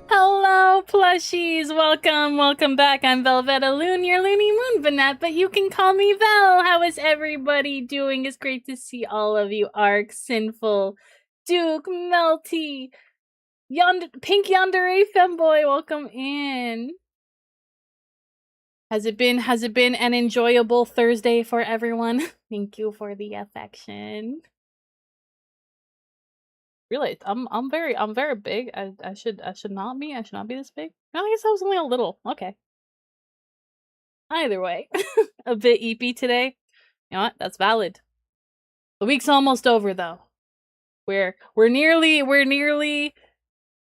Hello, plushies! Welcome back. I'm Velveta Loon, your Loony Moon Banette, but you can call me Vel. How is everybody doing? It's great to see all of you. Ark, Sinful, Duke, Melty, Pink Yandere Femboy, welcome in. Has it been an enjoyable Thursday for everyone? Thank you for the affection. Really, I'm very big. I should not be. I should not be this big. No, I guess I was only a little. Okay. Either way, a bit eepy today. You know what? That's valid. The week's almost over though. We're nearly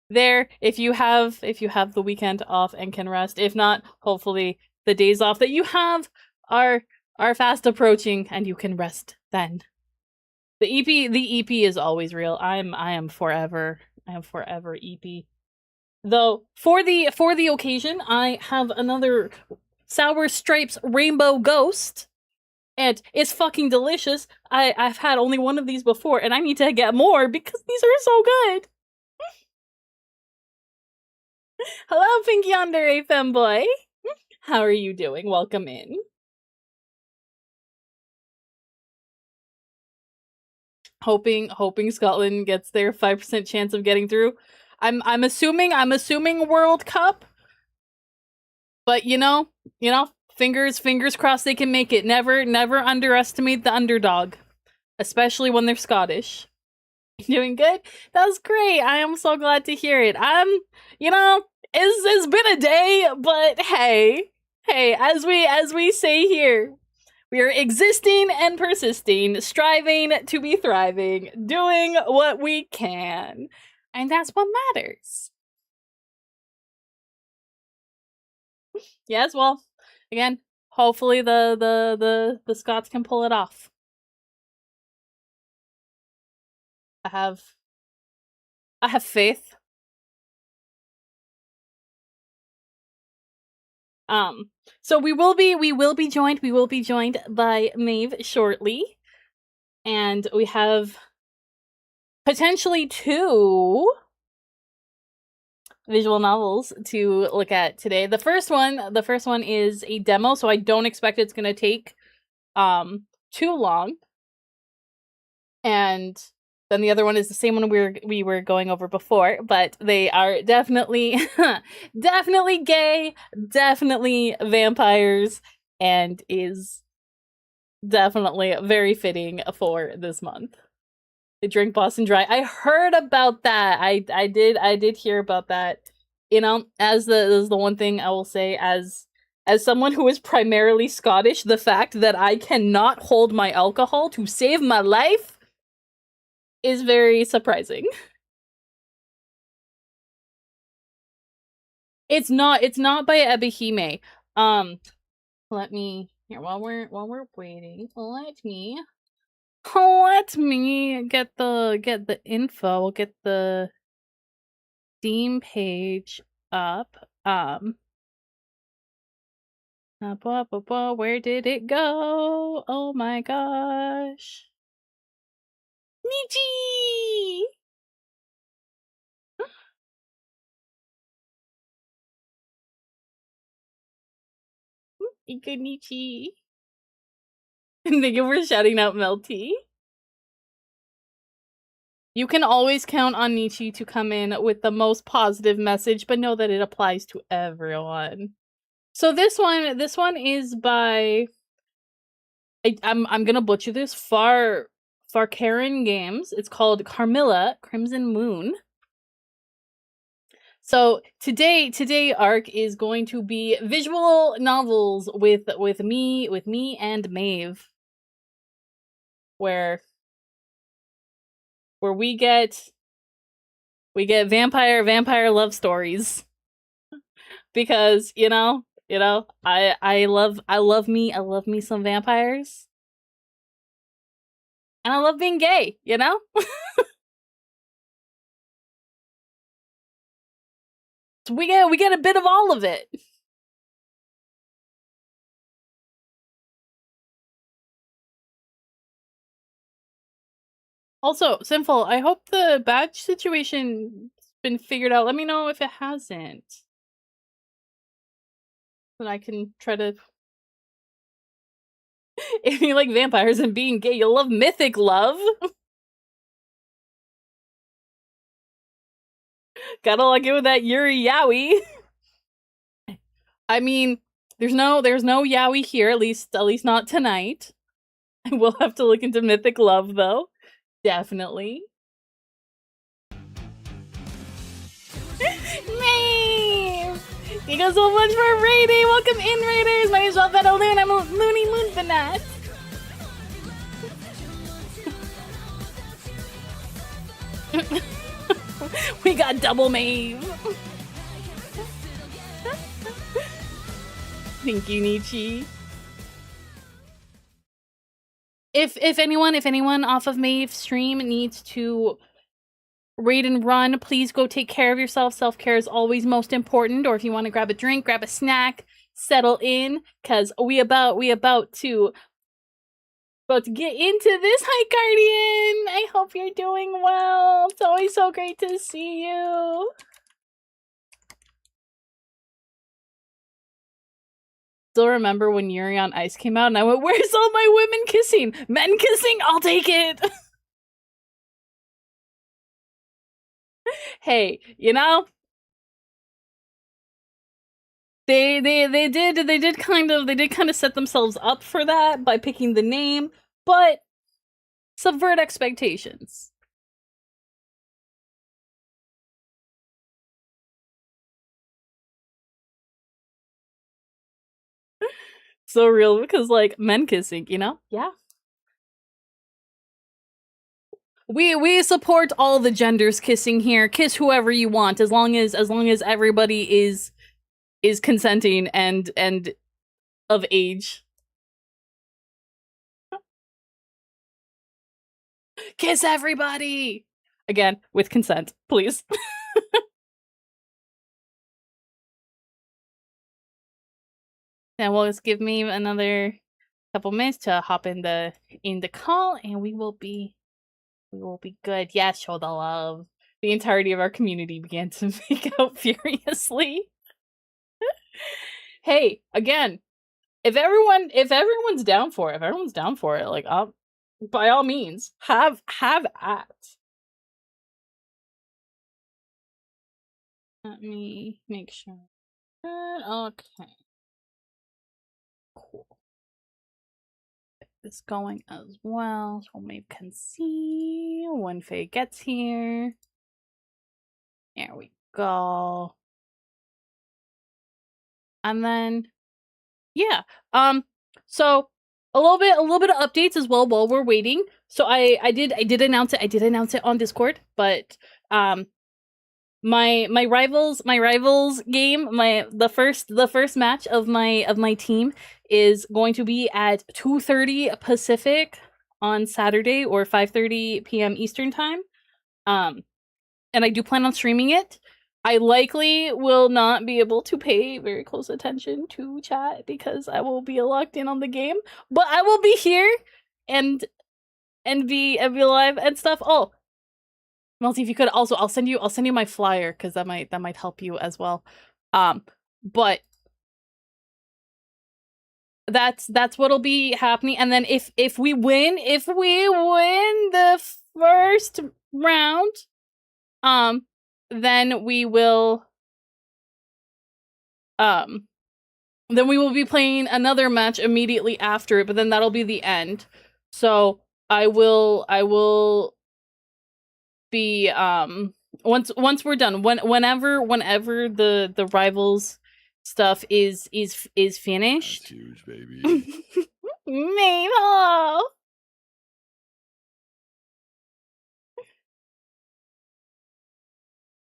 there. If you have the weekend off and can rest. If not, hopefully the days off that you have are fast approaching and you can rest then. The EP is always real. I am forever EP. Though for the occasion, I have another Sour Stripes Rainbow Ghost, and it's fucking delicious. I've had only one of these before, and I need to get more because these are so good. Hello, Pink Yandere Femboy. How are you doing? Welcome in. Hoping Scotland gets their 5% chance of getting through. I'm assuming World Cup. But you know, fingers crossed they can make it. Never underestimate the underdog, especially when they're Scottish. Doing good? That's great. I am so glad to hear it. It's been a day, but hey, as we say here, we are existing and persisting, striving to be thriving, doing what we can. And that's what matters. Yes, well, again, hopefully the Scots can pull it off. I have faith. So we will be joined by Maeve shortly, and we have potentially 2 visual novels to look at today. The first one is a demo, so I don't expect it's going to take too long. And then the other one is the same one we were going over before, but they are definitely definitely gay, definitely vampires, and is definitely very fitting for this month. They drink Boston Dry. I heard about that. I did hear about that. You know, as the one thing I will say, as someone who is primarily Scottish, the fact that I cannot hold my alcohol to save my life is very surprising. It's not by Ebihime. Let me here while we're waiting. Let me get the info. Get the Steam page up. Where did it go? Oh my gosh. Nichi! Ikonichi. Thank you for shouting out Melty. You can always count on Nichi to come in with the most positive message, but know that it applies to everyone. So this one is by I'm gonna butcher this. Farcaron Games. It's called Carmilla Crimson Moon. So today arc is going to be visual novels with me and Maeve, where we get vampire love stories, because you know I love me some vampires, and I love being gay, you know. So we get a bit of all of it. Also, Sinful, I hope the badge situation's been figured out. Let me know if it hasn't. Then I can try to... If you like vampires and being gay, you'll love Mythic Love. Gotta like it with that Yuri Yowie. I mean, there's no Yowie here, at least not tonight. We'll have to look into Mythic Love, though. Definitely. Maeve! Thank you so much for raiding! Welcome in, raiders! My name's Velvet Loon, I'm a Loony Moonfinette. We got double Maeve! Thank you, Nichi. If anyone off of Maeve's stream needs to raid and run, please go take care of yourself. Self-care is always most important. Or if you want to grab a drink, grab a snack, settle in, cause we about to get into this. Hi, Guardian! I hope you're doing well. It's always so great to see you. Still remember when Yuri on Ice came out and I went, where's all my women kissing? Men kissing? I'll take it! Hey, you know, they did kind of set themselves up for that by picking the name, but subvert expectations. So real, because like men kissing, you know? Yeah. We support all the genders kissing here. Kiss whoever you want, as long as everybody is consenting and of age. Kiss everybody! Again, with consent, please. Then will just give me another couple minutes to hop in the call, and we will be good. Yes, show the love. The entirety of our community began to make out furiously. Hey, again, if everyone's down for it, like by all means, have at. Let me make sure. Okay. Cool. Get this going as well, so Maeve can see when Faye gets here. There we go. And then, yeah. So a little bit of updates as well while we're waiting. So I did announce it. I did announce it on Discord, but my rivals game, the first match of my team is going to be at 2:30 Pacific on Saturday, or 5:30 p.m. Eastern time. And I do plan on streaming it. I likely will not be able to pay very close attention to chat because I will be locked in on the game, but I will be here and be live and stuff. Oh, Melty, if you could also, I'll send you my flyer because that might help you as well. But that's what'll be happening. And then if we win the first round, then we will be playing another match immediately after it, but then that'll be the end. So I will be once we're done, whenever the rivals stuff is finished. That's huge, baby. Maeve, hello.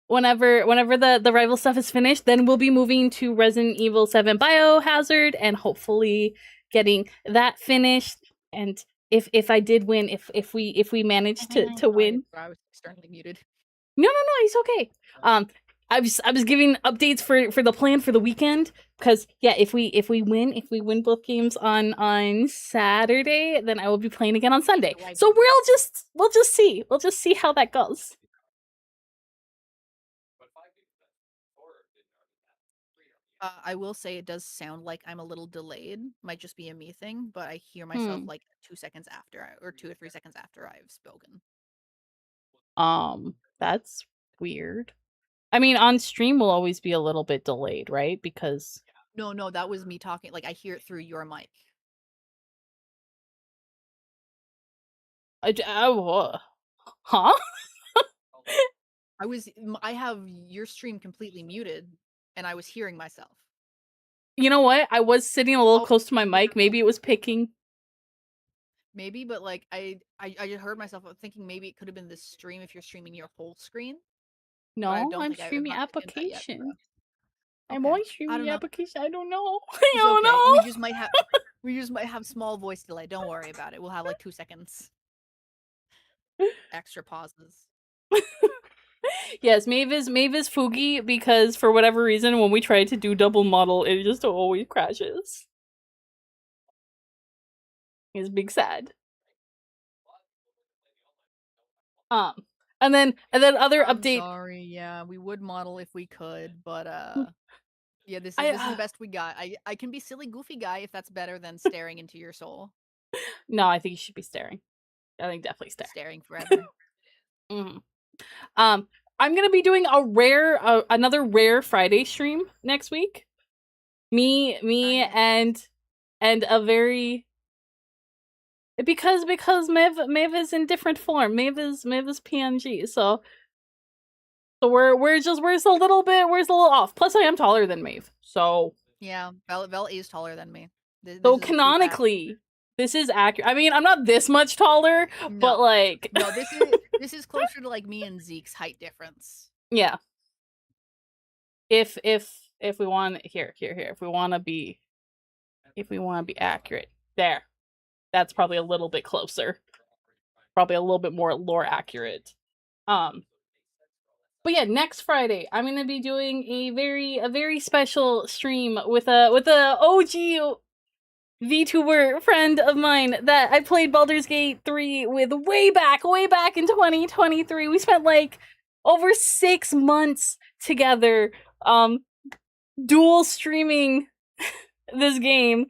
Whenever the rival stuff is finished, then we'll be moving to Resident Evil 7 Biohazard and hopefully getting that finished. And if I did win, if we managed to win. I was externally muted. No, he's okay. I was giving updates for the plan for the weekend, because yeah, if we win both games on Saturday, then I will be playing again on Sunday. So we'll just see how that goes. I will say it does sound like I'm a little delayed. Might just be a me thing, but I hear myself like 2 seconds after, or 2 or 3 seconds after I've spoken. That's weird. I mean, on stream will always be a little bit delayed, right? Because No, that was me talking. Like I hear it through your mic. Huh? I have your stream completely muted, and I was hearing myself. You know what? I was sitting a little close to my mic. Maybe it was picking. Maybe, but like I just heard myself thinking maybe it could have been this stream if you're streaming your whole screen. No, I'm streaming application. I'm only streaming application. I don't know. I don't know. We just might have small voice delay. Don't worry about it. We'll have like 2 seconds extra pauses. Yes, Maeve is Fugi because for whatever reason when we try to do double model, it just always crashes. It's big sad. And then other update. Sorry, yeah, we would model if we could, but yeah, this is the best we got. I can be silly goofy guy if that's better than staring into your soul. No, I think you should be staring. I think definitely staring forever. I'm gonna be doing another rare Friday stream next week. Me and a very, because Maeve is in different form. Maeve is PNG, so we're just a little off. Plus, I am taller than Maeve, so yeah, Vel is taller than me. So canonically, this is accurate. I mean, I'm not this much taller, but like no, this is closer to like me and Zeke's height difference. Yeah. If we want if we want to be accurate, that's probably a little bit closer. Probably a little bit more lore accurate. But yeah, next Friday I'm gonna be doing a very special stream with a OG VTuber friend of mine that I played Baldur's Gate 3 with way back in 2023. We spent like over 6 months together dual streaming this game,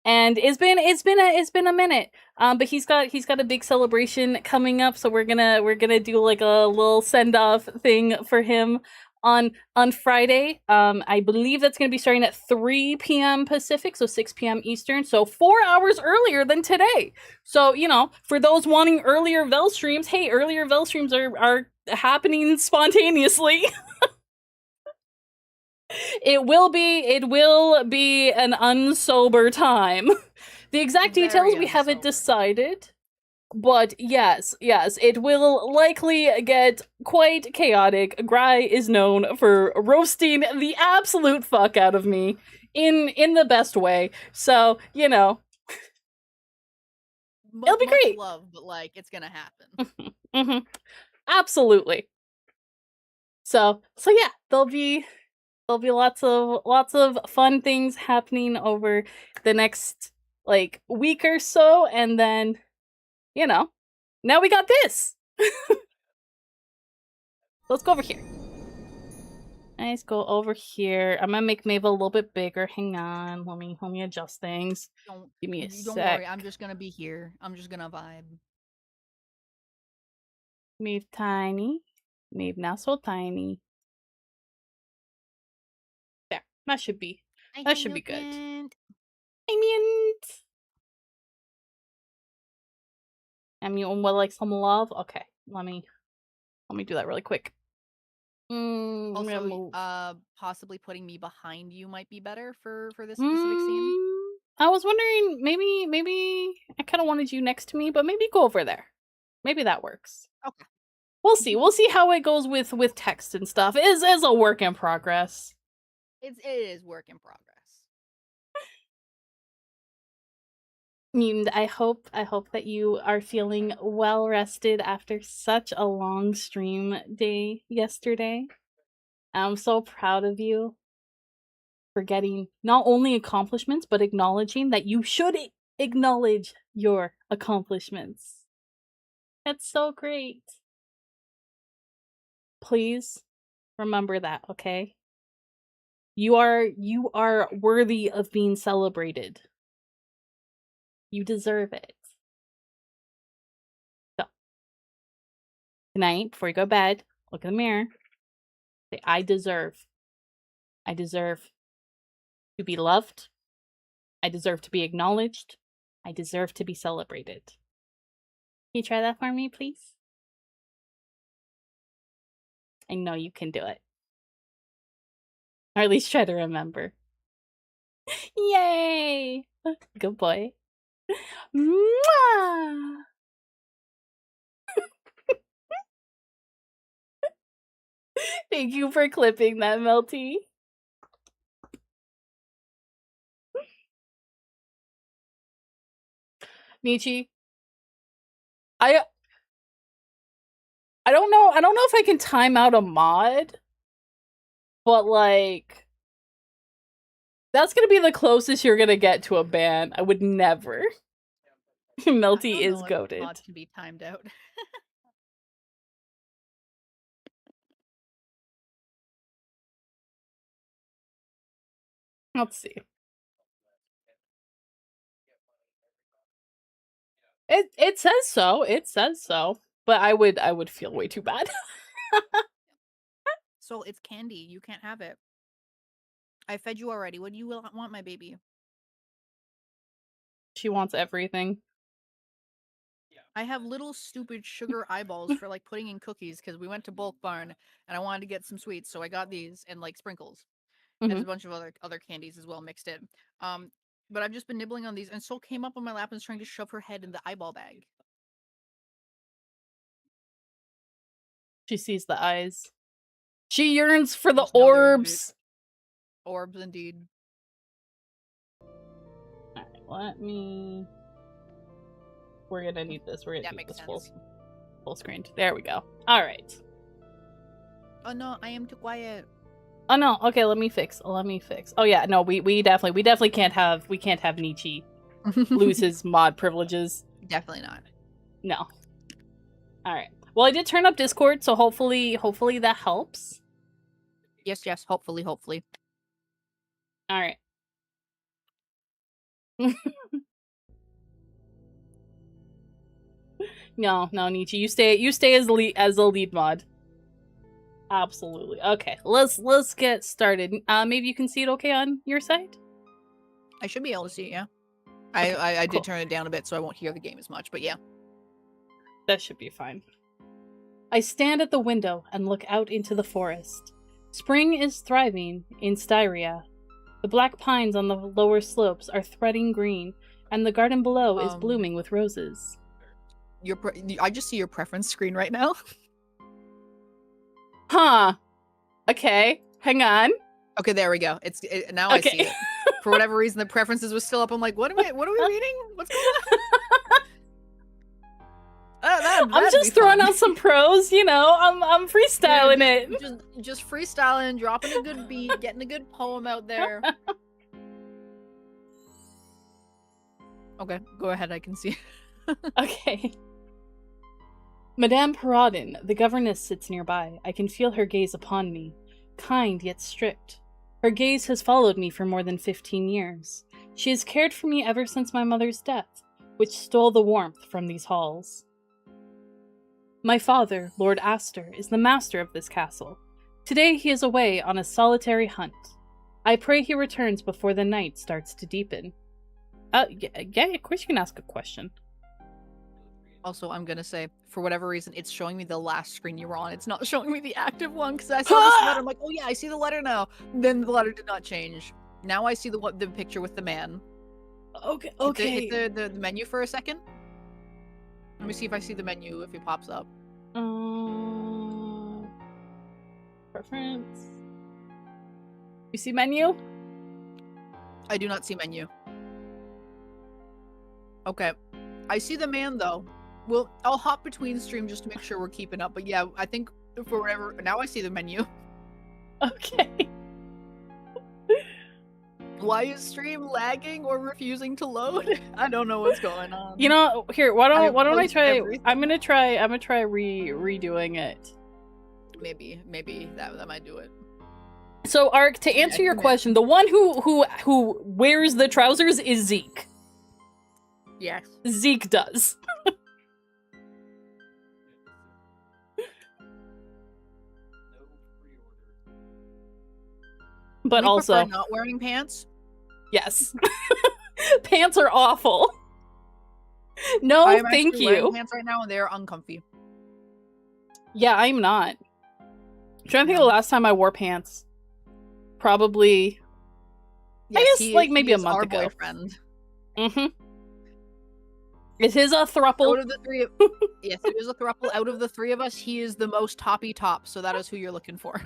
and it's been a minute. But he's got a big celebration coming up, so we're gonna do like a little send off thing for him on Friday. I believe that's gonna be starting at 3 p.m. Pacific, so 6 p.m. Eastern, so 4 hours earlier than today. So you know, for those wanting earlier Vel streams, hey, earlier Vel streams are happening spontaneously. It will be an unsober time. The exact details we haven't decided, but yes, it will likely get quite chaotic. Gry is known for roasting the absolute fuck out of me in the best way. So, you know, it'll be great. Love, but like it's gonna happen. Mm-hmm. Absolutely. So yeah, there'll be lots of fun things happening over the next like week or so, and then you know, now we got this. Let's go over here. Let's go over here. I'm gonna make Mabel a little bit bigger. Hang on, let me adjust things. Give me a sec. Don't worry, I'm just gonna be here. I'm just gonna vibe. Move tiny. Move not so tiny. There. That should be good. You would like some love? Okay, let me do that really quick. Also, possibly putting me behind you might be better for this specific scene. I was wondering, maybe I kind of wanted you next to me, but maybe go over there. Maybe that works. Okay. We'll see how it goes with text and stuff. It is a work in progress. It is work in progress. Mutant, I hope that you are feeling well rested after such a long stream day yesterday. I'm so proud of you for getting not only accomplishments, but acknowledging that you should acknowledge your accomplishments. That's so great. Please remember that, okay? You are worthy of being celebrated. You deserve it. So, tonight, before you go to bed, look in the mirror. Say, I deserve to be loved. I deserve to be acknowledged. I deserve to be celebrated. Can you try that for me, please? I know you can do it. Or at least try to remember. Yay! Good boy. Mwah! Thank you for clipping that, Melty. Nietzsche. I don't know if I can time out a mod, but like that's gonna be the closest you're gonna get to a ban. I would never. Melty is goated. Mods can be timed out. Let's see. It says so. It says so. But I would feel way too bad. So it's candy. You can't have it. I fed you already. What do you want, my baby? She wants everything. I have little stupid sugar eyeballs for like putting in cookies because we went to Bulk Barn and I wanted to get some sweets, so I got these and like sprinkles. And there's a bunch of other candies as well mixed in. But I've just been nibbling on these, and Soul came up on my lap and was trying to shove her head in the eyeball bag. She sees the eyes. She yearns for the orbs. Orbs, indeed. Alright, let me... We're gonna need this. We're gonna need this full screen. There we go. Alright. Oh no, I am too quiet. Oh no, okay, let me fix. Oh yeah, no, we definitely can't have Nietzsche lose his mod privileges. Definitely not. No. Alright. Well, I did turn up Discord, so hopefully that helps. Yes, hopefully. Alright. No, Nietzsche, you stay as a lead mod. Absolutely. Okay, let's get started. Maybe you can see it okay on your side? I should be able to see it, yeah. Okay, I cool. did turn it down a bit so I won't hear the game as much, but yeah. That should be fine. I stand at the window and look out into the forest. Spring is thriving in Styria. The black pines on the lower slopes are threading green, and the garden below is blooming with roses. I just see your preference screen right now. Huh. Okay. Hang on. Okay, there we go. Now okay. I see it. For whatever reason, the preferences was still up. I'm like, what are we reading? What's going on? I'm just throwing out some prose, you know. I'm freestyling it. Just freestyling, dropping a good beat, getting a good poem out there. Okay, go ahead. I can see. Okay. Madame Perrodin, the governess, sits nearby. I can feel her gaze upon me, kind yet strict. Her gaze has followed me for more than 15 years. She has cared for me ever since my mother's death, which stole the warmth from these halls. My father, Lord Astor, is the master of this castle. Today he is away on a solitary hunt. I pray he returns before the night starts to deepen. Yeah, of course you can ask a question. Also, I'm gonna say, for whatever reason, it's showing me the last screen you were on. It's not showing me the active one, because I saw this letter. I'm like, oh yeah, I see the letter now. Then the letter did not change. Now I see the picture with the man. Okay. Hit the menu for a second. Let me see if I see the menu, if it pops up. Preference. You see menu? I do not see menu. Okay. I see the man, though. Well, I'll hop between stream just to make sure we're keeping up. But yeah, I think for whatever... Now I see the menu. Okay. Why is stream lagging or refusing to load? I don't know what's going on. You know, here, why don't I try... Everything. I'm gonna try redoing it. Maybe that might do it. So, Ark, to answer your question, the one who wears the trousers is Zeke. Yes. Zeke does. But we also prefer not wearing pants. Yes. Pants are awful. No, thank you. Wearing pants right now and they're uncomfy. Yeah, I'm not. I'm trying to think of the last time I wore pants. Probably. Yes, I guess like maybe a month ago. Boyfriend. Mm-hmm. It is a throuple. Out of the three of yes, it is a throuple. Out of the three of us, he is the most toppy top, so that is who you're looking for.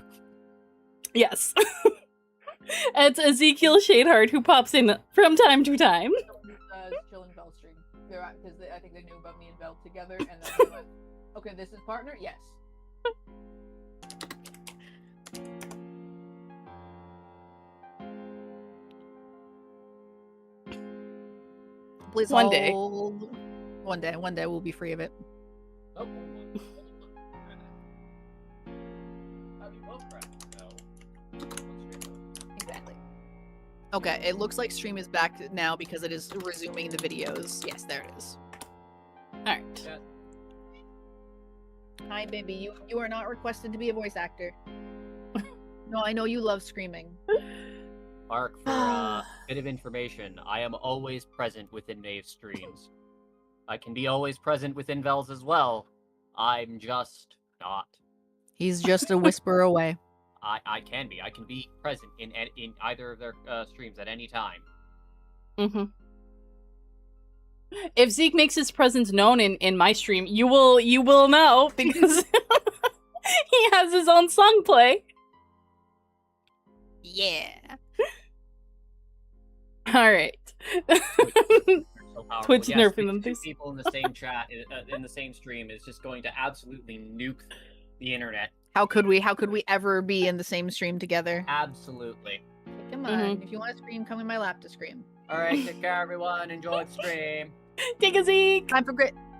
Yes. It's Ezekiel Shadeheart who pops in from time to time. Chill and Bell stream. Because I think they knew about me and Bell together, and then they went, okay, this is partner? Yes. Please One day we'll be free of it. Oh. Exactly. Okay, it looks like stream is back now because it is resuming the videos. Yes, there it is. Alright. Yeah. Hi, baby. You are not requested to be a voice actor. No, I know you love screaming. Mark, for a bit of information, I am always present within Maeve's streams. I can be always present within Vel's as well. I'm just not. He's just a whisper away. I can be. I can be present in either of their streams at any time. Mm-hmm. If Zeke makes his presence known in my stream, you will know because he has his own song play. Yeah. All right. So Twitch yes, nerfing them. Two people in the same chat in the same stream is just going to absolutely nuke the internet How could we ever be in the same stream together? Absolutely. Come on, if you want to scream, come in my lap to scream. All right, take care, everyone. Enjoy the stream. Take a seat. Time for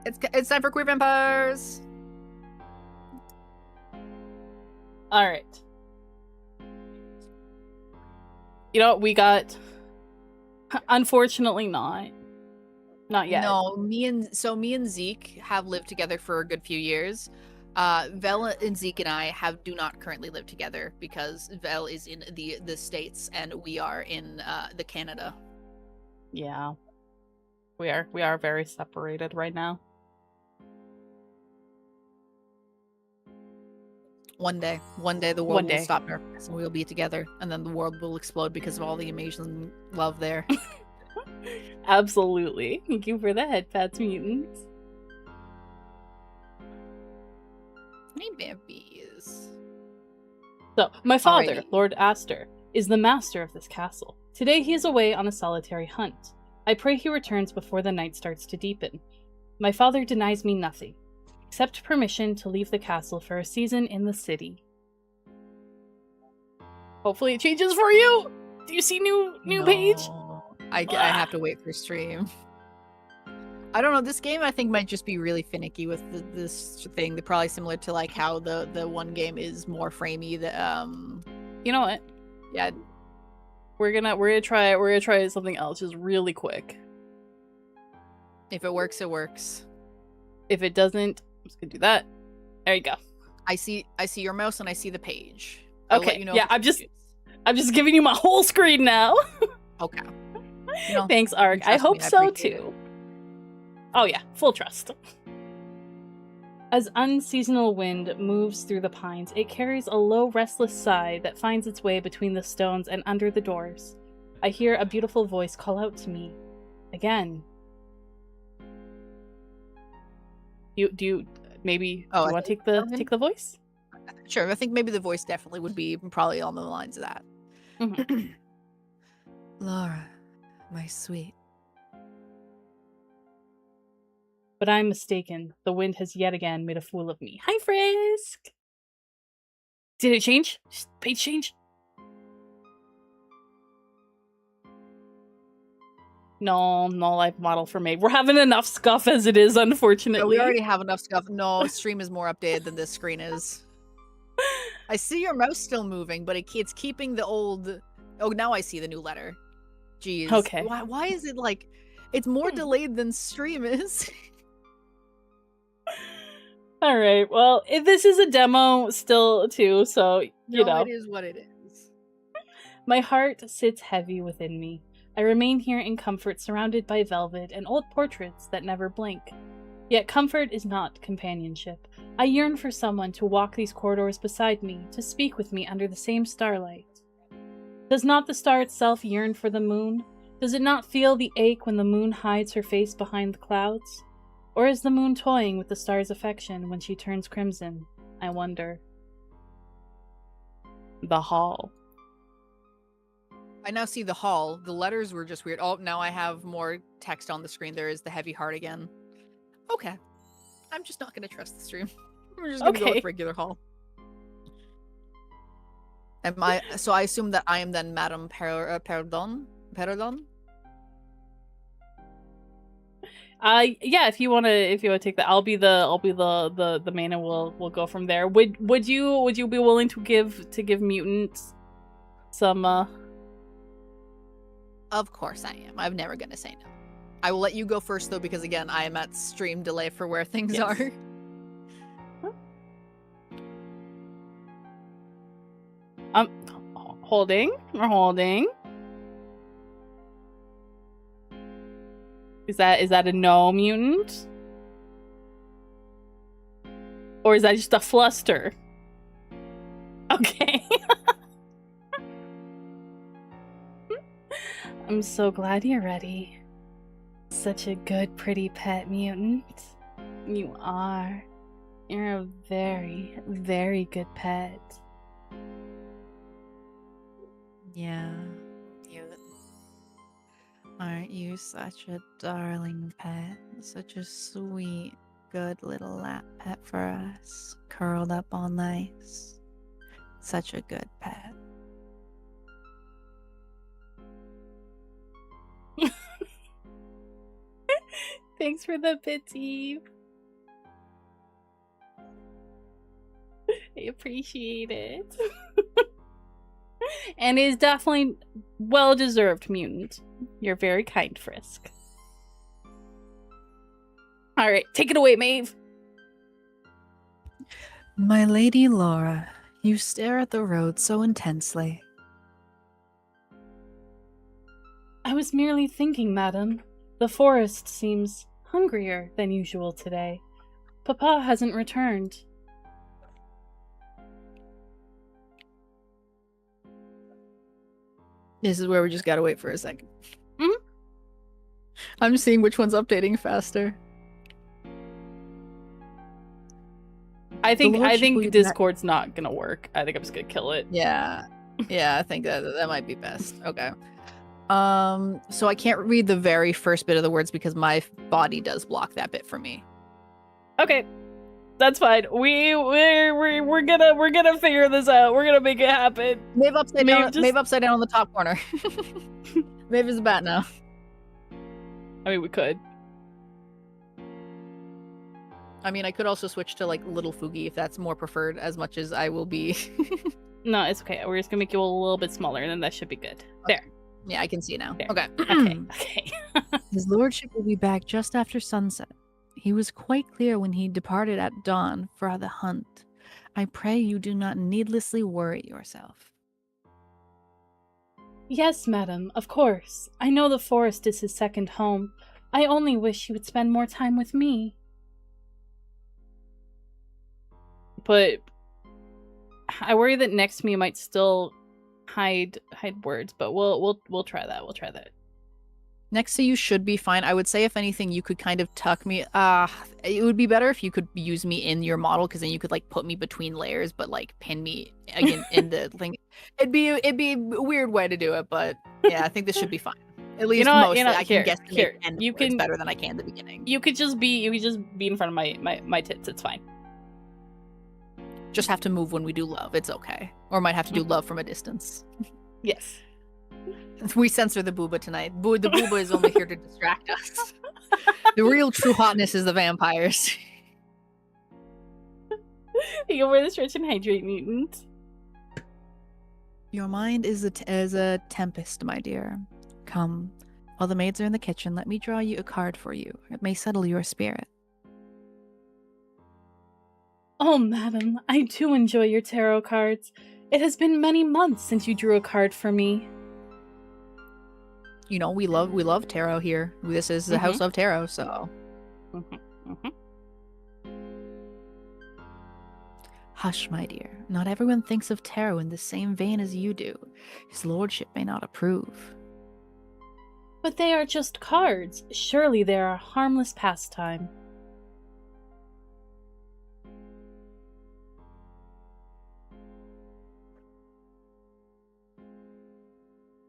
it's time for queer vampires. All right. You know what we got? Unfortunately, not yet. No, me and Zeke have lived together for a good few years. Vel and Zeke and I do not currently live together because Vel is in the States and we are in the Canada. Yeah. We are very separated right now. One day the world will stop darkness and we'll be together, and then the world will explode because of all the amazing love there. Absolutely. Thank you for the head pats, mutants. Hey, babies. So, my father, Alrighty. Lord Astor, is the master of this castle. Today he is away on a solitary hunt. I pray he returns before the night starts to deepen. My father denies me nothing, except permission to leave the castle for a season in the city. Hopefully it changes for you! Do you see new page? I have to wait for stream. I don't know, this game I think might just be really finicky with this thing. They're probably similar to like how the one game is more framey. You know what? Yeah. We're gonna try something else just really quick. If it works, it works. If it doesn't, I'm just gonna do that. There you go. I see your mouse and I see the page. Okay. Let you know yeah, I'm just giving you my whole screen now. Okay. Thanks, Ark. I hope so too. Oh yeah, full trust. As unseasonal wind moves through the pines, it carries a low, restless sigh that finds its way between the stones and under the doors. I hear a beautiful voice call out to me. Again. Do you want to take the voice? Sure, I think maybe the voice definitely would be probably on the lines of that. Mm-hmm. Laura, my sweet. But I'm mistaken. The wind has yet again made a fool of me. Hi, Frisk! Did it change? Page change? No life model for me. We're having enough scuff as it is, unfortunately. No, we already have enough stuff. No, stream is more updated than this screen is. I see your mouse still moving, but it's keeping the old... Oh, now I see the new letter. Jeez. Okay. Why is it like... It's more delayed than stream is. All right. Well, this is a demo still, too, so, you know. It is what it is. My heart sits heavy within me. I remain here in comfort, surrounded by velvet and old portraits that never blink. Yet comfort is not companionship. I yearn for someone to walk these corridors beside me, to speak with me under the same starlight. Does not the star itself yearn for the moon? Does it not feel the ache when the moon hides her face behind the clouds? Or is the moon toying with the star's affection when she turns crimson? I wonder. The hall. I now see the hall. The letters were just weird. Oh, now I have more text on the screen. There is the heavy heart again. Okay. I'm just not going to trust the stream. We're just going to go with regular hall. So I assume that I am then Madame Perdon? Yeah, if you wanna take that, I'll be the main, and we'll go from there. Would you be willing to give mutants some Of course I am. I'm never gonna say no. I will let you go first though, because again, I am at stream delay for where things are. Holding. Is that a no mutant? Or is that just a fluster? Okay. I'm so glad you're ready. Such a good, pretty pet mutant. You are. You're a very, very good pet. Yeah. Aren't you such a darling pet? Such a sweet, good little lap pet for us, curled up all nice. Such a good pet. Thanks for the bits, Eve. I appreciate it. And is definitely well-deserved, mutant. You're very kind, Frisk. Alright, take it away, Maeve. My lady Laura, you stare at the road so intensely. I was merely thinking, madam. The forest seems hungrier than usual today. Papa hasn't returned. This is where we just gotta wait for a second. Mhm. I'm just seeing which one's updating faster. I think lordship will be back- Discord's not gonna work. I think I'm just gonna kill it. Yeah. Yeah, I think that might be best. Okay. So I can't read the very first bit of the words because my body does block that bit for me. Okay. That's fine. We're gonna figure this out. We're gonna make it happen. Maeve upside Maeve down. just- Maeve upside down on the top corner. Maeve is a bat now. I mean, we could. I mean, I could also switch to like Little Foogie if that's more preferred. As much as I will be. No, it's okay. We're just gonna make you a little bit smaller, and then that should be good. There. Yeah, I can see now. There. Okay. Okay. Okay. His lordship will be back just after sunset. He was quite clear when he departed at dawn for the hunt. I pray you do not needlessly worry yourself. Yes, madam, of course. I know the forest is his second home. I only wish he would spend more time with me. But I worry that next to me might still hide words, but we'll try that. We'll try that. Next to you should be fine. I would say, if anything, you could kind of tuck me. It would be better if you could use me in your model, because then you could like put me between layers, but like pin me again in the thing. It'd be a weird way to do it, but yeah, I think this should be fine. At least mostly, I can guess the end of words better than I can the beginning. You could just be in front of my tits. It's fine. Just have to move when we do love. It's okay. Or might have to do love from a distance. Yes. We censor the booba tonight. The booba is only here to distract us. The real true hotness is the vampires. You wear the stretch and hydrate, mutant. Your mind is a tempest, my dear. Come, while the maids are in the kitchen, let me draw you a card for you. It may settle your spirit. Oh, madam, I do enjoy your tarot cards. It has been many months since you drew a card for me. You know, we love tarot here. This is the house of tarot, so. Hush, my dear. Not everyone thinks of tarot in the same vein as you do. His lordship may not approve. But they are just cards. Surely they are a harmless pastime.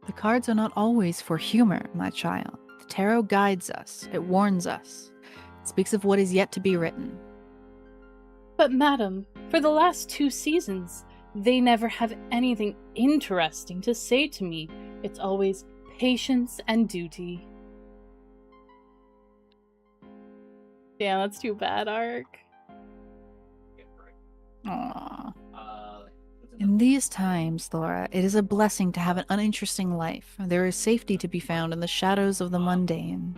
The cards are not always for humor, my child. The tarot guides us. It warns us. It speaks of what is yet to be written. But madam, for the last 2 seasons, they never have anything interesting to say to me. It's always patience and duty. Damn, that's too bad, Ark. Aww. In these times, Laura, it is a blessing to have an uninteresting life. There is safety to be found in the shadows of the mundane.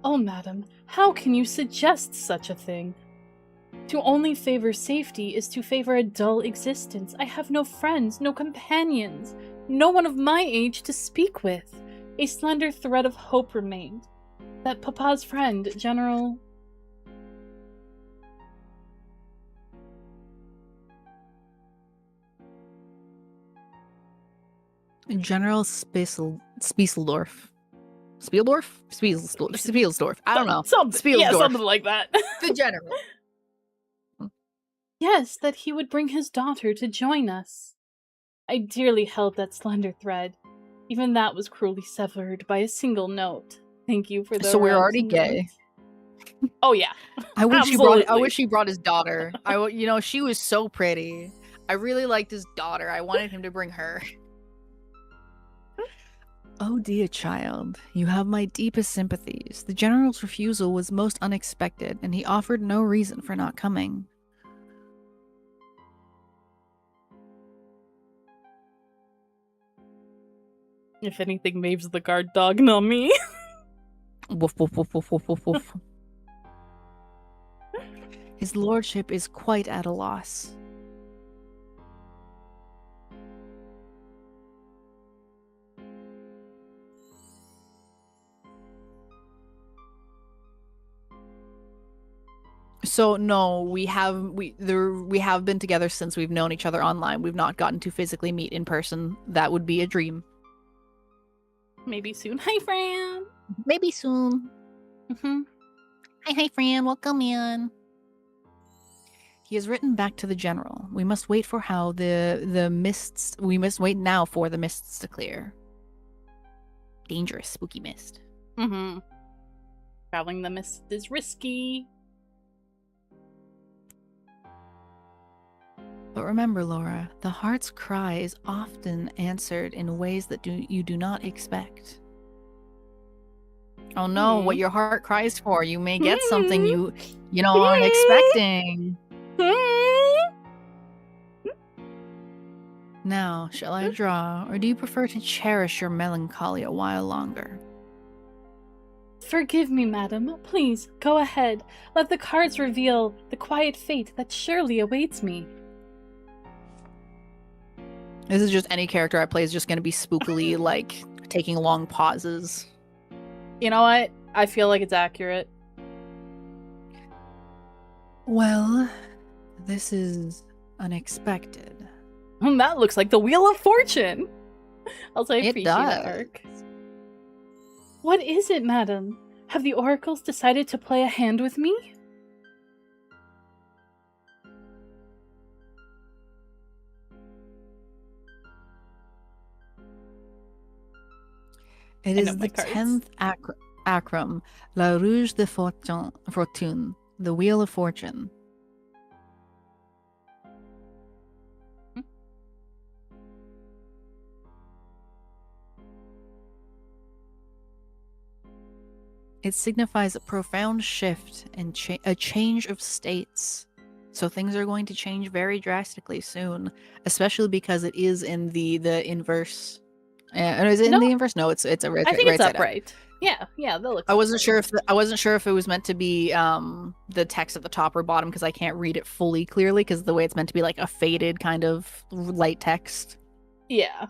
Oh, madam, how can you suggest such a thing? To only favor safety is to favor a dull existence. I have no friends, no companions, no one of my age to speak with. A slender thread of hope remained. That Papa's friend, General... General Spieseldorf. Spielsdorf. I don't know. Something, yeah, Spielsdorf. something like that. The general. Yes, that he would bring his daughter to join us. I dearly held that slender thread. Even that was cruelly severed by a single note. Thank you for the So we're rose already note. gay. Oh yeah. I wish Absolutely. he brought his daughter. She was so pretty. I really liked his daughter. I wanted him to bring her. Oh dear child, you have my deepest sympathies. The general's refusal was most unexpected, and he offered no reason for not coming. If anything, Maeve's the guard dog, not me. Woof, woof, woof, woof, woof, woof, woof. His lordship is quite at a loss. So no, we have been together since we've known each other online. We've not gotten to physically meet in person. That would be a dream. Maybe soon. Hi, Fran. Maybe soon. Mm-hmm. Hi, Fran. Welcome in. He has written back to the general. We must wait for how the mists. We must wait now for the mists to clear. Dangerous, spooky mist. Mm-hmm. Traveling the mist is risky. But remember, Laura, the heart's cry is often answered in ways that you do not expect. Oh no, what your heart cries for. You may get something you aren't expecting. Now, shall I draw, or do you prefer to cherish your melancholy a while longer? Forgive me, madam. Please, go ahead. Let the cards reveal the quiet fate that surely awaits me. This is just any character I play is just going to be spookily, like, taking long pauses. You know what? I feel like it's accurate. Well, this is unexpected. That looks like the Wheel of Fortune. Also, I It appreciate that does. arc. What is it, madam? Have the oracles decided to play a hand with me? It I know is my the cards. 10th acrum, La Rouge de Fortune, the Wheel of Fortune. It signifies a profound shift and a change of states. So things are going to change very drastically soon, especially because it is in the inverse. Is it in the inverse? No, it's a right. I think it's right side up. upright. Yeah, that looks. I wasn't sure if it was meant to be the text at the top or bottom because I can't read it fully clearly because the way it's meant to be like a faded kind of light text. Yeah.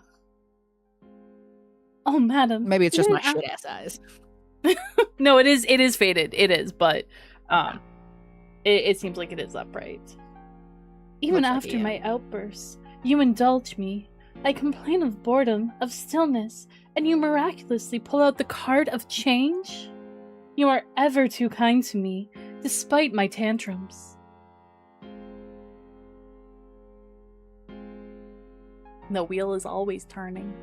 Oh, madam. Maybe it's just my even shit ass eyes. No, it is faded. It is, but it seems like it is upright. Even Looks like after it, yeah. my outbursts, you indulge me. I complain of boredom, of stillness, and you miraculously pull out the card of change? You are ever too kind to me, despite my tantrums. The wheel is always turning.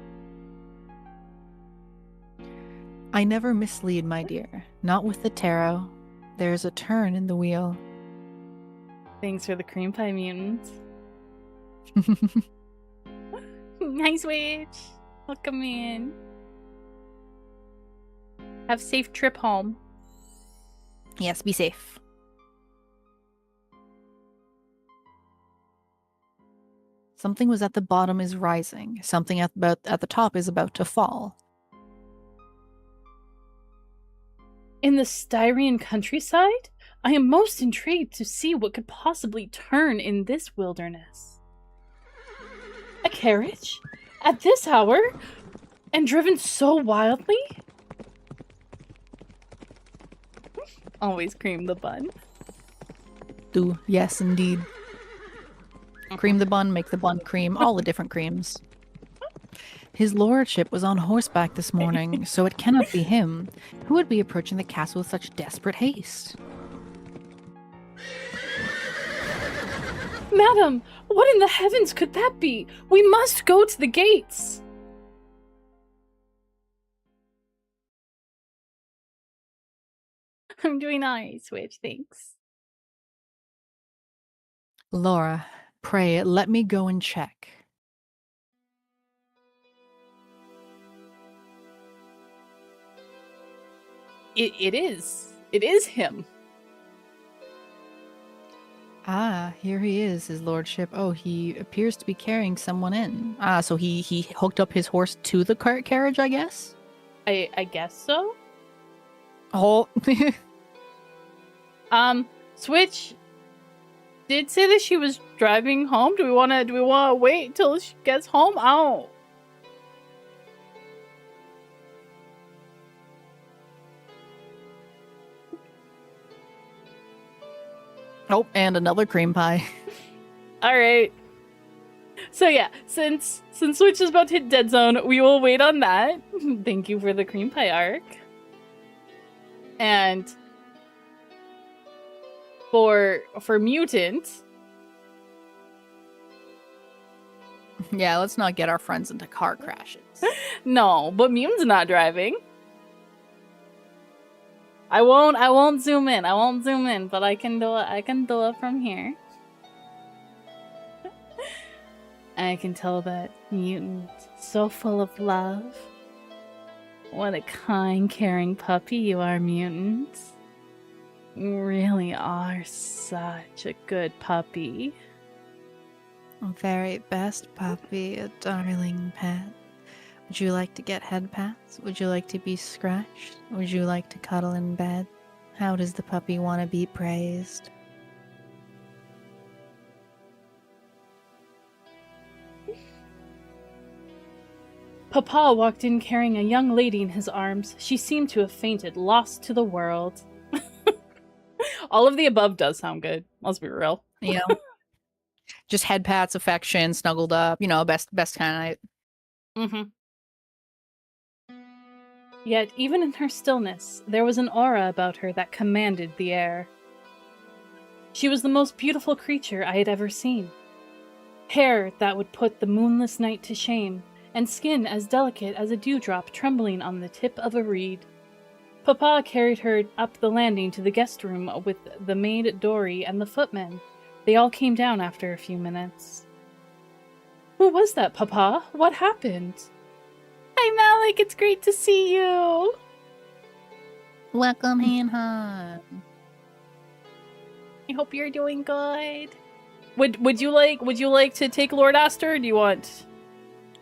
I never mislead, my dear. Not with the tarot. There's a turn in the wheel. Thanks for the cream pie mutants. Nice witch. Welcome in. Have a safe trip home. Yes, be safe. Something was at the bottom is rising. Something at the top is about to fall. In the Styrian countryside? I am most intrigued to see what could possibly turn in this wilderness. A carriage? At this hour? And driven so wildly? Always cream the bun. Do yes, indeed. Cream the bun, make the bun cream, all the different creams. His lordship was on horseback this morning, so it cannot be him. Who would be approaching the castle with such desperate haste? Madam, what in the heavens could that be? We must go to the gates. I'm doing alright, Switch. Thanks. Laura, pray let me go and check. It is him. Ah, here he is, his lordship. Oh, he appears to be carrying someone in. Ah, so he hooked up his horse to the cart carriage, I guess? I guess so. Oh. Switch did say that she was driving home. Do we wanna wait till she gets home? I don't. Oh, and another cream pie. All right. So yeah, since Switch is about to hit dead zone, we will wait on that. Thank you for the cream pie arc. And for mutant, Yeah, let's not get our friends into car crashes. no, but mutant's not driving. I won't zoom in. I won't zoom in, but I can do it. I can do it from here. I can tell that mutant so full of love. What a kind, caring puppy you are, mutant. You really are such a good puppy. Very best puppy, a darling pet. Would you like to get head pats? Would you like to be scratched? Would you like to cuddle in bed? How does the puppy want to be praised? Papa walked in carrying a young lady in his arms. She seemed to have fainted, lost to the world. All of the above does sound good. Let's be real. You know, just head pats, affection, snuggled up. You know, best kind of. Mm-hmm. Yet, even in her stillness, there was an aura about her that commanded the air. She was the most beautiful creature I had ever seen. Hair that would put the moonless night to shame, and skin as delicate as a dewdrop trembling on the tip of a reed. Papa carried her up the landing to the guest room with the maid Dory and the footman. They all came down after a few minutes. Who was that, Papa? What happened? Hi, Malik. It's great to see you. Welcome, Han. I hope you're doing good. Would you like to take Lord Astor? Or do you want?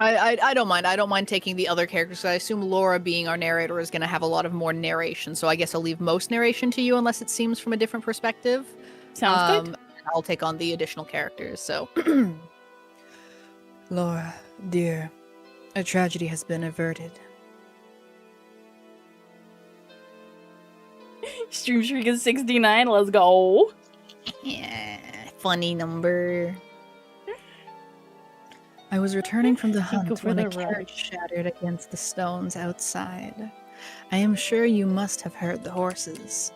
I don't mind. I don't mind taking the other characters. I assume Laura, being our narrator, is going to have a lot of more narration. So I guess I'll leave most narration to you, unless it seems from a different perspective. Sounds good. I'll take on the additional characters. So, Laura, dear, a tragedy has been averted. Stream Shriek is 69. Let's go. yeah, funny number. I was returning from the Go hunt for when the a carriage shattered against the stones outside. I am sure you must have heard the horses.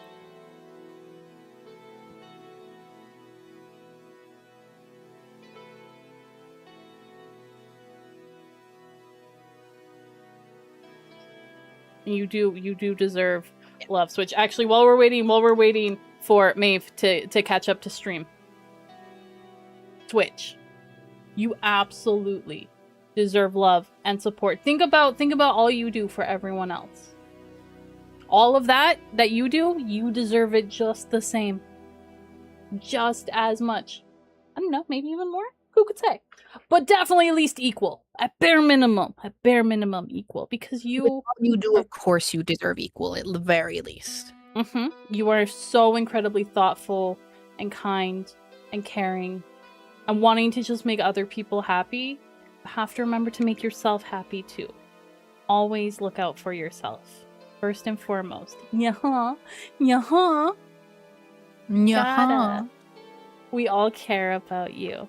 You do deserve love. Switch. Actually, while we're waiting for Maeve to catch up to stream. Switch. You absolutely deserve love and support. Think about all you do for everyone else. All of that you do, you deserve it just the same. Just as much. I don't know, maybe even more? Who could say? But definitely at least equal. At bare minimum equal. Because you do, of course, you deserve equal at the very least. Mm-hmm. You are so incredibly thoughtful and kind and caring and wanting to just make other people happy. You have to remember to make yourself happy too. Always look out for yourself. First and foremost. Yeah. We all care about you.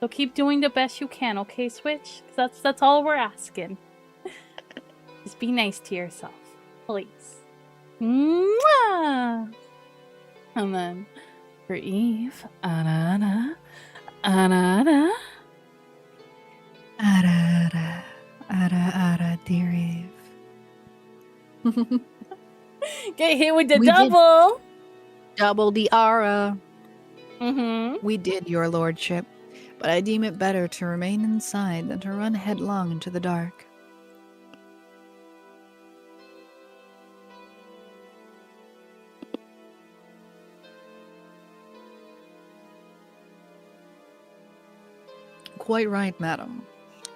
So keep doing the best you can, okay, Switch? 'Cause that's all we're asking. Just be nice to yourself. Please. Mwah! And then for Eve, Anana, Ara, dear Eve. Get hit with the We did. double. Double the aura. Mm-hmm. We did, your lordship, but I deem it better to remain inside than to run headlong into the dark. Quite right, madam.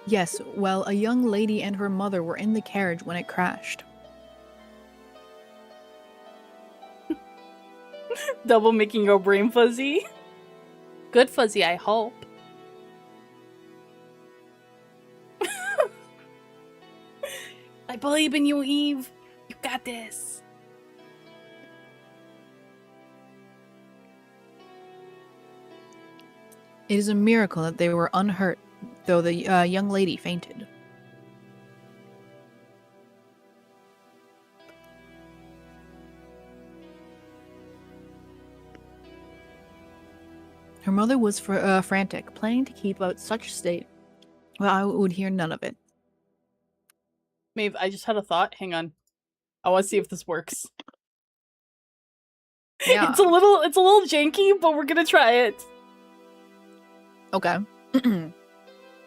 Yes, well, a young lady and her mother were in the carriage when it crashed. Double making your brain fuzzy. Good fuzzy, I hope. I believe in you, Eve. You got this. It is a miracle that they were unhurt, though the young lady fainted. Her mother was frantic, planning to keep out such state. Well, I would hear none of it. Maeve, I just had a thought. Hang on. I want to see if this works. Yeah. It's a little janky, but we're gonna try it. Okay. And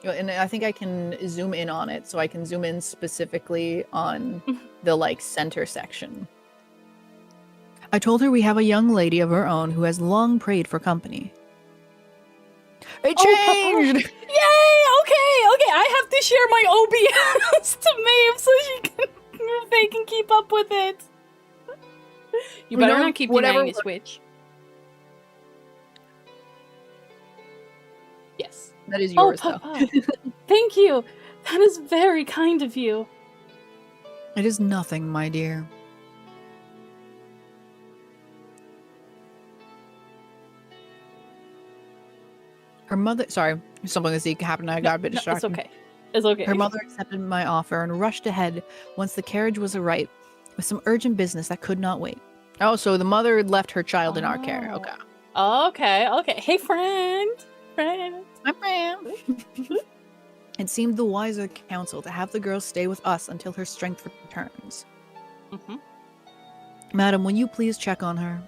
I think I can zoom in on it, so I can zoom in specifically on the like center section. I told her we have a young lady of our own who has long prayed for company. It changed! Yay! Okay. I have to share my OBS to Maeve so they can keep up with it. You better not keep denying the Switch. Yes. That is yours, oh, though. Papa. Thank you. That is very kind of you. It is nothing, my dear. Her mother... Sorry, something is happening. I got a bit distracted. It's okay. It's okay. Her mother accepted my offer and rushed ahead once the carriage was arrived with some urgent business that could not wait. Oh, so the mother left her child in our care. Okay. Okay. Hey, friend. My friend. It seemed the wiser counsel to have the girl stay with us until her strength returns. Mm-hmm. Madam, will you please check on her?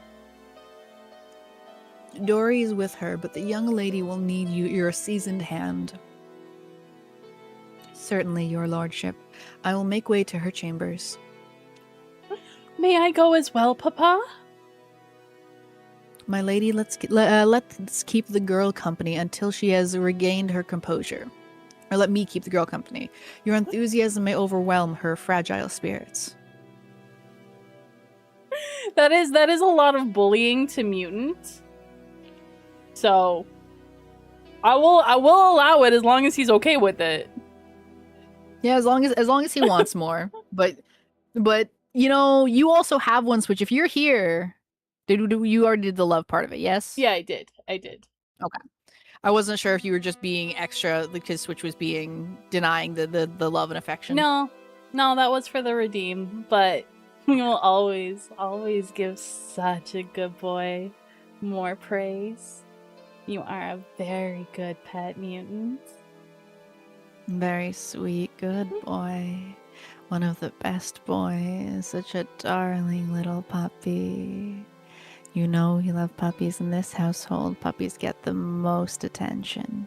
Dory is with her, but the young lady will need your seasoned hand. Certainly, your lordship. I will make way to her chambers. May I go as well, Papa? My lady, let's keep the girl company until she has regained her composure. Or let me keep the girl company. Your enthusiasm may overwhelm her fragile spirits. That is a lot of bullying to mutant. So I will allow it as long as he's okay with it. Yeah, as long as he wants more. But you know, you also have one Switch. If you're here, you already did the love part of it, yes? Yeah, I did. Okay. I wasn't sure if you were just being extra because Switch was denying the love and affection. No, that was for the redeem, but we will always give such a good boy more praise. You are a very good pet mutant. Very sweet, good boy. One of the best boys. Such a darling little puppy. You know we love puppies in this household. Puppies get the most attention.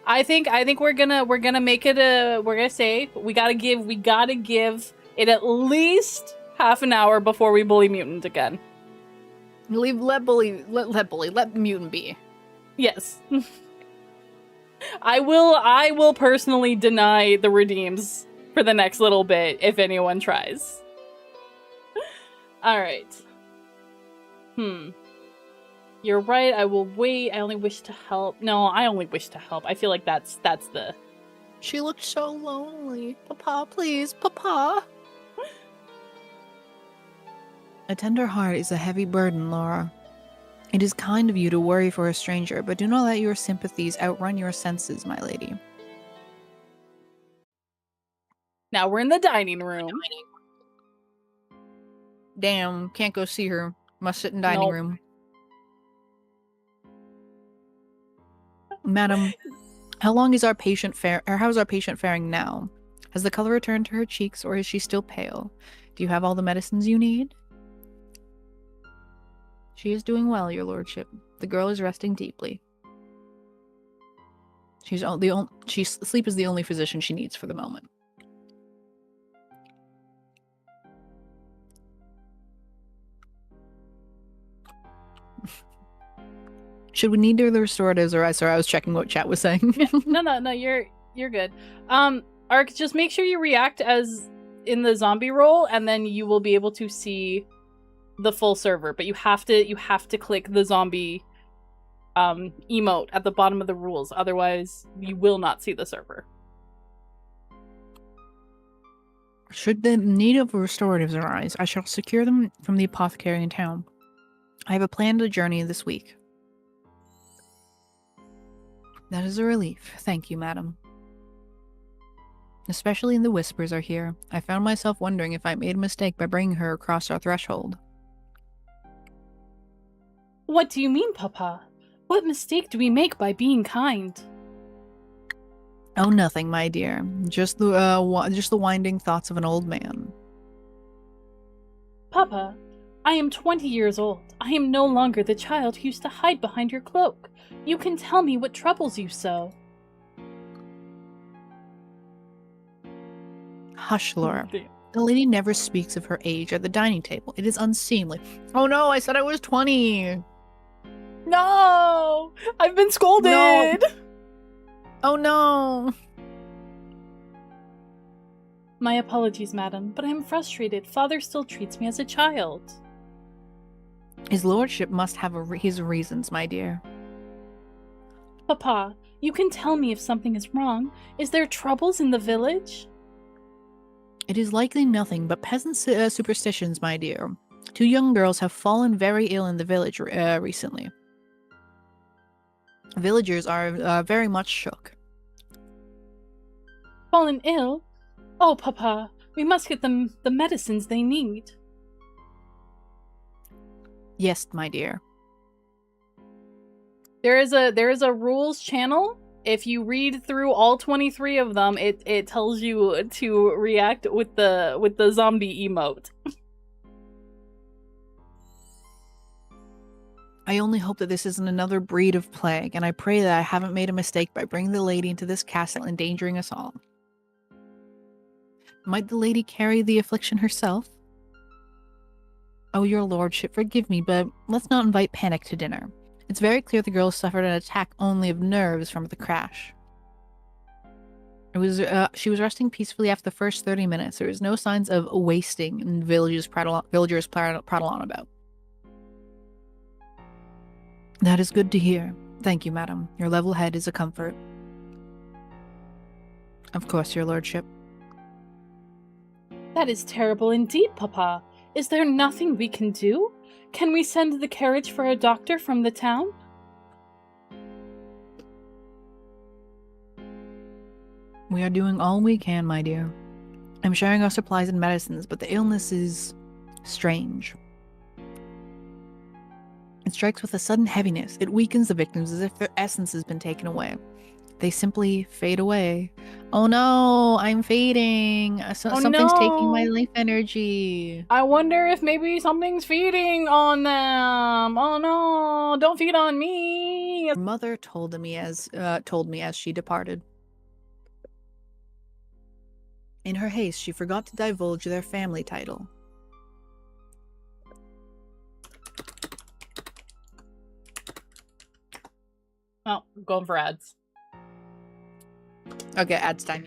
I think we're gonna make it we're gonna say we gotta give it at least half an hour before we bully mutant again. Let mutant be. Yes. I will personally deny the redeems for the next little bit if anyone tries. All right. You're right. I will wait. I only wish to help. No, I only wish to help. I feel like that's the. She looked so lonely. Papa, please, Papa. A tender heart is a heavy burden, Laura. It is kind of you to worry for a stranger, but do not let your sympathies outrun your senses, my lady. Now we're in the dining room. Damn, can't go see her. Must sit in dining room. Madam, how's our patient faring now? Has the color returned to her cheeks, or is she still pale? Do you have all the medicines you need? She is doing well, your lordship. The girl is resting deeply. Sleep is the only physician she needs for the moment. Should we need the restoratives, or sorry, I was checking what chat was saying. No, you're good. Ark, just make sure you react as in the zombie role, and then you will be able to see the full server. But you have to click the zombie emote at the bottom of the rules, otherwise you will not see the server. Should the need of restoratives arise, I shall secure them from the apothecary in town. I have a planned journey this week. That is a relief. Thank you, madam. Especially the whispers are here. I found myself wondering if I made a mistake by bringing her across our threshold. What do you mean, Papa? What mistake do we make by being kind? Oh, nothing, my dear. Just the winding thoughts of an old man. Papa, I am 20 years old. I am no longer the child who used to hide behind your cloak. You can tell me what troubles you so. Hush, Laura. The lady never speaks of her age at the dining table. It is unseemly. Oh no, I said I was 20! No! I've been scolded! No. Oh no! My apologies, madam, but I am frustrated. Father still treats me as a child. His lordship must have his reasons, my dear. Papa, you can tell me if something is wrong. Is there troubles in the village? It is likely nothing but peasant superstitions, my dear. 2 young girls have fallen very ill in the village recently. Villagers are very much shook. Fallen ill? Oh, Papa, we must get them the medicines they need. Yes, my dear. There is a rules channel. If you read through all 23 of them, it tells you to react with the zombie emote. I only hope that this isn't another breed of plague, and I pray that I haven't made a mistake by bringing the lady into this castle, endangering us all. Might the lady carry the affliction herself? Oh, your lordship, forgive me, but let's not invite panic to dinner. It's very clear the girl suffered an attack only of nerves from the crash. She was resting peacefully after the first 30 minutes. There was no signs of wasting, and villagers prattle on about. That is good to hear. Thank you, madam. Your level head is a comfort. Of course, your lordship. That is terrible indeed, Papa. Is there nothing we can do? Can we send the carriage for a doctor from the town? We are doing all we can, my dear. I'm sharing our supplies and medicines, but the illness is strange. It strikes with a sudden heaviness. It weakens the victims as if their essence has been taken away. They simply fade away. Oh no, I'm fading. Something's taking my life energy. I wonder if maybe something's feeding on them. Oh no, don't feed on me. Her mother told me as she departed. In her haste, she forgot to divulge their family title. Oh, I'm going for ads. Okay, ads time.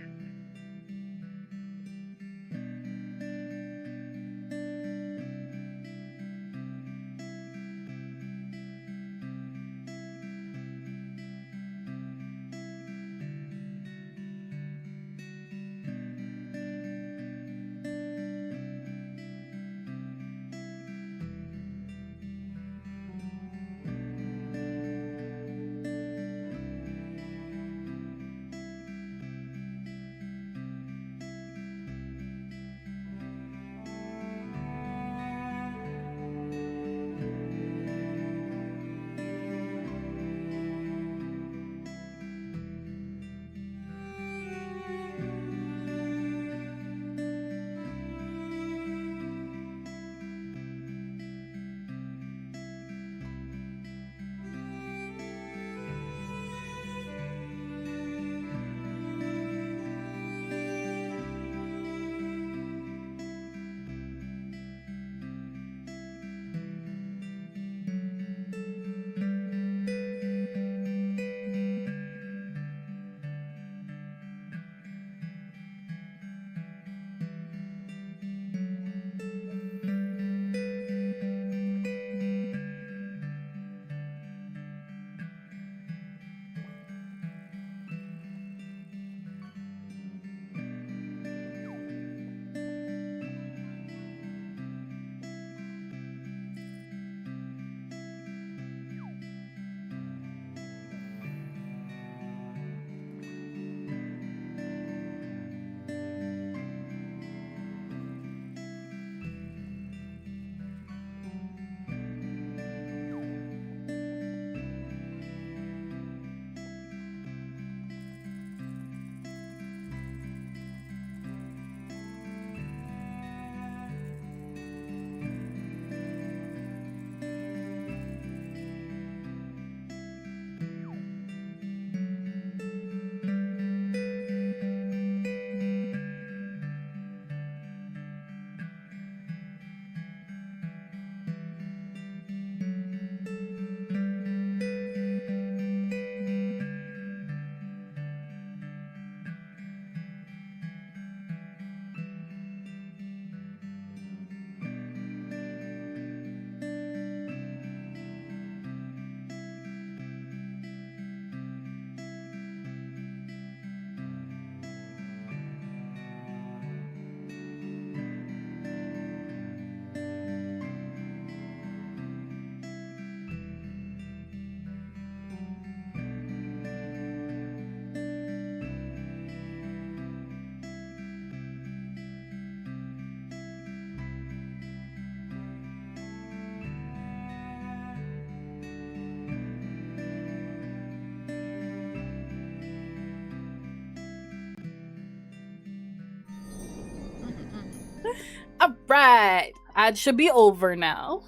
Alright. Ads should be over now.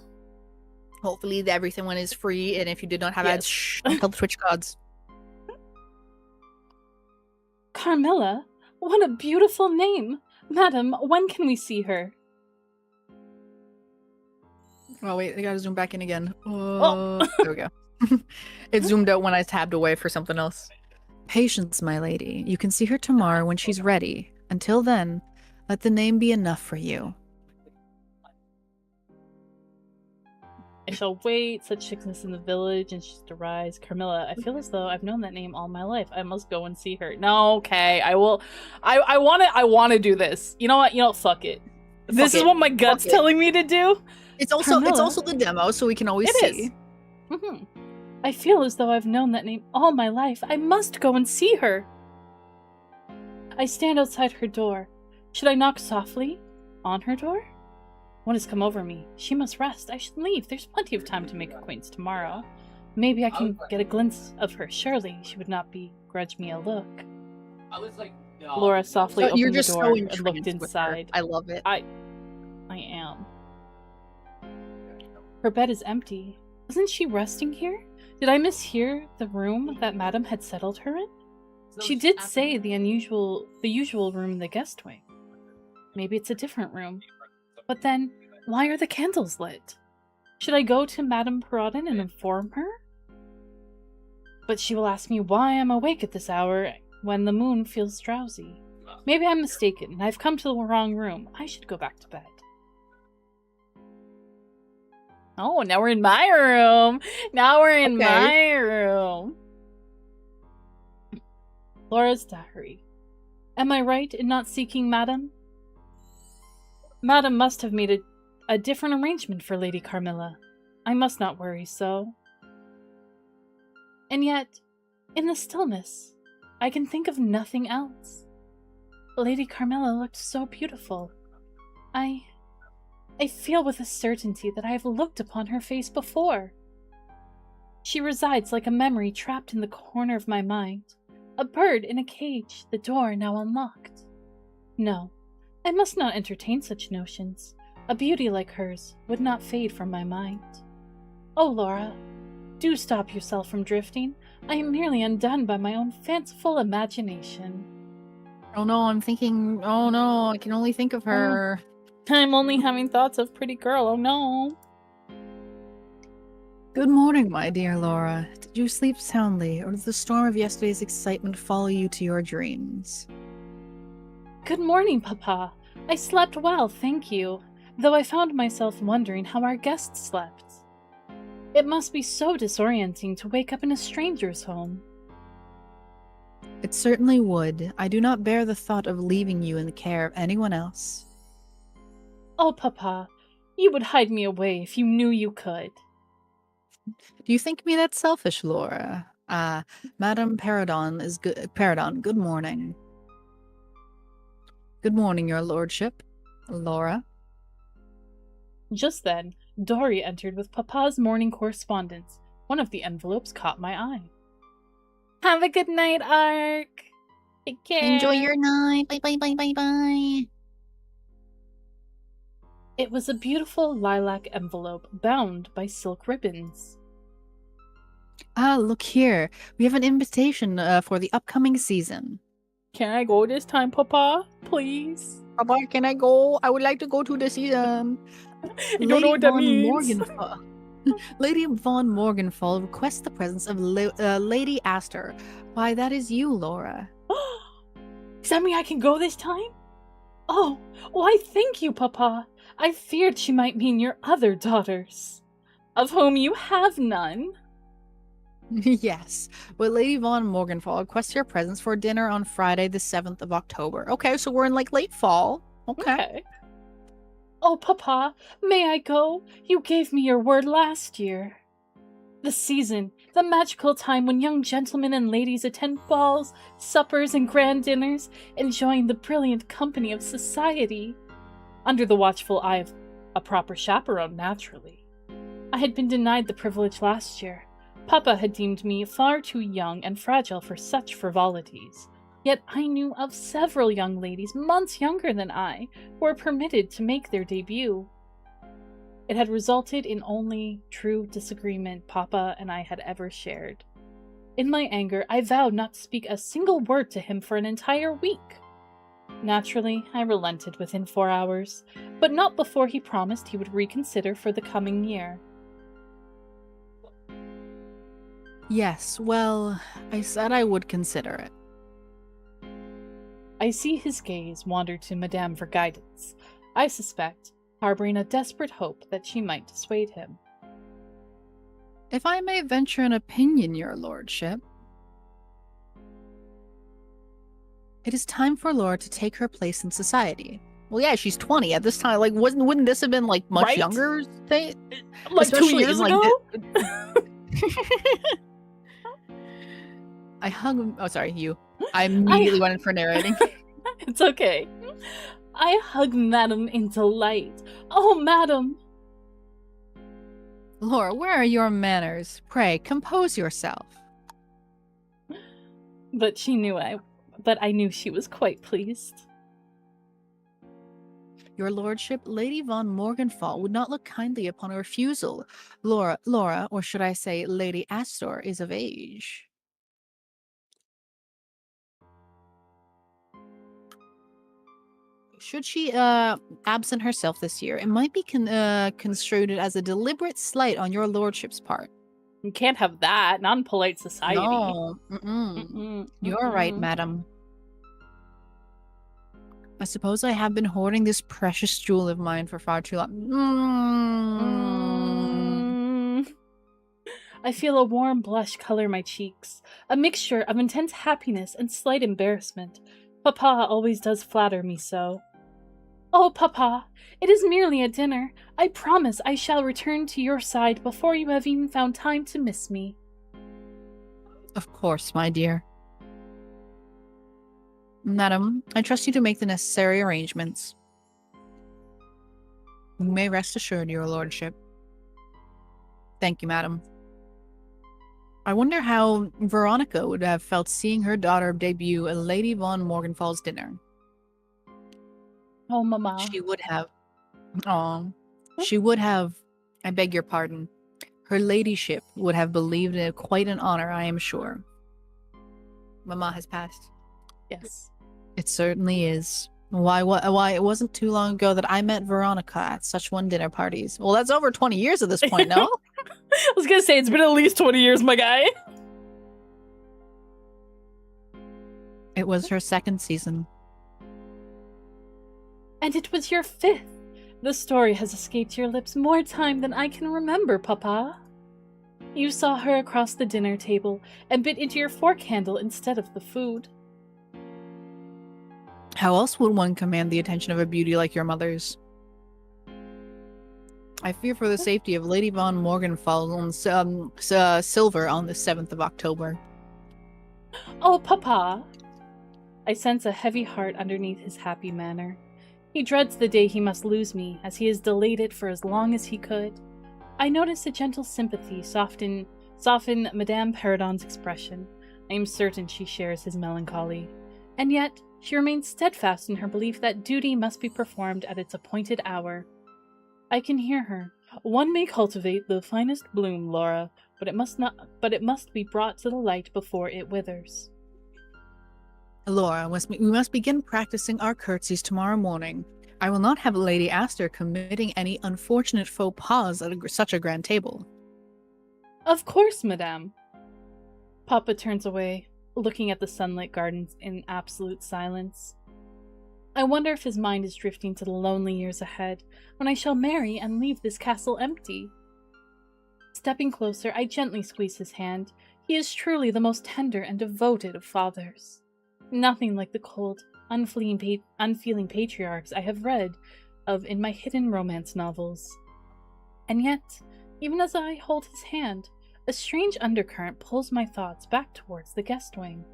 Hopefully everything is free, and if you did not have ads, Yes. shh, don't tell the Twitch gods. Carmilla, what a beautiful name. Madam, when can we see her? Oh wait, I gotta zoom back in again. Oh. There we go. It zoomed out when I tabbed away for something else. Patience, my lady. You can see her tomorrow when she's ready. Until then, let the name be enough for you. I shall wait, such sickness in the village, and she's to rise. Carmilla, I feel as though I've known that name all my life. I must go and see her. No, okay, I will. I wanna do this. You know what? Fuck it. This is what my gut's telling me to do. It's also the demo, so we can always see. Mm-hmm. I feel as though I've known that name all my life. I must go and see her. I stand outside her door. Should I knock softly on her door? What has come over me? She must rest. I should leave. There's plenty of time to make acquaintance tomorrow. Maybe I can get a glimpse of her. Surely she would not begrudge me a look. I was like, no. Laura softly opened You're the just door so and looked intrigued with her. inside. I love it. I am. Her bed is empty. Wasn't she resting here? Did I mishear the room that Madam had settled her in? She did say the usual room in the guest wing. Maybe it's a different room. But then, why are the candles lit? Should I go to Madame Perrodin and inform her? But she will ask me why I'm awake at this hour when the moon feels drowsy. Maybe I'm mistaken and I've come to the wrong room. I should go back to bed. Oh, now we're in my room. Now we're in my room. Laura's diary. Am I right in not seeking Madam? Madam must have made a different arrangement for Lady Carmilla. I must not worry so. And yet, in the stillness, I can think of nothing else. Lady Carmilla looked so beautiful. I feel with a certainty that I have looked upon her face before. She resides like a memory trapped in the corner of my mind, a bird in a cage, the door now unlocked. No, I must not entertain such notions. A beauty like hers would not fade from my mind. Oh, Laura, do stop yourself from drifting. I am merely undone by my own fanciful imagination. Oh no, I'm thinking, oh no, I can only think of her. I'm only having thoughts of pretty girl, oh no. Good morning, my dear Laura. Did you sleep soundly, or did the storm of yesterday's excitement follow you to your dreams? Good morning, Papa. I slept well, thank you, though I found myself wondering how our guests slept. It must be so disorienting to wake up in a stranger's home. It certainly would. I do not bear the thought of leaving you in the care of anyone else. Oh, Papa, you would hide me away if you knew you could. Do you think me that selfish, Laura? Madame Perrodin is good. Perrodin, good morning. Good morning, your lordship. Laura. Just then, Dory entered with Papa's morning correspondence. One of the envelopes caught my eye. Have a good night, Ark. Take care. Enjoy your night. Bye bye bye bye bye. It was a beautiful lilac envelope bound by silk ribbons. Ah, look here. We have an invitation for the upcoming season. Can I go this time, Papa? Please? Papa, can I go? I would like to go to the season. I don't know what that means. Lady von Morgenthau requests the presence of Lady Astor. Why, that is you, Laura. Does that mean I can go this time? Oh, why thank you, Papa. I feared she might mean your other daughters, of whom you have none. Yes, but Lady von Morgenthau requests your presence for dinner on Friday the 7th of October. Okay, so we're in like late fall. Okay. Oh, Papa, may I go? You gave me your word last year. The season, the magical time when young gentlemen and ladies attend balls, suppers, and grand dinners, enjoying the brilliant company of society. Under the watchful eye of a proper chaperone, naturally. I had been denied the privilege last year. Papa had deemed me far too young and fragile for such frivolities. Yet I knew of several young ladies months younger than I who were permitted to make their debut. It had resulted in only true disagreement Papa and I had ever shared. In my anger, I vowed not to speak a single word to him for an entire week. Naturally, I relented within 4 hours, but not before he promised he would reconsider for the coming year. Yes, well, I said I would consider it. I see his gaze wander to Madame for guidance, I suspect, harboring a desperate hope that she might dissuade him. If I may venture an opinion, your lordship, it is time for Laura to take her place in society. Well, yeah, she's 20 at this time. Like, wouldn't this have been like much Right? younger? Like 2 Especially years in, like, ago? I hung. Oh, sorry, you. I immediately went in for narrating. It's okay. I hug Madam into light. Oh, Madam! Laura, where are your manners? Pray, compose yourself. But I knew she was quite pleased. Your lordship, Lady von Morgenthau would not look kindly upon a refusal. Laura, or should I say Lady Astor, is of age. Should she absent herself this year, it might be construed as a deliberate slight on your lordship's part. You can't have that. Not in polite society. No. You're right, Mm-mm. madam. I suppose I have been hoarding this precious jewel of mine for far too long. I feel a warm blush color my cheeks, a mixture of intense happiness and slight embarrassment. Papa always does flatter me so. Oh, Papa, it is merely a dinner. I promise I shall return to your side before you have even found time to miss me. Of course, my dear. Madam, I trust you to make the necessary arrangements. You may rest assured, your lordship. Thank you, madam. I wonder how Veronica would have felt seeing her daughter debut at Lady von Morgenthau's dinner. Oh, Mama. She would have. She would have. I beg your pardon. Her ladyship would have believed it quite an honor, I am sure. Mama has passed. Yes. It certainly is. Why it wasn't too long ago that I met Veronica at such one dinner parties. Well, that's over 20 years at this point, no? I was gonna say, it's been at least 20 years, my guy. It was her second season. And it was your 5th. The story has escaped your lips more time than I can remember, Papa. You saw her across the dinner table and bit into your fork handle instead of the food. How else would one command the attention of a beauty like your mother's? I fear for the safety of Lady von Morgenthau's silver on the 7th of October. Oh, Papa! I sense a heavy heart underneath his happy manner. He dreads the day he must lose me, as he has delayed it for as long as he could. I notice a gentle sympathy soften Madame Perrodon's expression. I am certain she shares his melancholy. And yet, she remains steadfast in her belief that duty must be performed at its appointed hour. I can hear her. One may cultivate the finest bloom, Laura, but it must be brought to the light before it withers. Laura, we must begin practicing our curtsies tomorrow morning. I will not have Lady Astor committing any unfortunate faux pas at such a grand table. Of course, Madame. Papa turns away, looking at the sunlit gardens in absolute silence. I wonder if his mind is drifting to the lonely years ahead, when I shall marry and leave this castle empty. Stepping closer, I gently squeeze his hand. He is truly the most tender and devoted of fathers. Nothing like the cold, unfeeling patriarchs I have read of in my hidden romance novels. And yet, even as I hold his hand, a strange undercurrent pulls my thoughts back towards the guest wing.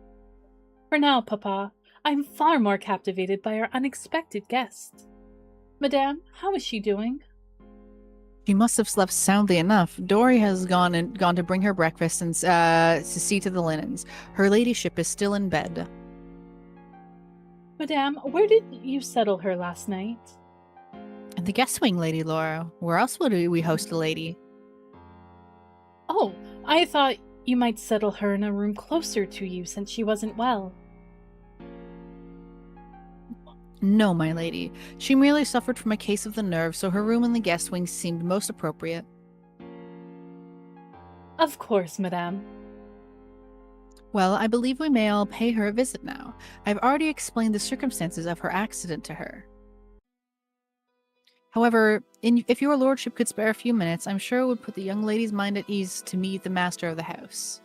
For now, Papa, I am far more captivated by our unexpected guest. Madame, how is she doing? She must have slept soundly enough. Dory has gone to bring her breakfast and to see to the linens. Her ladyship is still in bed. Madame, where did you settle her last night? And the guest wing, Lady Laura. Where else would we host a lady? Oh, I thought you might settle her in a room closer to you since she wasn't well. No, my lady. She merely suffered from a case of the nerves, so her room in the guest wing seemed most appropriate. Of course, Madame. Well, I believe we may all pay her a visit now. I've already explained the circumstances of her accident to her. However, if your lordship could spare a few minutes, I'm sure it would put the young lady's mind at ease to meet the master of the house.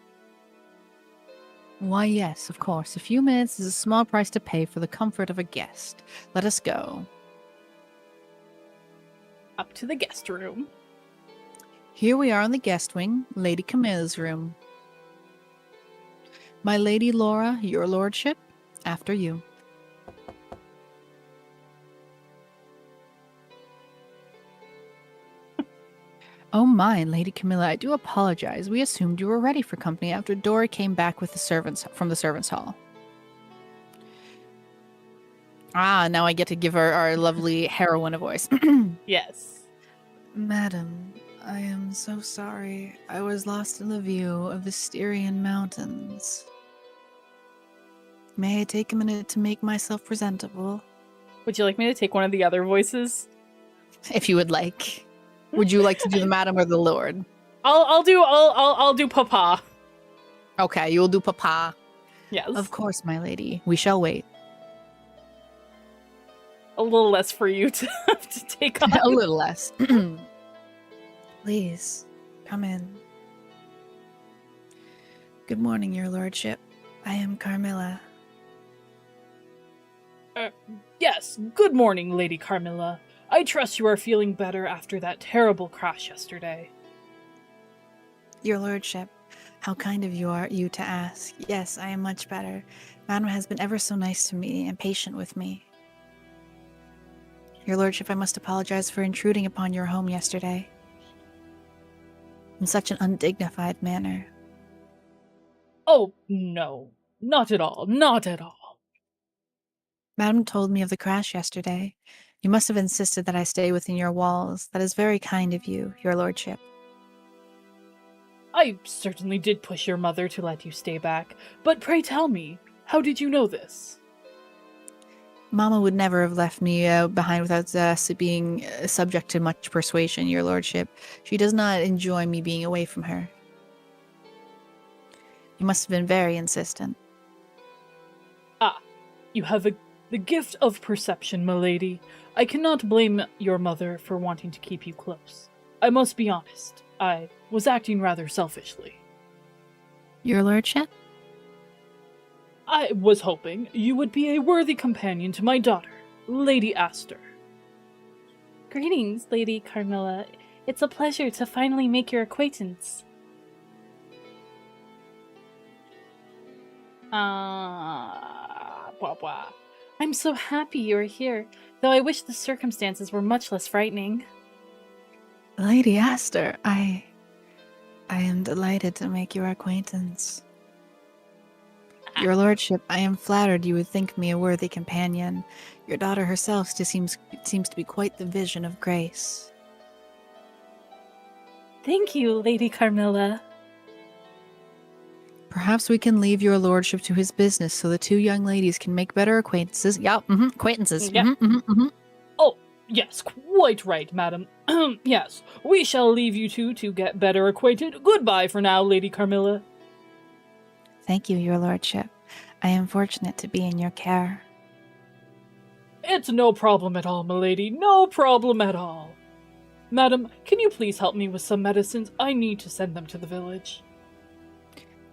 Why, yes, of course. A few minutes is a small price to pay for the comfort of a guest. Let us go. Up to the guest room. Here we are in the guest wing, Lady Camilla's room. My Lady Laura, your lordship, after you. Oh my, Lady Camilla, I do apologize. We assumed you were ready for company after Dora came back with the servants from the servants' hall. Ah, now I get to give our lovely heroine a voice. Yes. Madam, I am so sorry. I was lost in the view of the Styrian mountains. May I take a minute to make myself presentable? Would you like me to take one of the other voices? If you would like. Would you like to do the madam or the lord? I'll do Papa. Okay, you'll do papa. Yes. Of course, my lady. We shall wait. A little less for you to have to take on. A little less. Please, come in. Good morning, your lordship. I am Carmilla. Yes, good morning, Lady Carmilla. I trust you are feeling better after that terrible crash yesterday. Your lordship, how kind of you to ask. Yes, I am much better. Madam has been ever so nice to me and patient with me. Your lordship, I must apologize for intruding upon your home yesterday in such an undignified manner. Oh, no. Not at all. Not at all. Madam told me of the crash yesterday. You must have insisted that I stay within your walls. That is very kind of you, your lordship. I certainly did push your mother to let you stay back, but pray tell me, how did you know this? Mama would never have left me behind without being subject to much persuasion, your lordship. She does not enjoy me being away from her. You must have been very insistent. Ah, you have the gift of perception, milady. I cannot blame your mother for wanting to keep you close. I must be honest, I was acting rather selfishly. Your lordship? I was hoping you would be a worthy companion to my daughter, Lady Astor. Greetings, Lady Carmilla. It's a pleasure to finally make your acquaintance. I'm so happy you're here, though I wish the circumstances were much less frightening. Lady Astor, I am delighted to make your acquaintance. Your lordship, I am flattered you would think me a worthy companion. Your daughter herself seems to be quite the vision of grace. Thank you, Lady Carmilla. Perhaps we can leave your lordship to his business so the two young ladies can make better acquaintances. Yeah, acquaintances. Yeah. Oh, yes, quite right, madam. Yes, we shall leave you two to get better acquainted. Goodbye for now, Lady Carmilla. Thank you, your lordship. I am fortunate to be in your care. It's no problem at all, milady. No problem at all. Madam, can you please help me with some medicines? I need to send them to the village.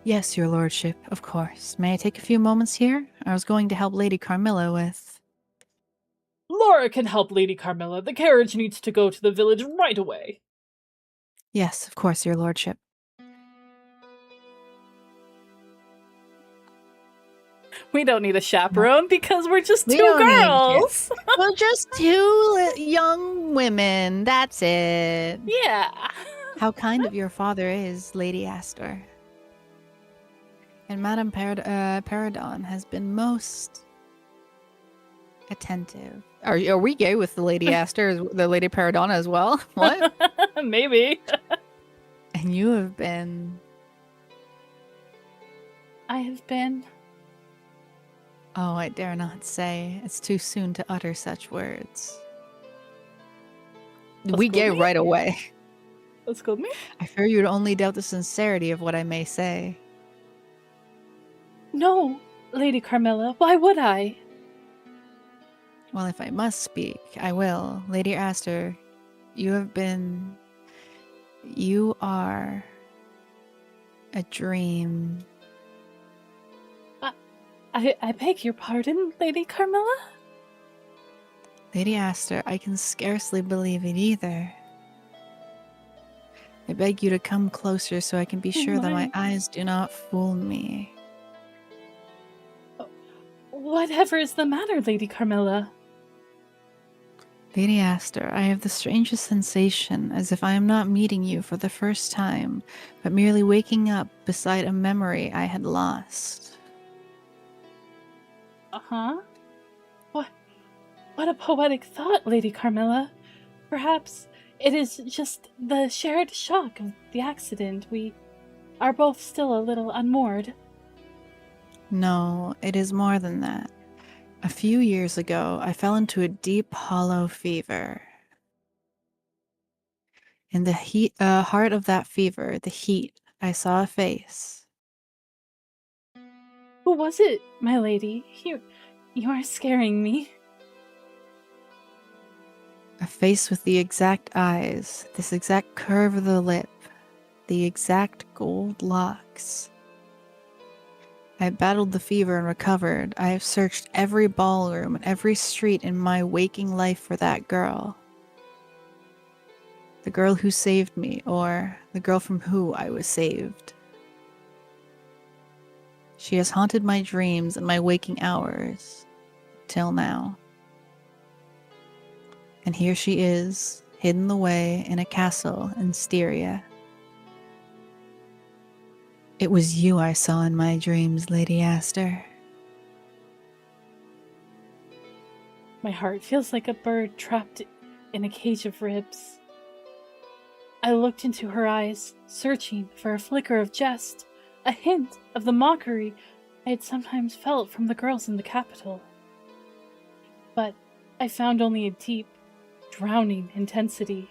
Yes, your lordship, of course. May I take a few moments here? I was going to help Lady Carmilla with... Laura can help Lady Carmilla. The carriage needs to go to the village right away. Yes, of course, your lordship. We don't need a chaperone because we're just We two don't need girls. We're just two young women. That's it. Yeah. How kind of your father is, Lady Astor. And Madame Peridon has been most attentive. Are we gay with the Lady Aster, the Lady Paradonna as well? What? Maybe. And you have been... I have been. Oh, I dare not say. It's too soon to utter such words. We gay me? right away. Let's go, me. I fear you'd only doubt the sincerity of what I may say. No, Lady Carmilla. Why would I? Well, if I must speak, I will. Lady Aster, you have been... You are... a dream. I beg your pardon, Lady Carmilla? Lady Aster, I can scarcely believe it either. I beg you to come closer so I can be sure that my eyes do not fool me. Whatever is the matter, Lady Carmilla? Lady Aster, I have the strangest sensation, as if I am not meeting you for the first time, but merely waking up beside a memory I had lost. Uh-huh. What a poetic thought, Lady Carmilla. Perhaps it is just the shared shock of the accident. We are both still a little unmoored. No, it is more than that. A few years ago, I fell into a deep, hollow fever. In the heart of that fever, the heat, I saw a face. Who was it, my lady? You are scaring me. A face with the exact eyes, this exact curve of the lip, the exact gold locks. I battled the fever and recovered. I have searched every ballroom and every street in my waking life for that girl. The girl who saved me, or the girl from who I was saved. She has haunted my dreams and my waking hours, till now. And here she is, hidden away in a castle in Styria. It was you I saw in my dreams, Lady Aster. My heart feels like a bird trapped in a cage of ribs. I looked into her eyes, searching for a flicker of jest, a hint of the mockery I had sometimes felt from the girls in the capital. But I found only a deep, drowning intensity.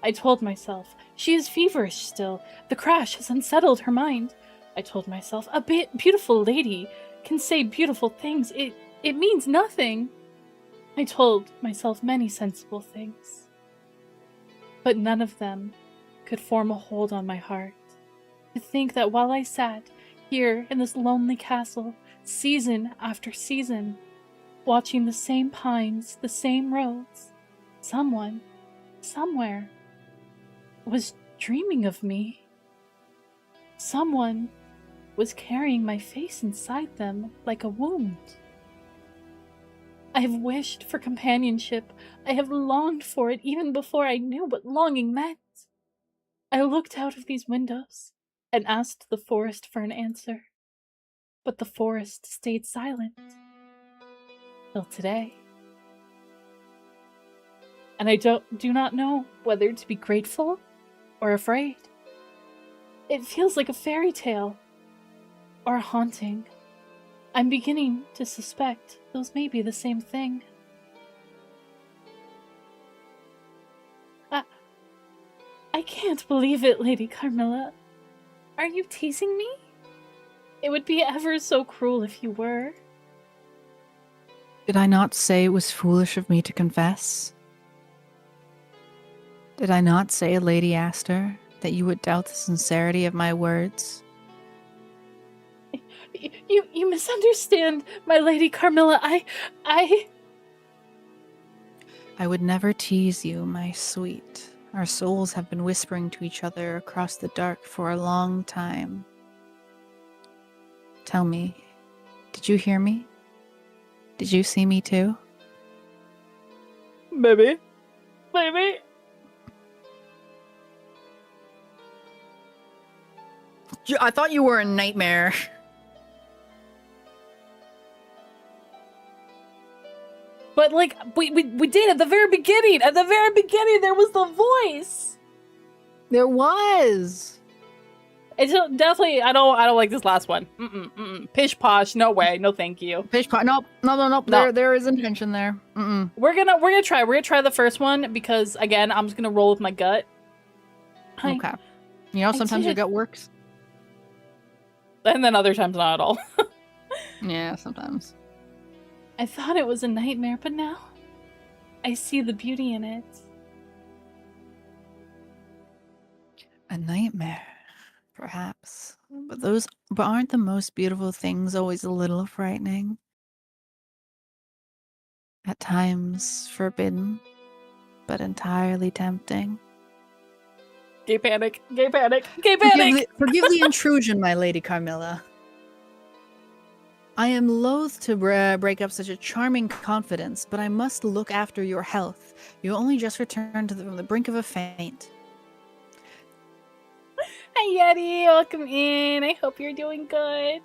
I told myself, she is feverish still. The crash has unsettled her mind. I told myself, a beautiful lady can say beautiful things. It means nothing. I told myself many sensible things. But none of them could form a hold on my heart. To think that while I sat here in this lonely castle, season after season, watching the same pines, the same roads, someone, somewhere, was dreaming of me. Someone was carrying my face inside them like a wound. I have wished for companionship. I have longed for it even before I knew what longing meant. I looked out of these windows and asked the forest for an answer, but the forest stayed silent. Till today. And I do not know whether to be grateful or afraid. It feels like a fairy tale or a haunting. I'm beginning to suspect those may be the same thing. I can't believe it, Lady Carmilla. Are you teasing me? It would be ever so cruel if you were. Did I not say it was foolish of me to confess? Did I not say, Lady Aster, that you would doubt the sincerity of my words? You misunderstand, my Lady Carmilla. I would never tease you, my sweet. Our souls have been whispering to each other across the dark for a long time. Tell me, did you hear me? Did you see me too? Baby. I thought you were a nightmare. But like we did at the very beginning. At the very beginning, there was the voice. There was. It's definitely. I don't like this last one. Pish posh. No way. No, thank you. Pish pot. Nope. No. There is intention there. We're gonna try. We're gonna try the first one because again, I'm just gonna roll with my gut. Okay. You know, sometimes your gut works. And then other times not at all. Yeah, sometimes. I thought it was a nightmare, but now I see the beauty in it. A nightmare, perhaps. But aren't the most beautiful things always a little frightening? At times forbidden, but entirely tempting. Gay panic. Gay panic. Gay panic. Forgive the intrusion, my lady Carmilla. I am loath to break up such a charming confidence, but I must look after your health. You only just returned from the brink of a faint. Hi, Yeti. Welcome in. I hope you're doing good.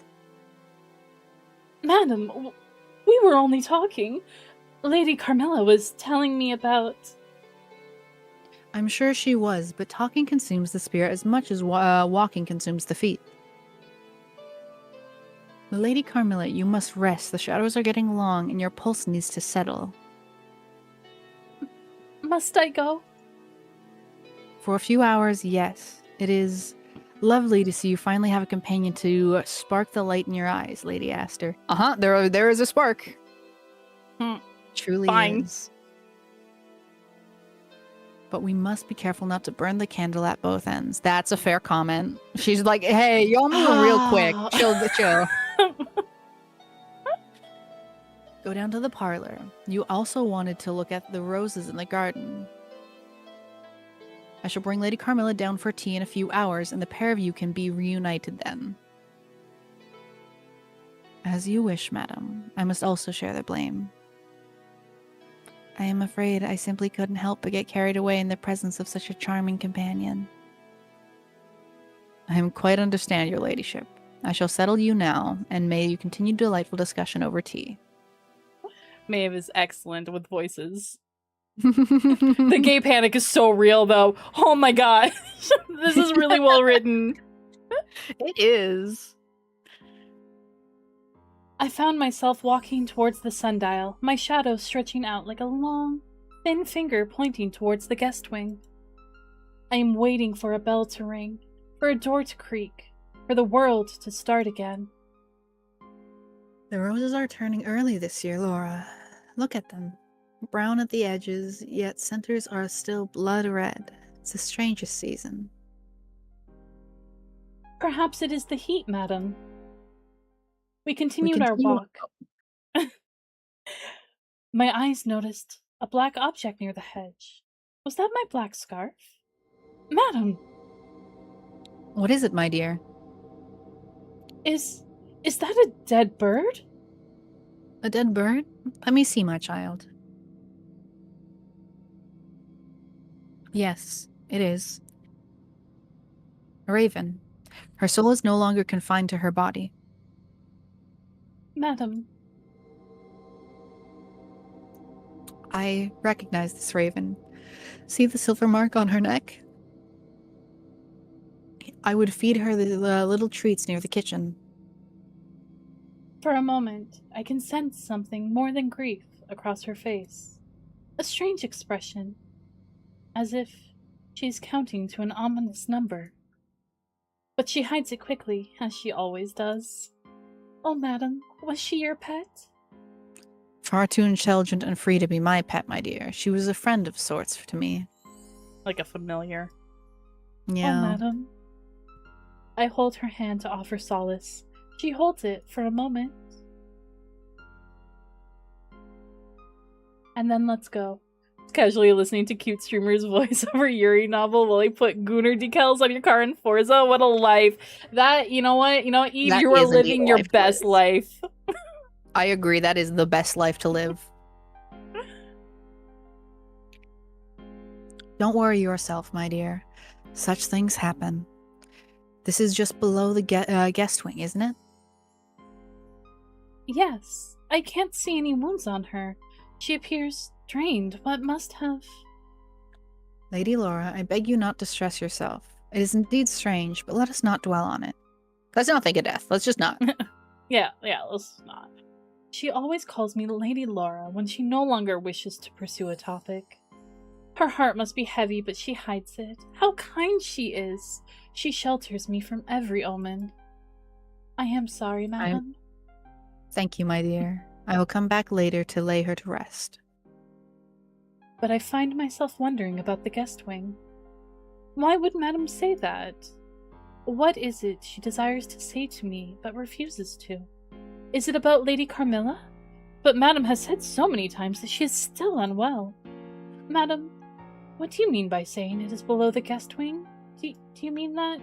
Madam, we were only talking. Lady Carmilla was telling me about... I'm sure she was, but talking consumes the spirit as much as walking consumes the feet. Lady Carmilla, you must rest. The shadows are getting long, and your pulse needs to settle. Must I go? For a few hours, yes. It is lovely to see you finally have a companion to spark the light in your eyes, Lady Aster. There is a spark. Truly Fine. is. But we must be careful not to burn the candle at both ends. That's a fair comment. She's like, hey, y'all move real quick. Chill. Go down to the parlor. You also wanted to look at the roses in the garden. I shall bring Lady Carmilla down for tea in a few hours, and the pair of you can be reunited then. As you wish, madam. I must also share the blame. I am afraid I simply couldn't help but get carried away in the presence of such a charming companion. I quite understand, your ladyship. I shall settle you now, and may you continue delightful discussion over tea. Maeve is excellent with voices. The gay panic is so real, though. Oh my god. This is really well written. It is. I found myself walking towards the sundial, my shadow stretching out like a long, thin finger pointing towards the guest wing. I am waiting for a bell to ring, for a door to creak, for the world to start again. The roses are turning early this year, Laura. Look at them. Brown at the edges, yet centers are still blood red. It's the strangest season. Perhaps it is the heat, madam. We continued our walk. My eyes noticed a black object near the hedge. Was that my black scarf? Madam! What is it, my dear? Is that a dead bird? A dead bird? Let me see, my child. Yes, it is. A raven. Her soul is no longer confined to her body. Madam. I recognize this raven. See the silver mark on her neck? I would feed her the little treats near the kitchen. For a moment, I can sense something more than grief across her face. A strange expression, as if she's counting to an ominous number. But she hides it quickly, as she always does. Oh, madam, was she your pet? Far too intelligent and free to be my pet, my dear. She was a friend of sorts to me. Like a familiar. Yeah. Oh, madam. I hold her hand to offer solace. She holds it for a moment. And then let's go. Casually listening to cute streamer's voice over Yuri novel while he put Gooner decals on your car in Forza. What a life. That, you know what? Eve, That you are is indeed living your life best choice. life. I agree, that is the best life to live. Don't worry yourself, my dear. Such things happen. This is just below the guest wing, isn't it? Yes, I can't see any wounds on her. She appears drained. What must have... Lady Laura, I beg you not to stress yourself. It is indeed strange, but let us not dwell on it. Let's not think of death. Let's just not. Yeah, let's not. She always calls me Lady Laura when she no longer wishes to pursue a topic. Her heart must be heavy, but she hides it. How kind she is! She shelters me from every omen. I am sorry, madam. Thank you, my dear. I will come back later to lay her to rest. But I find myself wondering about the guest wing. Why would madam say that? What is it she desires to say to me, but refuses to? Is it about Lady Carmilla? But madam has said so many times that she is still unwell. Madam, what do you mean by saying it is below the guest wing? Do you mean that?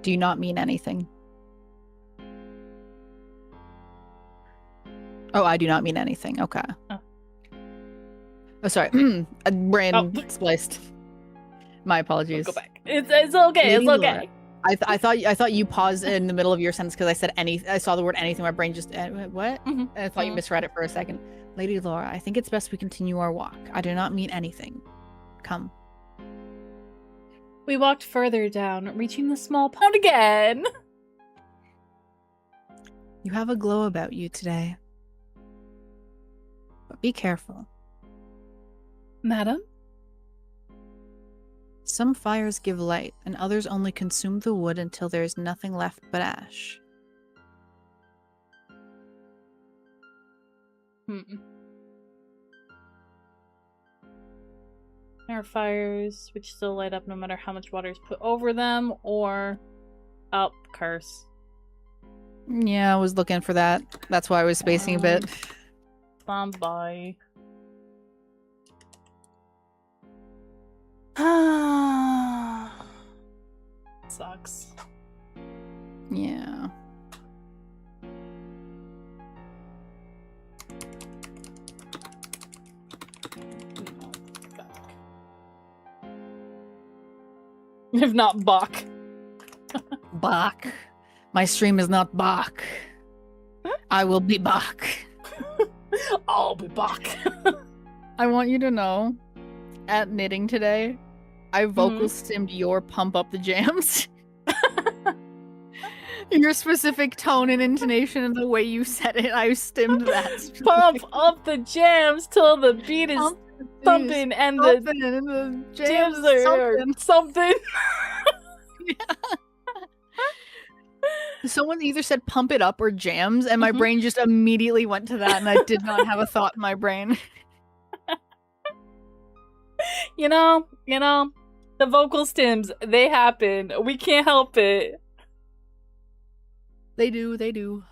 Do you not mean anything? Oh, I do not mean anything. Okay. Oh, sorry. A brain spliced. My apologies. Go back. It's okay. Lady It's okay. I thought you paused in the middle of your sentence because I said I saw the word anything. My brain just what? Mm-hmm. I thought you misread it for a second. Lady Laura, I think it's best we continue our walk. I do not mean anything. Come. We walked further down, reaching the small pond again. You have a glow about you today. But be careful. Madam? Some fires give light, and others only consume the wood until there is nothing left but ash. There are fires which still light up no matter how much water is put over them, or... Oh, curse. Yeah, I was looking for that. That's why I was spacing a bit. Stand by. Sucks. Yeah. If not Bach. Bach. My stream is not Bach. I will be Bach. I'll be Bach. I want you to know, at knitting today, I vocal stimmed your pump up the jams. Your specific tone and intonation and the way you said it, I stimmed that. Pump up the jams till the beat is thumping and the jams are something. Someone either said pump it up or jams, and my brain just immediately went to that, and I did not have a thought in my brain. You know, the vocal stims, they happen. We can't help it. They do.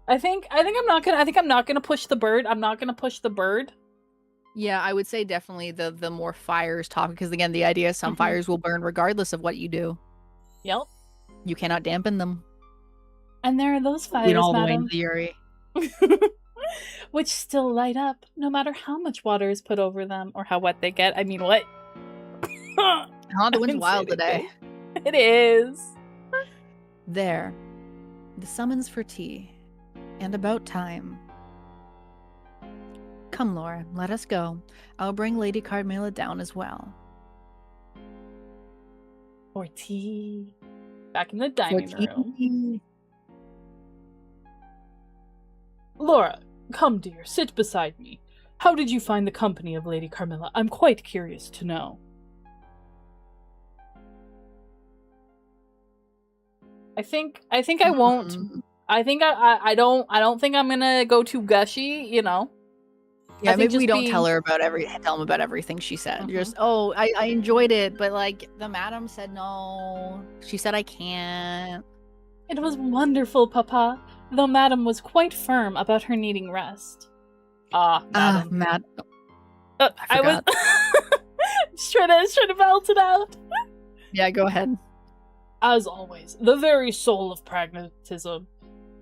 I think I'm not gonna push the bird. I'm not gonna push the bird. Yeah, I would say definitely the more fires topic, because again, the idea is some fires will burn regardless of what you do. Yep. You cannot dampen them. And there are those fires, in all madam, the way in which still light up no matter how much water is put over them or how wet they get. I mean, what? The wind's wild today. It is. There. The summons for tea. And about time. Come, Laura, let us go. I'll bring Lady Carmilla down as well. For tea. Back in the dining room. Laura, come, dear, sit beside me. How did you find the company of Lady Carmilla? I'm quite curious to know. I think I won't. I think I don't think I'm gonna go too gushy, you know. Yeah, maybe we don't tell them about everything she said. Just, I enjoyed it, but like the madam said no. She said I can't. It was wonderful, Papa, though madam was quite firm about her needing rest. Madam. I was just trying to belt it out. Yeah, go ahead. As always, the very soul of pragmatism.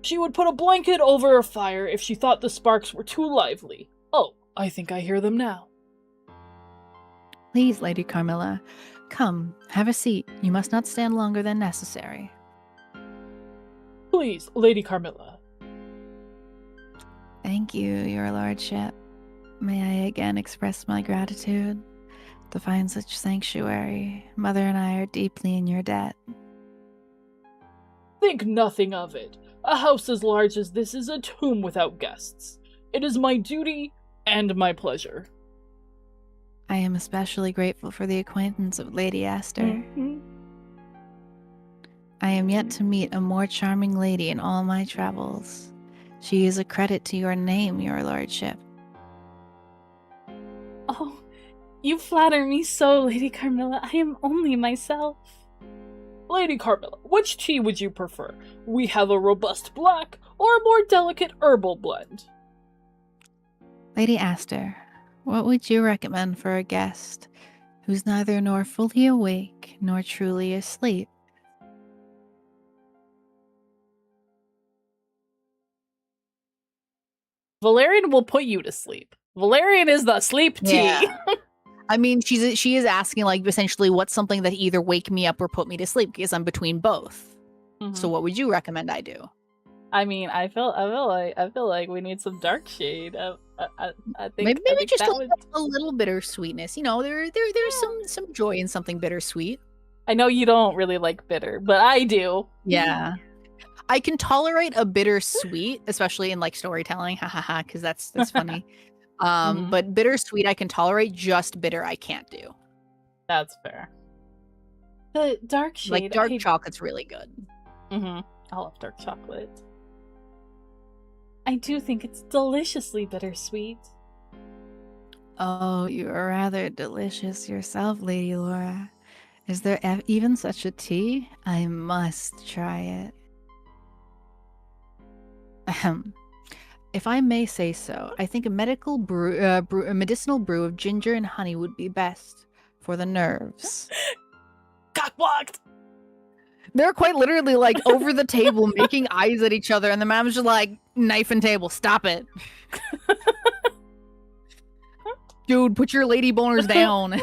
She would put a blanket over a fire if she thought the sparks were too lively. Oh, I think I hear them now. Please, Lady Carmilla, come, have a seat. You must not stand longer than necessary. Please, Lady Carmilla. Thank you, your lordship. May I again express my gratitude to find such sanctuary. Mother and I are deeply in your debt. Think nothing of it. A house as large as this is a tomb without guests. It is my duty and my pleasure. I am especially grateful for the acquaintance of Lady Esther. Mm-hmm. I am yet to meet a more charming lady in all my travels. She is a credit to your name, your lordship. Oh, you flatter me so, Lady Carmilla. I am only myself. Lady Carmilla, which tea would you prefer? We have a robust black or a more delicate herbal blend. Lady Esther, what would you recommend for a guest who's neither nor fully awake nor truly asleep? Valerian will put you to sleep. Valerian is the sleep tea. Yeah. I mean, she is asking, like, essentially what's something that either wake me up or put me to sleep, because I'm between both. Mhm. So what would you recommend I do? I mean, I feel like we need some dark shade. I think Maybe I think just that like would... a little bittersweetness. You know, there's some joy in something bittersweet. I know you don't really like bitter, but I do. Yeah. I can tolerate a bittersweet, especially in like storytelling, because that's funny. Mhm. But bittersweet I can tolerate, just bitter I can't do. That's fair. The dark shade, Like dark chocolate's really good. I love dark chocolate. I do think it's deliciously bittersweet. Oh, you are rather delicious yourself, Lady Laura. Is there even such a tea? I must try it. Ahem. If I may say so, I think a medicinal brew of ginger and honey would be best for the nerves. Cock-blocked! They're quite literally like over the table making eyes at each other, and the mom's just like, knife and table, stop it. Dude, put your lady boners down.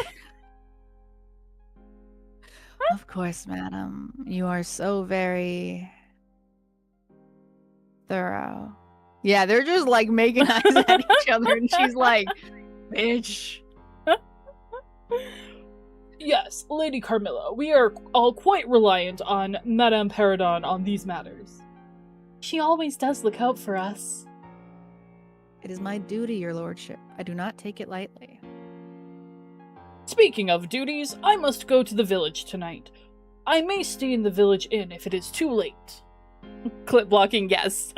Of course, madam. You are so very thorough. Yeah, they're just like making eyes at each other, and she's like, bitch. Yes, Lady Carmilla, we are all quite reliant on Madame Peridon on these matters. She always does look out for us. It is my duty, your lordship. I do not take it lightly. Speaking of duties, I must go to the village tonight. I may stay in the village inn if it is too late. Clip blocking, yes.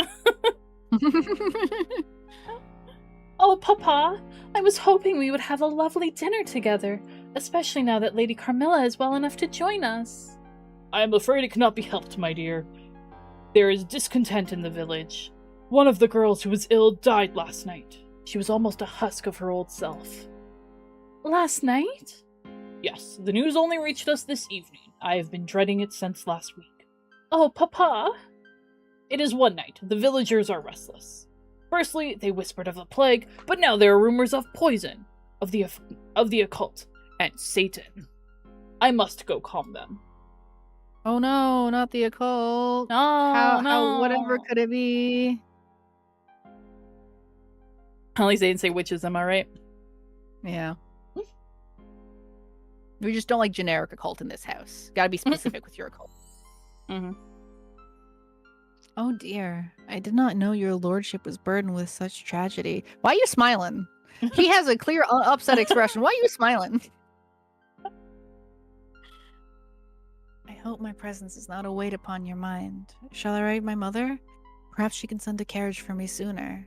Oh, Papa, I was hoping we would have a lovely dinner together, especially now that Lady Carmilla is well enough to join us. I am afraid it cannot be helped, my dear. There is discontent in the village. One of the girls who was ill died last night. She was almost a husk of her old self. Last night? Yes, the news only reached us this evening. I have been dreading it since last week. Oh, Papa! It is one night. The villagers are restless. Firstly, they whispered of the plague, but now there are rumors of poison, of the occult, and Satan. I must go calm them. Oh no, not the occult. No, How whatever could it be? At least they didn't say witches, am I right? Yeah. We just don't like generic occult in this house. Gotta be specific with your occult. Mm-hmm. Oh dear, I did not know your lordship was burdened with such tragedy. Why are you smiling? He has a clear upset expression. Why are you smiling? I hope my presence is not a weight upon your mind. Shall I write my mother? Perhaps she can send a carriage for me sooner.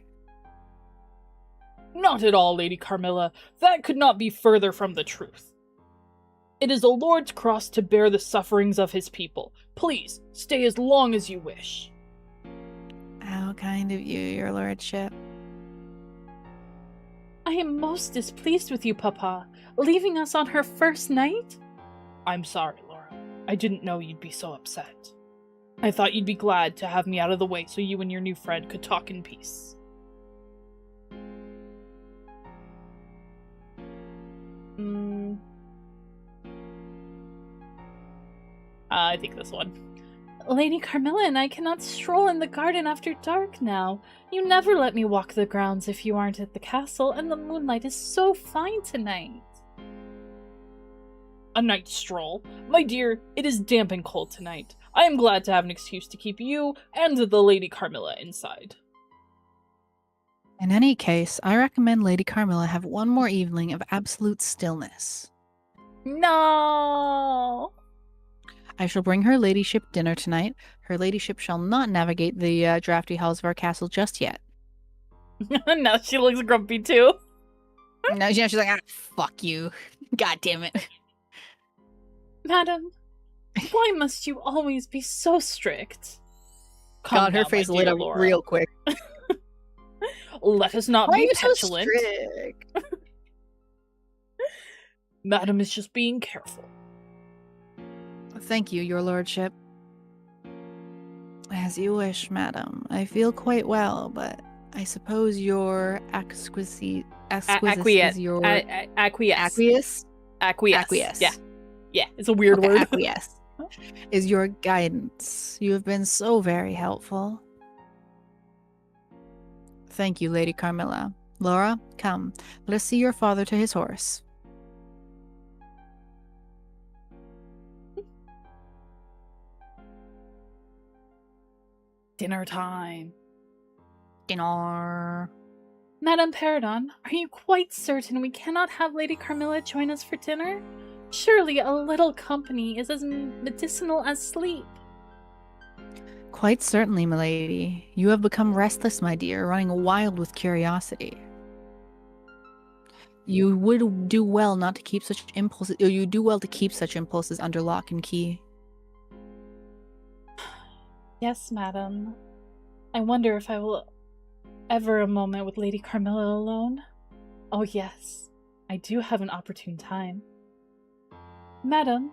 Not at all, Lady Carmilla. That could not be further from the truth. It is the Lord's cross to bear the sufferings of his people. Please, stay as long as you wish. How kind of you, your lordship. I am most displeased with you, Papa. Leaving us on her first night? I'm sorry, Laura. I didn't know you'd be so upset. I thought you'd be glad to have me out of the way so you and your new friend could talk in peace. I think this one. Lady Carmilla and I cannot stroll in the garden after dark now. You never let me walk the grounds if you aren't at the castle, and the moonlight is so fine tonight. A night stroll? My dear, it is damp and cold tonight. I am glad to have an excuse to keep you and the Lady Carmilla inside. In any case, I recommend Lady Carmilla have one more evening of absolute stillness. No! I shall bring her ladyship dinner tonight. Her ladyship shall not navigate the drafty halls of our castle just yet. Now she looks grumpy too. No, she's like, ah, fuck you. God damn it. Madam, why must you always be so strict? Calm God, her down, face my lit dear up Laura. real quick. Let us not Why are be you so petulant. strict? Madam is just being careful. Thank you, your lordship. As you wish, madam. I feel quite well, but I suppose your exquisite is your Acquiesce. acquiesce? Acquiesce. Yeah, it's a weird Okay, word. acquiesce is your guidance. You have been so very helpful. Thank you, Lady Carmilla. Laura, come. Let us see your father to his horse. Dinner time. Dinner. Madame Peridon, are you quite certain we cannot have Lady Carmilla join us for dinner? Surely a little company is as medicinal as sleep. Quite certainly, milady. You have become restless, my dear, running wild with curiosity. You would do well not to keep such impulses. You do well to keep such impulses under lock and key. Yes, madam. I wonder if I will ever a moment with Lady Carmilla alone. Oh yes, I do have an opportune time. Madam,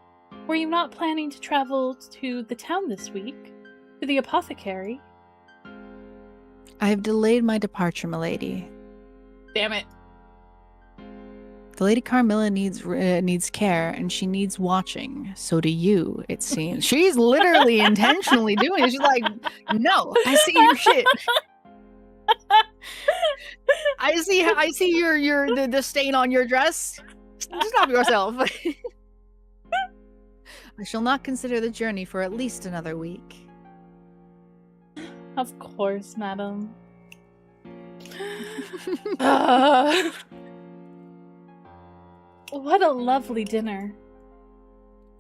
were you not planning to travel to the town this week? To the apothecary? I have delayed my departure, milady. Damn it. The Lady Carmilla needs care, and she needs watching. So do you, it seems. She's literally intentionally doing it. She's like, no, I see your shit. I see your the stain on your dress. Stop yourself. I shall not consider the journey for at least another week. Of course, madam. What a lovely dinner.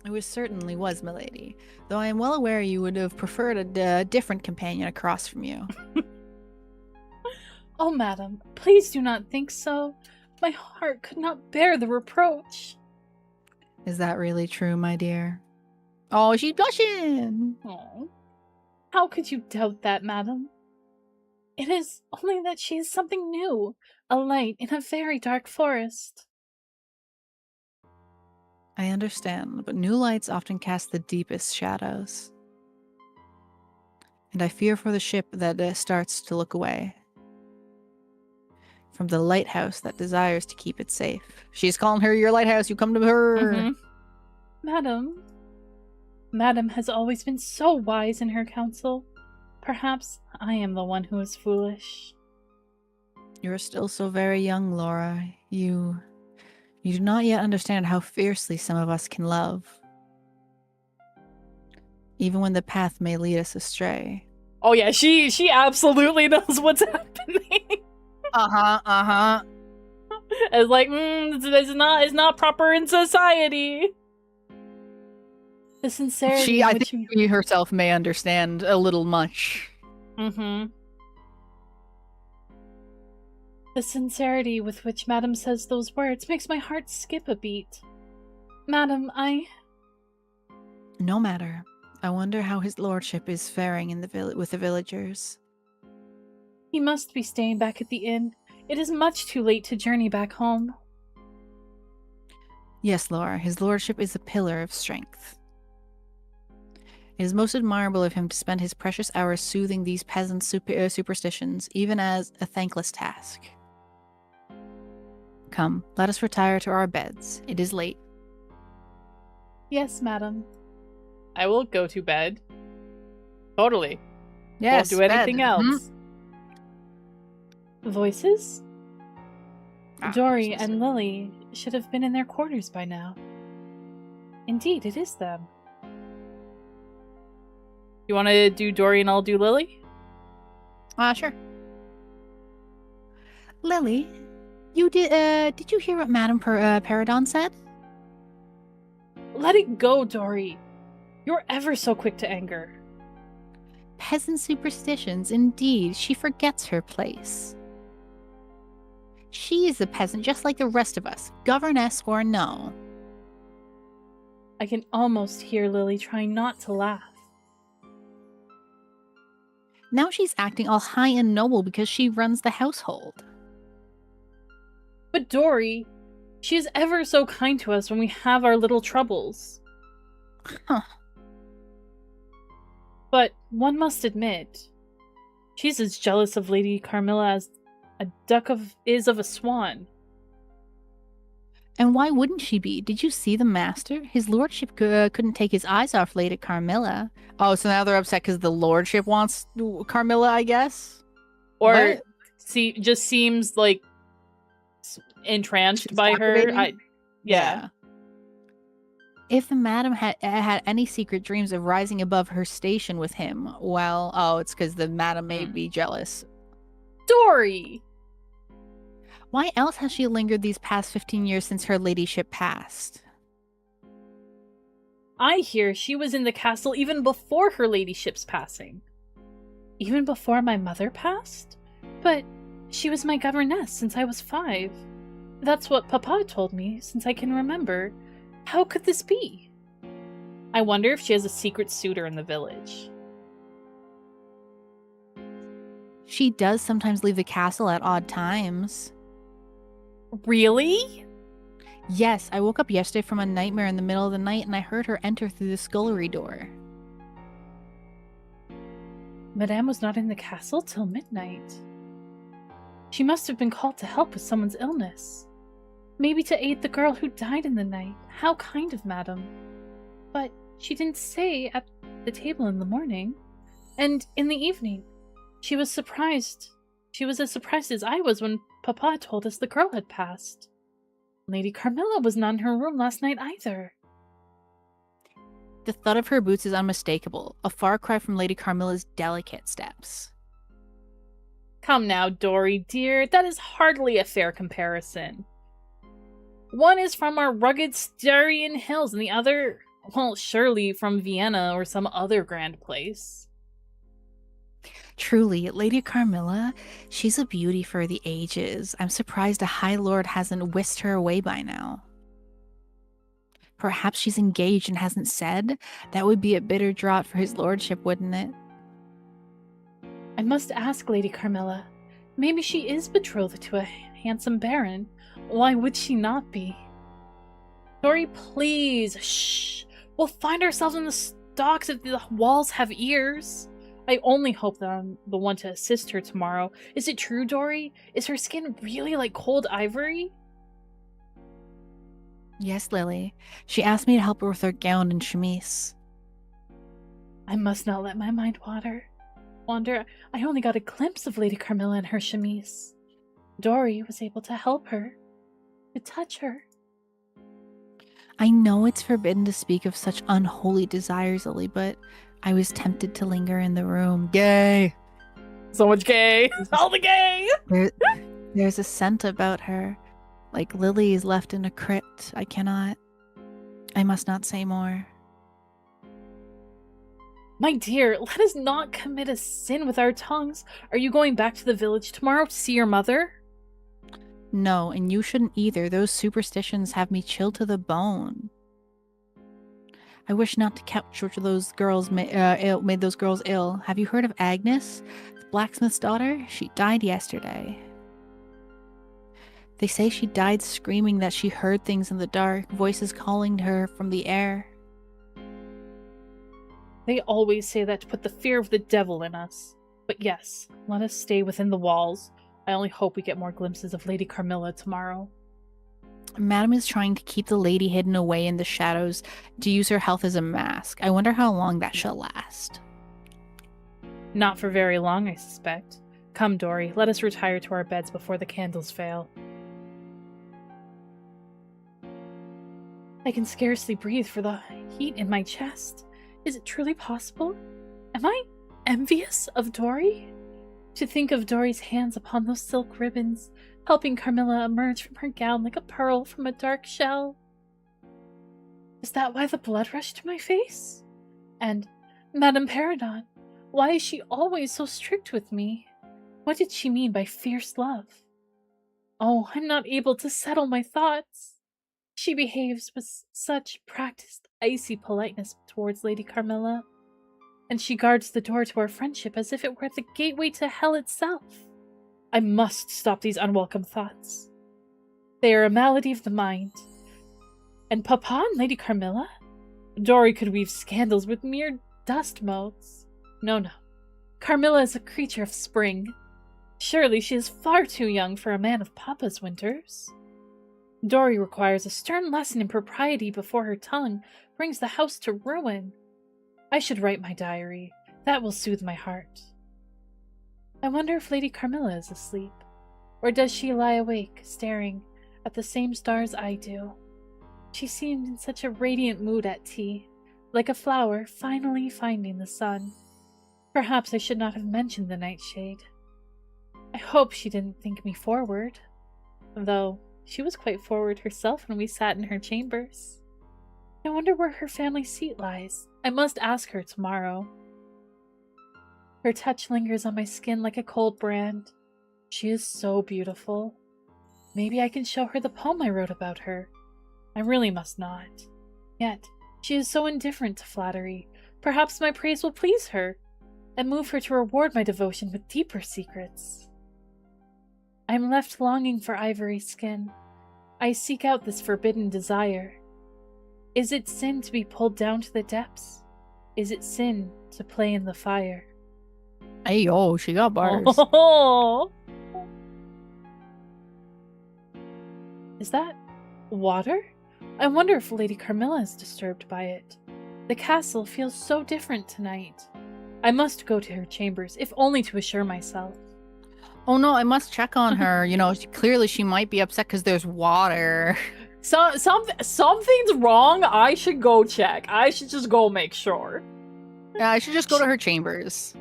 It certainly was, milady. Though I am well aware you would have preferred a different companion across from you. Oh, madam, please do not think so. My heart could not bear the reproach. Is that really true, my dear? Oh, she's blushing! Oh, how could you doubt that, madam? It is only that she is something new, a light in a very dark forest. I understand, but new lights often cast the deepest shadows. And I fear for the ship that starts to look away from the lighthouse that desires to keep it safe. She's calling her your lighthouse, you come to her! Madam has always been so wise in her counsel. Perhaps I am the one who is foolish. You're still so very young, Laura. You do not yet understand how fiercely some of us can love. Even when the path may lead us astray. Oh yeah, she absolutely knows what's happening. It's like, it's not proper in society. The sincerity. I think she herself may understand a little much. The sincerity with which Madam says those words makes my heart skip a beat. Madam, No matter. I wonder how his lordship is faring in with the villagers. He must be staying back at the inn. It is much too late to journey back home. Yes, Laura, his lordship is a pillar of strength. It is most admirable of him to spend his precious hours soothing these peasant superstitions, even as a thankless task. Come, let us retire to our beds. It is late. Yes, madam. I will go to bed. Totally. Yes. Won't do anything bed. else. Voices? Ah, Dory voices. and Lily should have been in their quarters by now. Indeed, it is them. You want to do Dory and I'll do Lily? Sure. Lily, you did you hear what Madame Peridon said? Let it go, Dory. You're ever so quick to anger. Peasant superstitions, indeed. She forgets her place. She is a peasant just like the rest of us, governess or no. I can almost hear Lily trying not to laugh. Now she's acting all high and noble because she runs the household. But Dory, she is ever so kind to us when we have our little troubles. Huh. But one must admit, she's as jealous of Lady Carmilla as a duck is of a swan. And why wouldn't she be? Did you see the master? His lordship couldn't take his eyes off Lady Carmilla. Oh, so now they're upset because the lordship wants Carmilla, I guess? Or What? just seems like entranced She's by her. captivating? Yeah. If the madam had any secret dreams of rising above her station with him, well, it's because the madam may be jealous. Dory! Why else has she lingered these past 15 years since her ladyship passed? I hear she was in the castle even before her ladyship's passing. Even before my mother passed? But she was my governess since I was 5. That's what Papa told me since I can remember. How could this be? I wonder if she has a secret suitor in the village. She does sometimes leave the castle at odd times. Really? Yes, I woke up yesterday from a nightmare in the middle of the night and I heard her enter through the scullery door. Madame was not in the castle till midnight. She must have been called to help with someone's illness. Maybe to aid the girl who died in the night. How kind of Madame. But she didn't stay at the table in the morning. And in the evening, she was surprised. She was as surprised as I was when Papa told us the girl had passed. Lady Carmilla was not in her room last night either. The thud of her boots is unmistakable, a far cry from Lady Carmilla's delicate steps. Come now, Dory, dear, that is hardly a fair comparison. One is from our rugged Styrian hills, and the other, well, surely from Vienna or some other grand place. Truly, Lady Carmilla, she's a beauty for the ages. I'm surprised a High Lord hasn't whisked her away by now. Perhaps she's engaged and hasn't said? That would be a bitter draught for his lordship, wouldn't it? I must ask Lady Carmilla. Maybe she is betrothed to a handsome baron. Why would she not be? Dory, please, shh. We'll find ourselves in the stocks if the walls have ears. I only hope that I'm the one to assist her tomorrow. Is it true, Dory? Is her skin really like cold ivory? Yes, Lily. She asked me to help her with her gown and chemise. I must not let my mind wander. I only got a glimpse of Lady Carmilla and her chemise. Dory was able to help her, to touch her. I know it's forbidden to speak of such unholy desires, Lily, but I was tempted to linger in the room. Gay! So much gay! All the gay! There's a scent about her, like lilies left in a crypt. I must not say more. My dear, let us not commit a sin with our tongues. Are you going back to the village tomorrow to see your mother? No, and you shouldn't either. Those superstitions have me chilled to the bone. I wish not to capture those girls made those girls ill. Have you heard of Agnes, the blacksmith's daughter? She died yesterday. They say she died screaming that she heard things in the dark, voices calling to her from the air. They always say that to put the fear of the devil in us. But yes, let us stay within the walls. I only hope we get more glimpses of Lady Carmilla tomorrow. Madame is trying to keep the lady hidden away in the shadows to use her health as a mask. I wonder how long that shall last. Not for very long, I suspect. Come, Dory, let us retire to our beds before the candles fail. I can scarcely breathe for the heat in my chest. Is it truly possible? Am I envious of Dory? To think of Dory's hands upon those silk ribbons, helping Carmilla emerge from her gown like a pearl from a dark shell. Is that why the blood rushed to my face? And Madame Peridot, why is she always so strict with me? What did she mean by fierce love? Oh, I'm not able to settle my thoughts. She behaves with such practiced, icy politeness towards Lady Carmilla, and she guards the door to our friendship as if it were the gateway to hell itself. I must stop these unwelcome thoughts. They are a malady of the mind. And Papa and Lady Carmilla? Dory could weave scandals with mere dust motes. No. Carmilla is a creature of spring. Surely she is far too young for a man of Papa's winters. Dory requires a stern lesson in propriety before her tongue brings the house to ruin. I should write my diary. That will soothe my heart. I wonder if Lady Carmilla is asleep, or does she lie awake, staring at the same stars I do? She seemed in such a radiant mood at tea, like a flower finally finding the sun. Perhaps I should not have mentioned the nightshade. I hope she didn't think me forward, though she was quite forward herself when we sat in her chambers. I wonder where her family seat lies. I must ask her tomorrow. Her touch lingers on my skin like a cold brand. She is so beautiful. Maybe I can show her the poem I wrote about her. I really must not. Yet, she is so indifferent to flattery. Perhaps my praise will please her, and move her to reward my devotion with deeper secrets. I am left longing for ivory skin. I seek out this forbidden desire. Is it sin to be pulled down to the depths? Is it sin to play in the fire? Hey, yo, she got bars. Oh. Is that water? I wonder if Lady Carmilla is disturbed by it. The castle feels so different tonight. I must go to her chambers, if only to assure myself. Oh no, I must check on her. You know, clearly she might be upset because there's water. Something's wrong. I should go check. I should just go make sure. Yeah, I should just go to her chambers.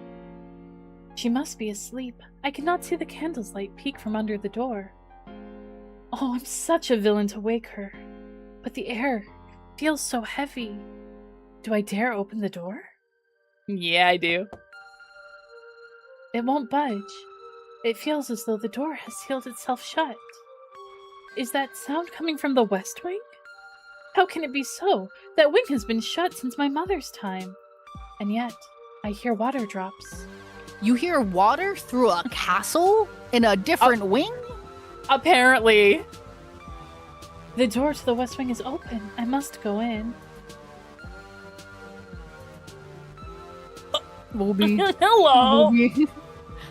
She must be asleep. I cannot see the candle's light peek from under the door. Oh, I'm such a villain to wake her. But the air feels so heavy. Do I dare open the door? Yeah, I do. It won't budge. It feels as though the door has sealed itself shut. Is that sound coming from the west wing? How can it be so? That wing has been shut since my mother's time. And yet, I hear water drops. You hear water through a castle? In a different wing? Apparently. The door to the west wing is open. I must go in. Bobby. Hello. Bobby.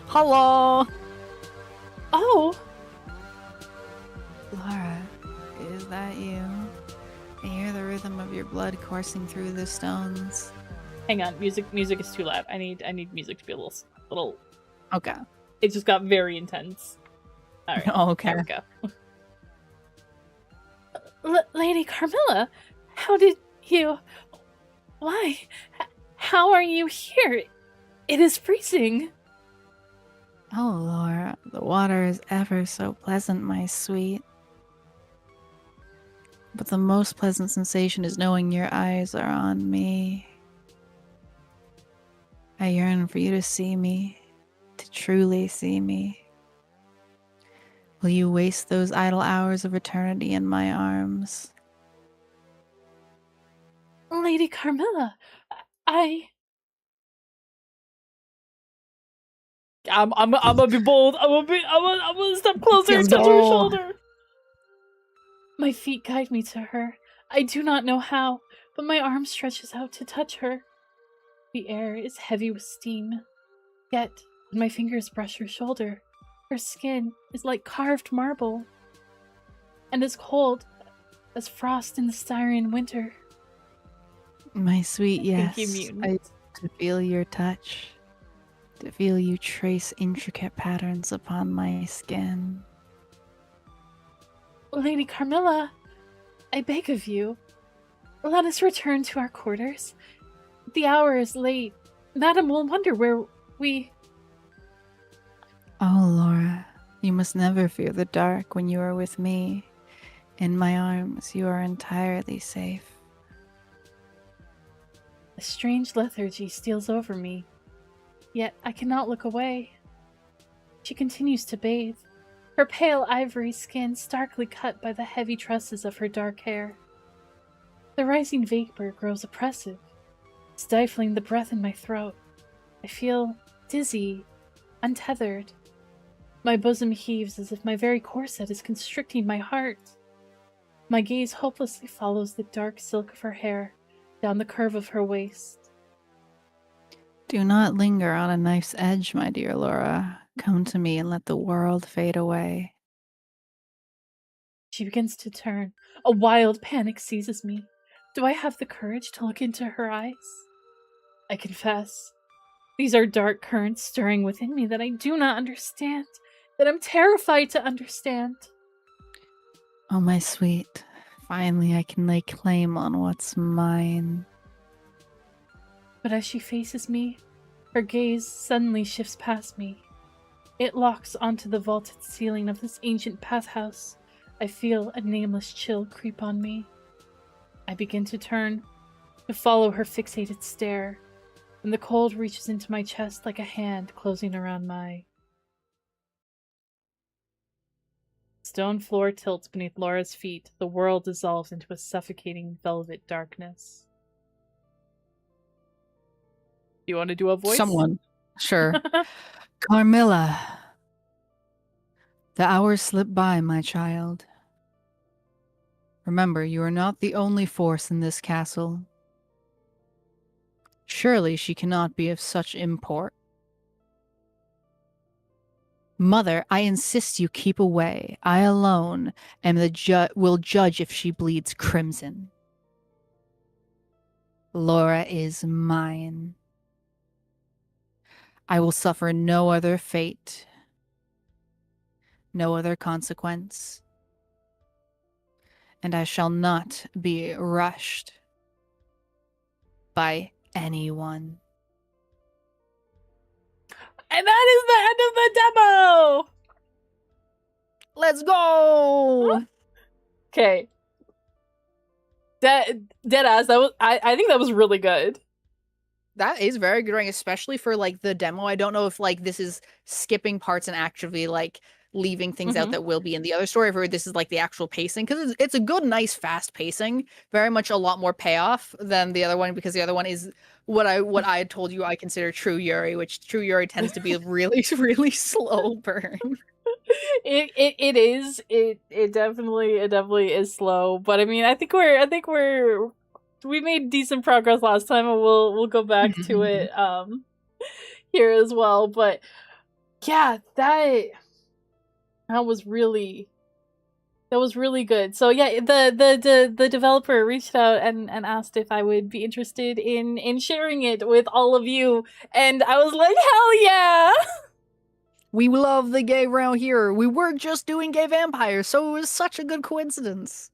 Hello. Oh. Laura, is that you? I hear the rhythm of your blood coursing through the stones. Hang on, music is too loud. I need music to be a little. Okay. It just got very intense. All right. Oh, okay. There we go. Lady Carmilla, how did you? Why? How are you here? It is freezing. Oh, Laura, the water is ever so pleasant, my sweet. But the most pleasant sensation is knowing your eyes are on me. I yearn for you to see me, to truly see me. Will you waste those idle hours of eternity in my arms? Lady Carmilla, I'm gonna be bold. I'm gonna step closer and touch her shoulder. My feet guide me to her. I do not know how, but my arm stretches out to touch her. The air is heavy with steam. Yet, when my fingers brush her shoulder, her skin is like carved marble, and as cold as frost in the Styrian winter. My sweet, yes. Thank you, mutant. I to feel your touch, to feel you trace intricate patterns upon my skin. Lady Carmilla, I beg of you, let us return to our quarters. The hour is late. Madam will wonder where we... Oh, Laura, you must never fear the dark when you are with me. In my arms, you are entirely safe. A strange lethargy steals over me, yet I cannot look away. She continues to bathe, her pale ivory skin starkly cut by the heavy tresses of her dark hair. The rising vapor grows oppressive, stifling the breath in my throat. I feel dizzy, untethered. My bosom heaves as if my very corset is constricting my heart. My gaze hopelessly follows the dark silk of her hair down the curve of her waist. Do not linger on a knife's edge, my dear Laura. Come to me and let the world fade away. She begins to turn. A wild panic seizes me. Do I have the courage to look into her eyes? I confess, these are dark currents stirring within me that I do not understand, that I'm terrified to understand. Oh, my sweet. Finally, I can lay claim on what's mine. But as she faces me, her gaze suddenly shifts past me. It locks onto the vaulted ceiling of this ancient bathhouse. I feel a nameless chill creep on me. I begin to turn, to follow her fixated stare, and the cold reaches into my chest like a hand closing around my... Stone floor tilts beneath Laura's feet. The world dissolves into a suffocating velvet darkness. You want to do a voice? Someone. Sure. Carmilla. The hours slip by, my child. Remember, you are not the only force in this castle. Surely she cannot be of such import. Mother, I insist you keep away. I alone am will judge if she bleeds crimson. Laura is mine. I will suffer no other fate, no other consequence, and I shall not be rushed by anyone. And that is the end of the demo! Let's go! Okay. Deadass, that was I think that was really good. That is very good writing, especially for like the demo. I don't know if like this is skipping parts and actually like leaving things out that will be in the other story, or this is like the actual pacing, because it's a good, nice, fast pacing. Very much a lot more payoff than the other one, because the other one is what I had told you I consider true Yuri, which true Yuri tends to be a really, really slow burn. It is. It definitely is slow, but I mean, I think we made decent progress last time, and we'll go back to it here as well. But yeah, that was really good. So yeah, the developer reached out and asked if I would be interested in sharing it with all of you, and I was like, hell yeah. We love the gay round here. We were just doing gay vampires, so it was such a good coincidence.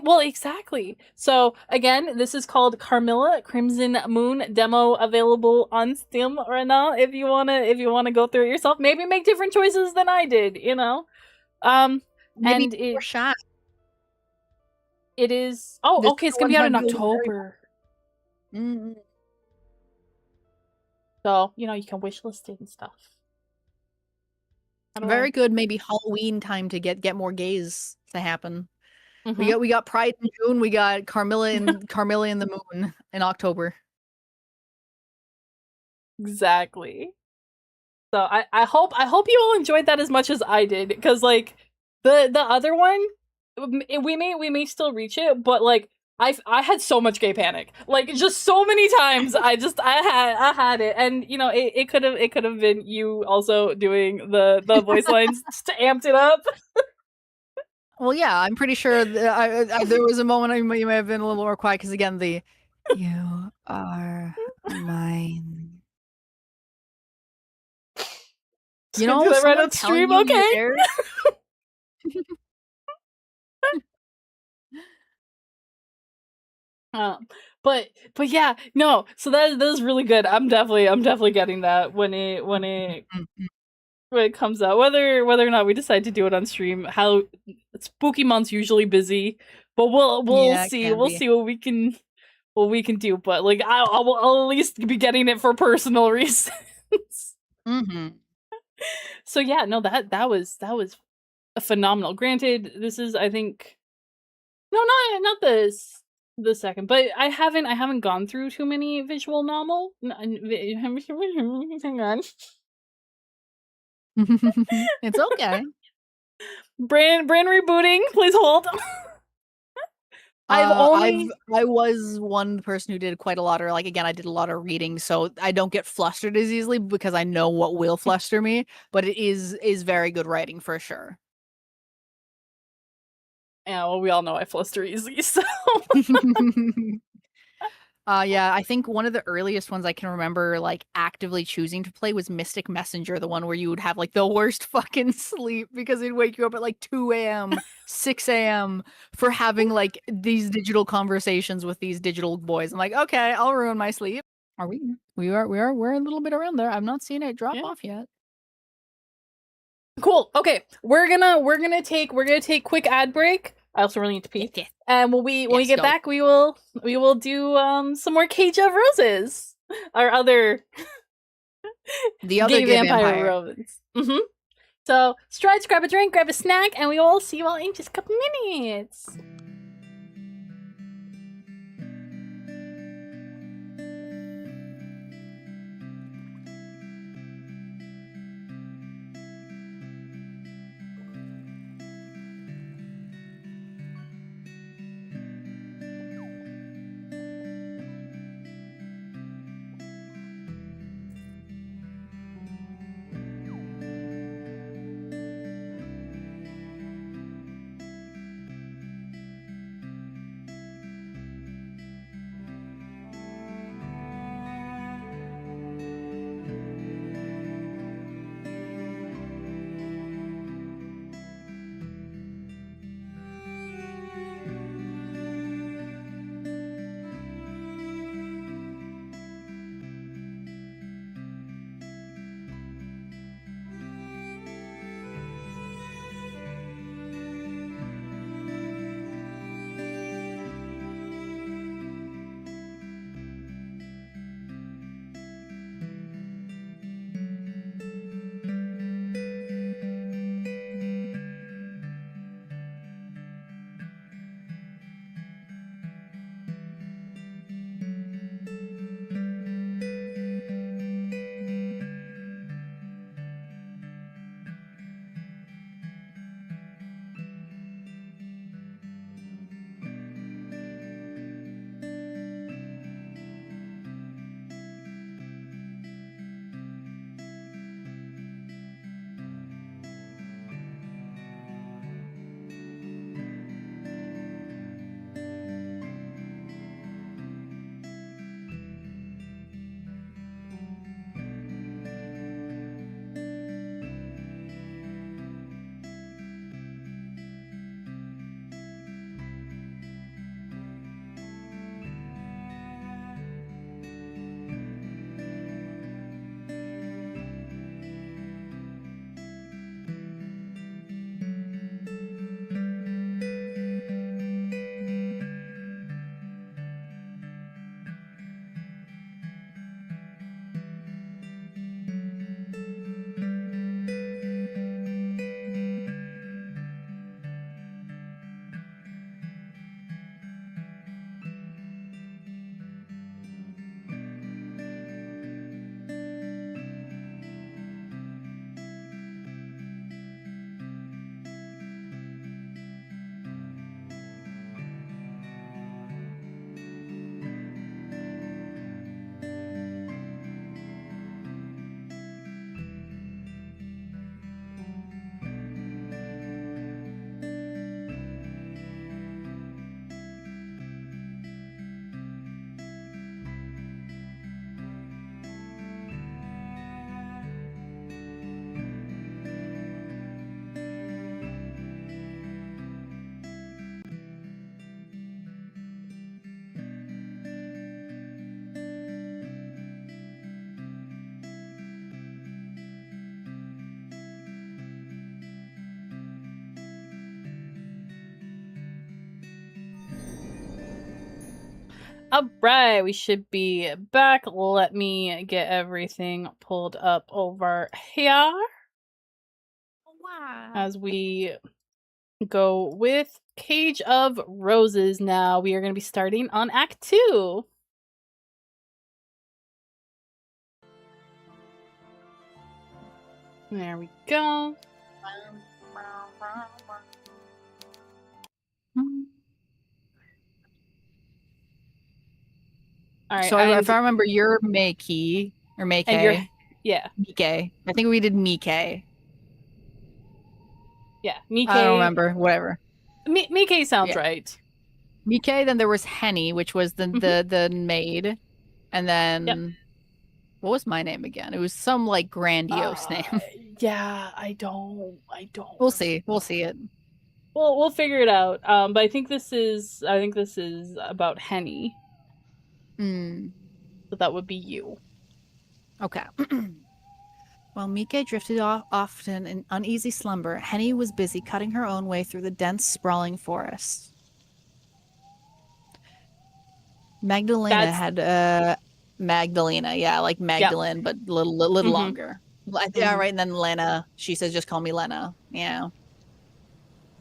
Well, exactly. So again, this is called Carmilla Crimson Moon demo, available on Steam right now. If you wanna go through it yourself, maybe make different choices than I did. You know, Maybe and more shot. it is. Oh, This okay. It's gonna be out in October. Mm-hmm. So you know you can wishlist it and stuff. Very good. Maybe Halloween time to get more gays to happen. Mm-hmm. We got Pride in June. We got Carmilla and the Moon in October. Exactly. So I hope you all enjoyed that as much as I did, because like the other one, we may still reach it, but like I had so much gay panic, like just so many times. I had it, and you know it could have been you also doing the voice lines to amped it up. Well, yeah, I'm pretty sure there was a moment you may have been a little more quiet, because again, the... You are mine. Just gonna do that right on stream, telling you you're okay? there? But yeah, no. So that is really good. I'm definitely getting that when it comes out. Whether or not we decide to do it on stream, how Spooky Month's usually busy, but we'll Yeah, it see. can We'll be. see what we can do. But like I'll at least be getting it for personal reasons. So yeah, no, that was a phenomenal. Granted, this is I think no, not this the second, but I haven't gone through too many visual novel. Hang on. It's okay. Brain rebooting. Please hold. I was one person who did quite a lot, or like again, I did a lot of reading, so I don't get flustered as easily because I know what will fluster me. But it is very good writing for sure. Yeah, well, we all know I fluster easy, so Yeah, I think one of the earliest ones I can remember like actively choosing to play was Mystic Messenger, the one where you would have like the worst fucking sleep because it'd wake you up at like 2 a.m., 6 a.m. for having like these digital conversations with these digital boys. I'm like, okay, I'll ruin my sleep. Are we? We're a little bit around there. I'm not seeing it drop Yeah. off yet. cool. Okay, we're gonna take quick ad break. I also really need to pee. Yeah. And when we Yes, get go. back, we will do some more Cage of Roses. Our other The other gay gay vampire vampire. romance. So strides, grab a drink, grab a snack, and we will see you all in just a couple minutes. Alright, we should be back. Let me get everything pulled up over here Wow. as we go with Cage of Roses now. We are going to be starting on Act 2. There we go. All right, So if I remember, you're Meiki or Meike. and you're yeah, Mike. I think we did Mike. yeah. Mike. I don't remember. Whatever. Mike sounds Yeah. right. Mike. Then there was Henny, which was the maid, and then what was my name again? It was some like grandiose name. Yeah, I don't. We'll see. We'll see it. We'll figure it out. But I think this is about Henny. So that would be you. Okay. While Mike drifted off often in uneasy slumber, Henny was busy cutting her own way through the dense, sprawling forest. Magdalena had Magdalena, yeah, like Magdalene, but a little longer. Yeah, right. And then Lena, she says, "Just call me Lena." Yeah.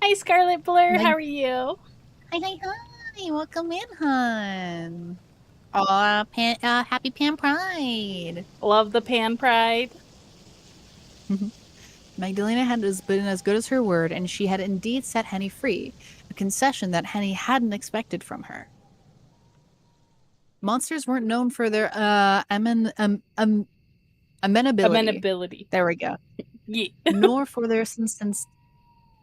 Hi, Scarlet Blur. How are you? Hi. Welcome in, hon. Happy Pan Pride. Love the Pan Pride. Magdalena had been as good as her word, and she had indeed set Henny free, a concession that Henny hadn't expected from her. Monsters weren't known for their amenability. Amenability. There we go. Yeah. Nor for their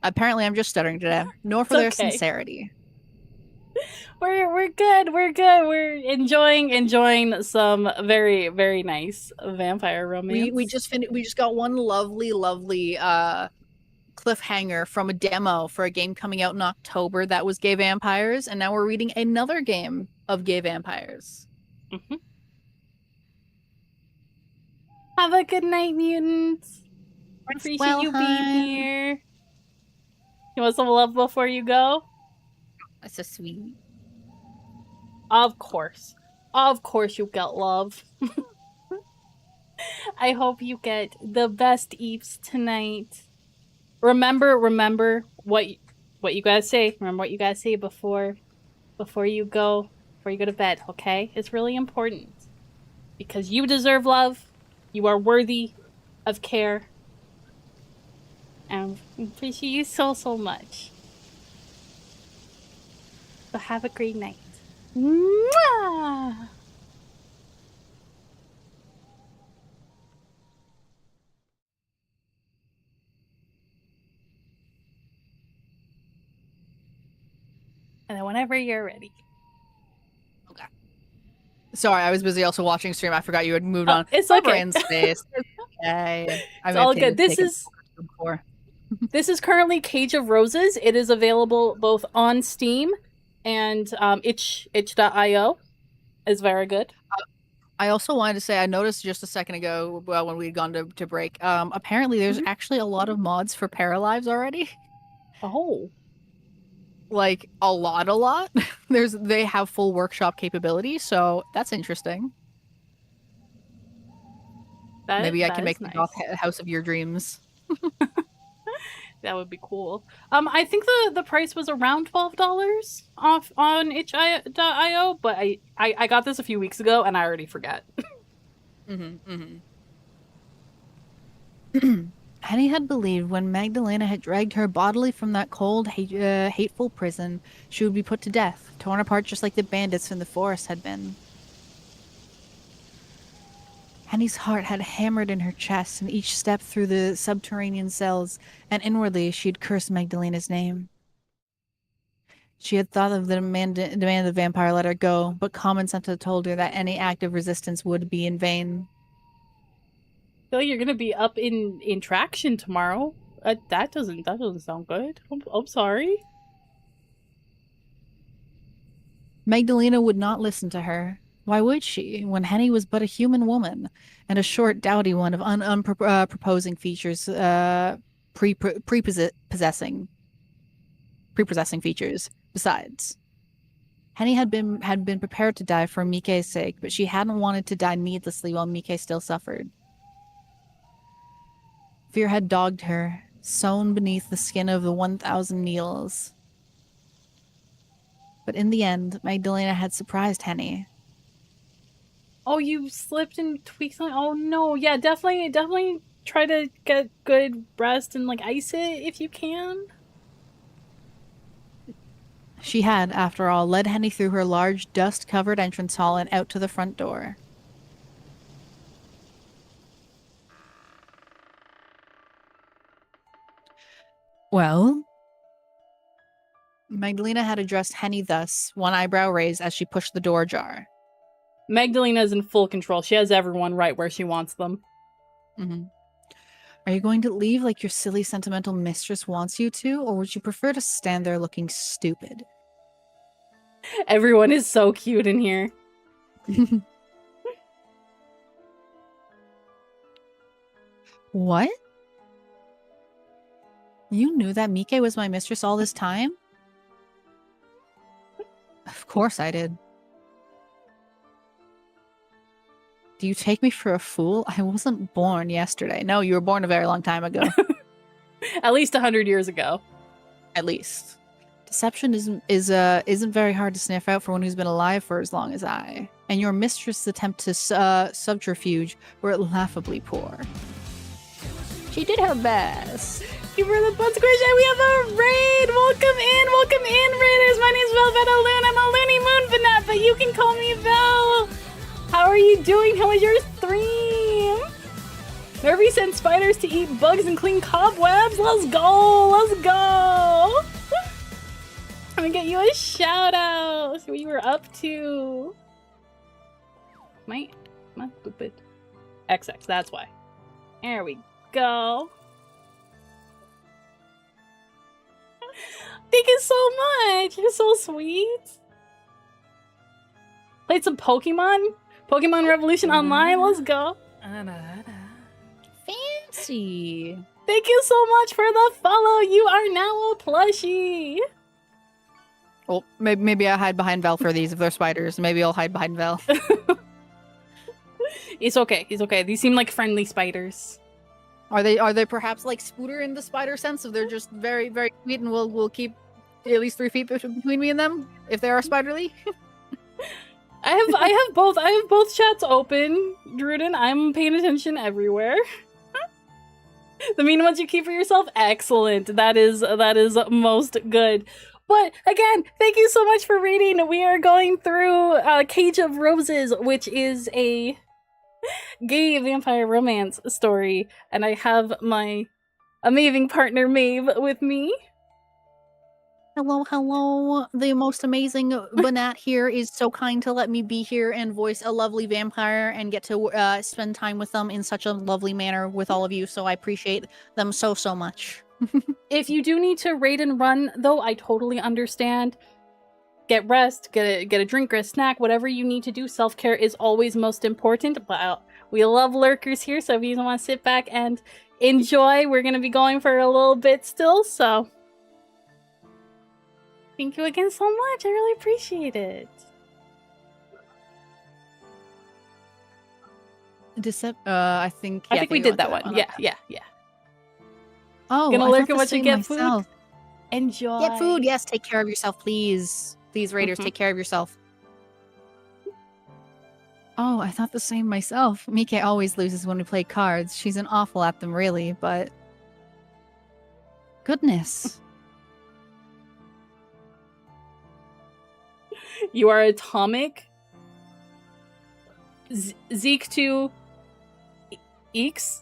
apparently I'm just stuttering today. Nor for their sincerity. We're good. We're enjoying some very, very nice vampire romance. We just got one lovely cliffhanger from a demo for a game coming out in October that was gay vampires, and now we're reading another game of gay vampires. Have a good night, mutants. Appreciate you being here. You want some love before you go? That's so sweet. Of course you get love. I hope you get the best eeps tonight. Remember what you gotta say. Remember what you gotta say before you go to bed, okay? It's really important. Because you deserve love. You are worthy of care. And I appreciate you so much. So have a great night. Mwah! And then whenever you're ready. Okay. Sorry, I was busy also watching stream. I forgot you had moved on. It's okay. In space. It's okay. It's all good. This is currently Cage of Roses. It is available both on Steam and itch.io. Is very good. I also wanted to say, I noticed just a second ago, well, when we'd gone to break, apparently there's actually a lot of mods for Paralives already. Oh. Like, a lot. They have full workshop capability, so that's interesting. Maybe I can make the goth house of your dreams. That would be cool. I think the price was around $12 off on itch.io, but I got this a few weeks ago and I already forgot. Henny had believed when Magdalena had dragged her bodily from that cold, hateful prison, she would be put to death, torn apart just like the bandits in the forest had been. Henny's heart had hammered in her chest in each step through the subterranean cells, and inwardly she'd cursed Magdalena's name. She had thought of the demand the vampire let her go, but common sense had told her that any act of resistance would be in vain. I feel like you're gonna be up in traction tomorrow. That doesn't sound good. I'm sorry. Magdalena would not listen to her. Why would she, when Henny was but a human woman, and a short, dowdy one of unprepossessing features, prepossessing features, besides. Henny had been prepared to die for Mike's sake, but she hadn't wanted to die needlessly while Mike still suffered. Fear had dogged her, sewn beneath the skin of the 1,000 needles. But in the end, Magdalena had surprised Henny. Oh, you slipped and tweaked something? Oh no, yeah, definitely try to get good rest and like ice it if you can. She had, after all, led Henny through her large, dust-covered entrance hall and out to the front door. Well? Magdalena had addressed Henny thus, one eyebrow raised as she pushed the door ajar. Magdalena's in full control. She has everyone right where she wants them. Are you going to leave like your silly, sentimental mistress wants you to, or would you prefer to stand there looking stupid? Everyone is so cute in here. What? You knew that Mike was my mistress all this time? Of course I did. Do you take me for a fool? I wasn't born yesterday. No, you were born a very long time ago. At least 100 years ago. At least. Deception isn't very hard to sniff out for one who's been alive for as long as I. And your mistress' attempt to subterfuge were laughably poor. She did her best. Thank you for the bun squish, and we have a raid! Welcome in, raiders! My name's Velvetto Loon. I'm a Loony Moon Banat, but you can call me Vel! How are you doing? How was your stream? Nervy sent spiders to eat bugs and clean cobwebs? Let's go! Let's go! I'm gonna get you a shout out! See what you were up to. My stupid. XX, that's why. There we go. Thank you so much! You're so sweet! Played some Pokemon? Pokemon Revolution Online? Let's go! Fancy! Thank you so much for the follow! You are now a plushie! Well, maybe I'll hide behind Vel for these if they're spiders. Maybe I'll hide behind Vel. It's okay, it's okay. These seem like friendly spiders. Are they perhaps like Scooter in the spider sense? If they're just very, very sweet and we'll keep at least 3 feet between me and them if they are spiderly? I have both. I have both chats open, Druden. I'm paying attention everywhere. The mean ones you keep for yourself? Excellent. That is most good. But again, thank you so much for reading. We are going through Cage of Roses, which is a gay vampire romance story, and I have my amazing partner Maeve with me. Hello. The most amazing Banat here is so kind to let me be here and voice a lovely vampire and get to spend time with them in such a lovely manner with all of you, so I appreciate them so much. If you do need to raid and run, though, I totally understand. Get rest, get a drink or a snack, whatever you need to do. Self-care is always most important, but we love lurkers here, so if you want to sit back and enjoy, we're going to be going for a little bit still, so thank you again so much. I really appreciate it. I think we did that one. Yeah. Oh, Gonna I lurk thought at the what you same get myself. food. Enjoy. Get food. Yes, take care of yourself, please. Please, raiders, take care of yourself. Oh, I thought the same myself. Mike always loses when we play cards. She's an awful at them, really, but goodness. You are atomic. Zeke to Eeks.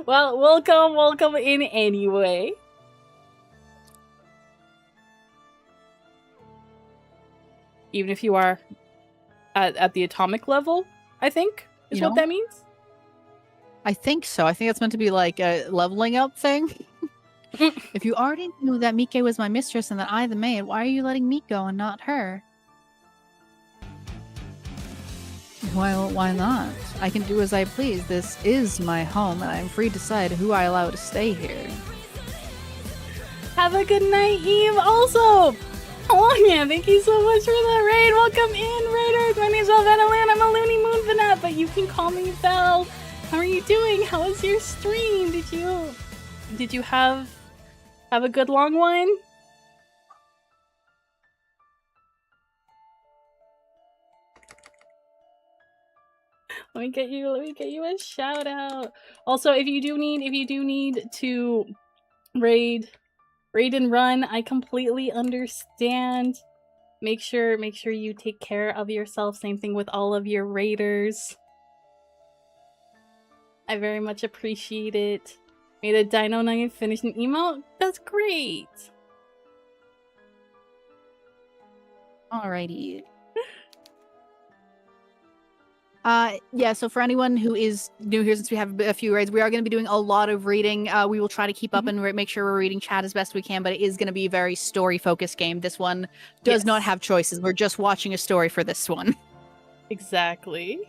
Well, welcome in anyway. Even if you are at the atomic level, I think is what that means. I think so. I think that's meant to be like a leveling up thing. If you already knew that Mike was my mistress and that I the maid, why are you letting me go and not her? Well, why not? I can do as I please. This is my home, and I'm free to decide who I allow to stay here. Have a good night, Eve. Also, Oh yeah, thank you so much for the raid. Welcome in, raiders. My name's Velvetaland. I'm a Looney Moon Vanette, but you can call me Vel. How are you doing? How was your stream? Did you have a good long one? Let me get you a shout out. Also, if you do need to raid and run, I completely understand. Make sure you take care of yourself. Same thing with all of your raiders. I very much appreciate it. Made a Dino Knife finish an emote? That's great! Alrighty. Yeah, so for anyone who is new here, since we have a few raids, we are going to be doing a lot of reading. We will try to keep up and make sure we're reading chat as best we can, but it is going to be a very story-focused game. This one does not have choices. We're just watching a story for this one. Exactly.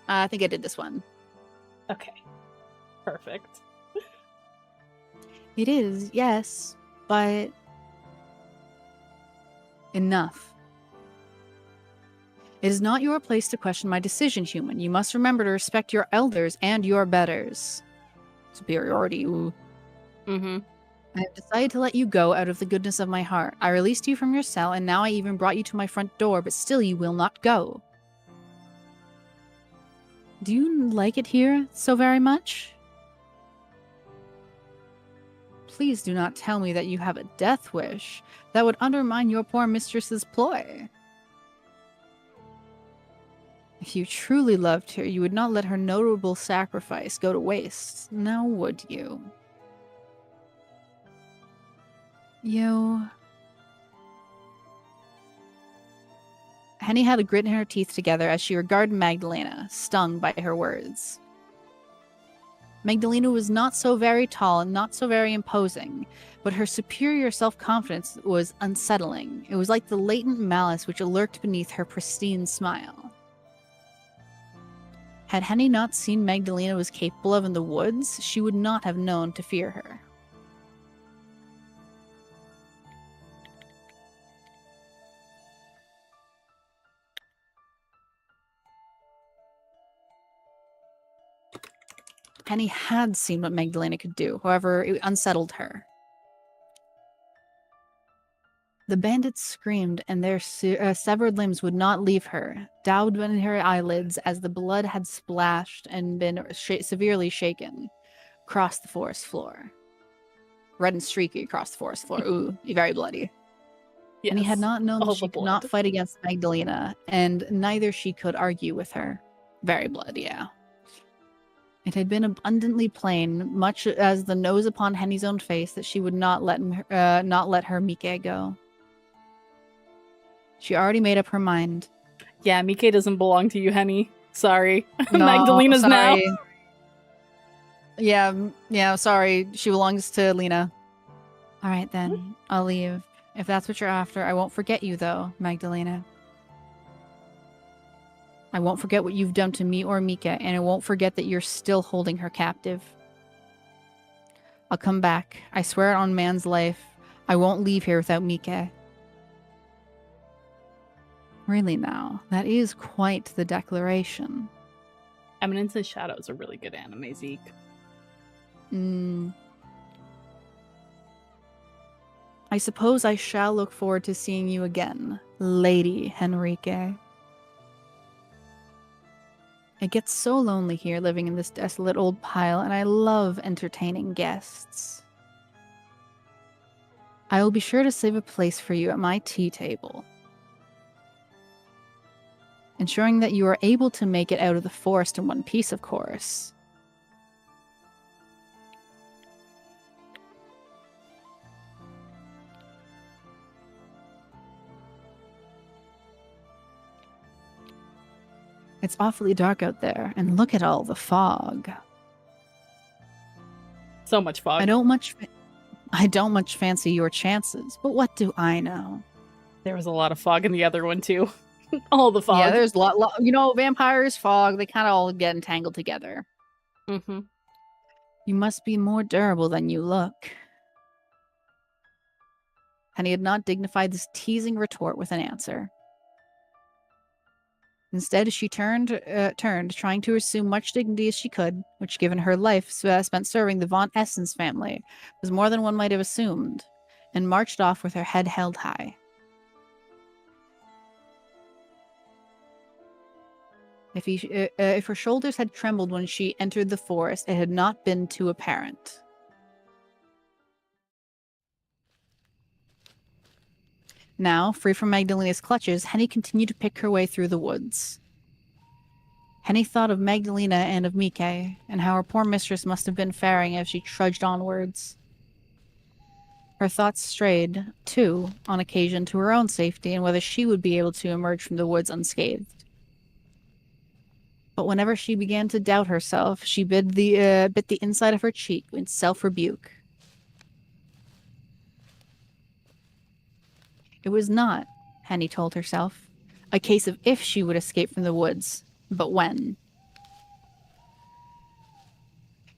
I think I did this one. Okay. Perfect. It is, yes, but enough. It is not your place to question my decision, human. You must remember to respect your elders and your betters. Superiority, ooh. I have decided to let you go out of the goodness of my heart. I released you from your cell, and now I even brought you to my front door, but still you will not go. Do you like it here so very much? Please do not tell me that you have a death wish. That would undermine your poor mistress's ploy. If you truly loved her, you would not let her notable sacrifice go to waste, now would you? Henny had a grit in her teeth together as she regarded Magdalena, stung by her words. Magdalena was not so very tall and not so very imposing, but her superior self-confidence was unsettling. It was like the latent malice which lurked beneath her pristine smile. Had Henny not seen Magdalena was capable of in the woods, she would not have known to fear her. Henny had seen what Magdalena could do, however, it unsettled her. The bandits screamed, and their severed limbs would not leave her, daubed in her eyelids as the blood had splashed and been severely shaken across the forest floor. Red and streaky across the forest floor. Ooh, very bloody. Yes. And he had not known that she could not fight against Magdalena, and neither she could argue with her. Very bloody, yeah. It had been abundantly plain, much as the nose upon Henny's own face, that she would not let her Mike go. She already made up her mind. Yeah, Mike doesn't belong to you, Henny. Sorry. No, Magdalena's sorry. Now. Yeah, sorry. She belongs to Lena. All right, then. I'll leave. If that's what you're after, I won't forget you, though, Magdalena. I won't forget what you've done to me or Mika, and I won't forget that you're still holding her captive. I'll come back. I swear it on man's life. I won't leave here without Mika. Really now, that is quite the declaration. Eminence and Shadow is a really good anime, Zeke. I suppose I shall look forward to seeing you again, Lady Henrique. It gets so lonely here living in this desolate old pile, and I love entertaining guests. I will be sure to save a place for you at my tea table, ensuring that you are able to make it out of the forest in one piece, of course. It's awfully dark out there, and look at all the fog. So much fog. I don't much fancy your chances, but what do I know? There was a lot of fog in the other one, too. All the fog. Yeah, there's a lot. Vampires, fog, they kind of all get entangled together. Mm-hmm. You must be more durable than you look. Henny had not dignified this teasing retort with an answer. Instead, she turned, trying to assume much dignity as she could, which, given her life spent serving the Von Essens family, was more than one might have assumed, and marched off with her head held high. If her shoulders had trembled when she entered the forest, it had not been too apparent. Now, free from Magdalena's clutches, Henny continued to pick her way through the woods. Henny thought of Magdalena and of Mike, and how her poor mistress must have been faring as she trudged onwards. Her thoughts strayed, too, on occasion to her own safety and whether she would be able to emerge from the woods unscathed. But whenever she began to doubt herself, she bit the inside of her cheek in self-rebuke. It was not, Henny told herself, a case of if she would escape from the woods, but when.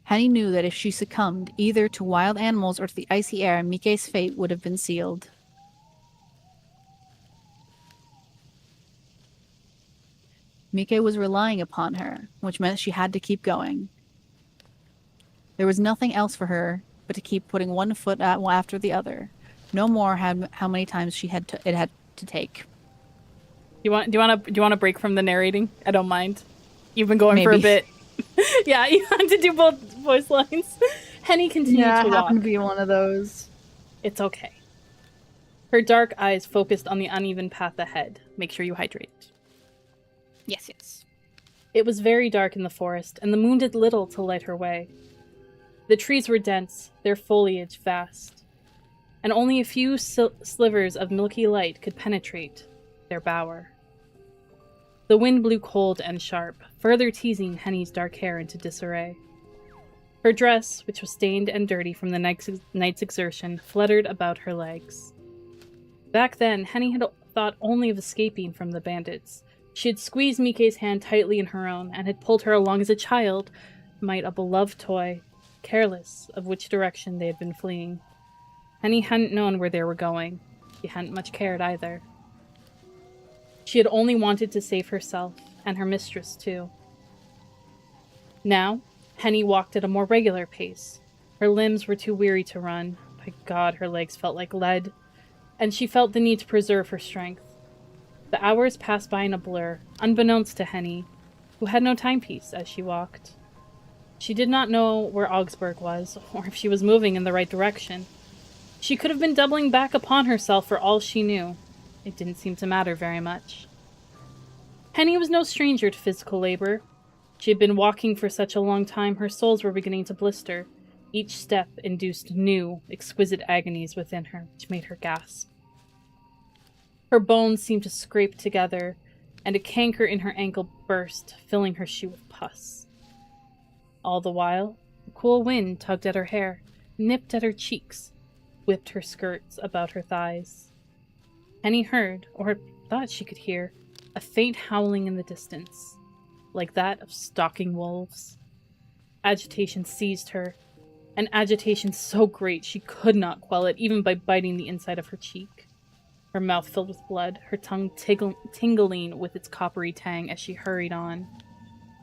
Henny knew that if she succumbed either to wild animals or to the icy air, Mike's fate would have been sealed. Mike was relying upon her, which meant she had to keep going. There was nothing else for her but to keep putting one foot after the other. No more how many times it had to take. Do you want to break from the narrating? I don't mind. You've been going for a Maybe. bit. Yeah, you have to do both voice lines. Henny continued to walk. happened to be one of those. It's okay. Her dark eyes focused on the uneven path ahead. Make sure you hydrate. Yes. It was very dark in the forest, and the moon did little to light her way. The trees were dense, their foliage vast, and only a few slivers of milky light could penetrate their bower. The wind blew cold and sharp, further teasing Henny's dark hair into disarray. Her dress, which was stained and dirty from the night's exertion, fluttered about her legs. Back then, Henny had thought only of escaping from the bandits. She had squeezed Mike's hand tightly in her own, and had pulled her along as a child might a beloved toy, careless of which direction they had been fleeing. Henny hadn't known where they were going. She hadn't much cared either. She had only wanted to save herself, and her mistress too. Now, Henny walked at a more regular pace. Her limbs were too weary to run. By God, her legs felt like lead, and she felt the need to preserve her strength. The hours passed by in a blur, unbeknownst to Henny, who had no timepiece as she walked. She did not know where Augsburg was, or if she was moving in the right direction. She could have been doubling back upon herself for all she knew. It didn't seem to matter very much. Henny was no stranger to physical labor. She had been walking for such a long time, her soles were beginning to blister. Each step induced new, exquisite agonies within her, which made her gasp. Her bones seemed to scrape together, and a canker in her ankle burst, filling her shoe with pus. All the while, the cool wind tugged at her hair, nipped at her cheeks, whipped her skirts about her thighs. Henny heard, or thought she could hear, a faint howling in the distance, like that of stalking wolves. Agitation seized her, an agitation so great she could not quell it even by biting the inside of her cheek. Her mouth filled with blood, her tongue tingling with its coppery tang as she hurried on.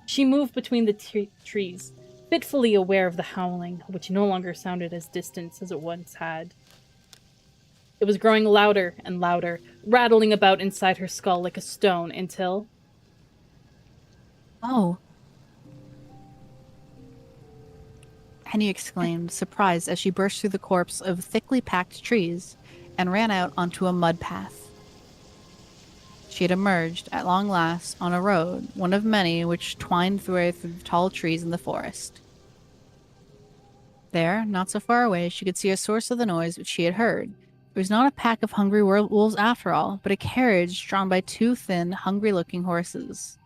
She moved between the trees, fitfully aware of the howling, which no longer sounded as distant as it once had. It was growing louder and louder, rattling about inside her skull like a stone, until... Oh. Henny exclaimed, surprised as she burst through the copse of thickly packed trees and ran out onto a mud path. She had emerged, at long last, on a road, one of many which twined through the tall trees in the forest. There, not so far away, she could see a source of the noise which she had heard. It was not a pack of hungry wolves after all, but a carriage drawn by two thin, hungry-looking horses.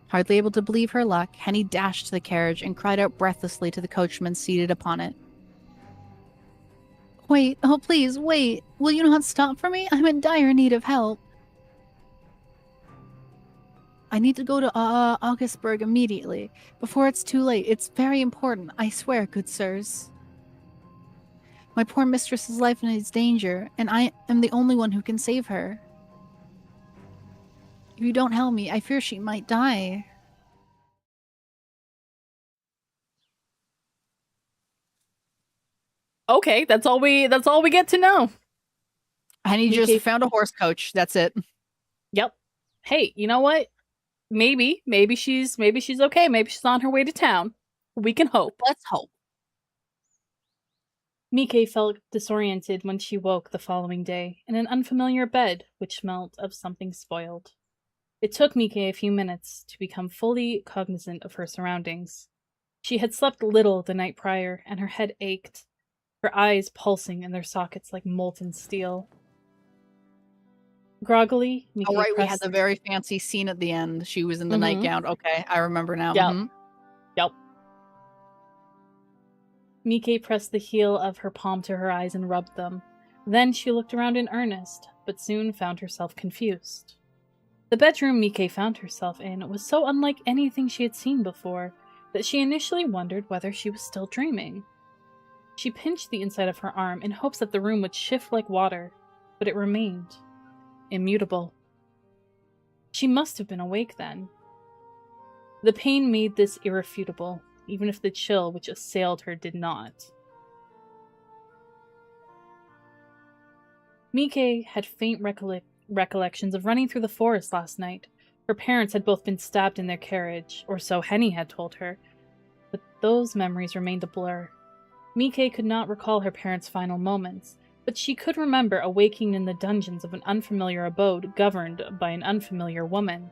Hardly able to believe her luck, Henny dashed to the carriage and cried out breathlessly to the coachman seated upon it. Wait, oh please, wait. Will you not stop for me? I'm in dire need of help. I need to go to Augsburg immediately, before it's too late. It's very important, I swear, good sirs. My poor mistress's life needs danger, and I am the only one who can save her. If you don't help me, I fear she might die. Okay, that's all we get to know. And he Miki- just found a horse coach. That's it. Yep. Hey, you know what? Maybe she's okay. Maybe she's on her way to town. We can hope. Let's hope. Mike felt disoriented when she woke the following day in an unfamiliar bed which smelled of something spoiled. It took Mike a few minutes to become fully cognizant of her surroundings. She had slept little the night prior, and her head ached, her eyes pulsing in their sockets like molten steel. Groggily, Mike Oh, right, we had pressed... the very fancy scene at the end. She was in the Mhm. nightgown. Okay, I remember now. Yep. Mhm. Yep. Mike pressed the heel of her palm to her eyes and rubbed them. Then she looked around in earnest, but soon found herself confused. The bedroom Mike found herself in was so unlike anything she had seen before that she initially wondered whether she was still dreaming. She pinched the inside of her arm in hopes that the room would shift like water, but it remained immutable. She must have been awake then. The pain made this irrefutable, even if the chill which assailed her did not. Mike had faint recollections of running through the forest last night. Her parents had both been stabbed in their carriage, or so Henny had told her, but those memories remained a blur. Mike could not recall her parents' final moments, but she could remember awaking in the dungeons of an unfamiliar abode governed by an unfamiliar woman.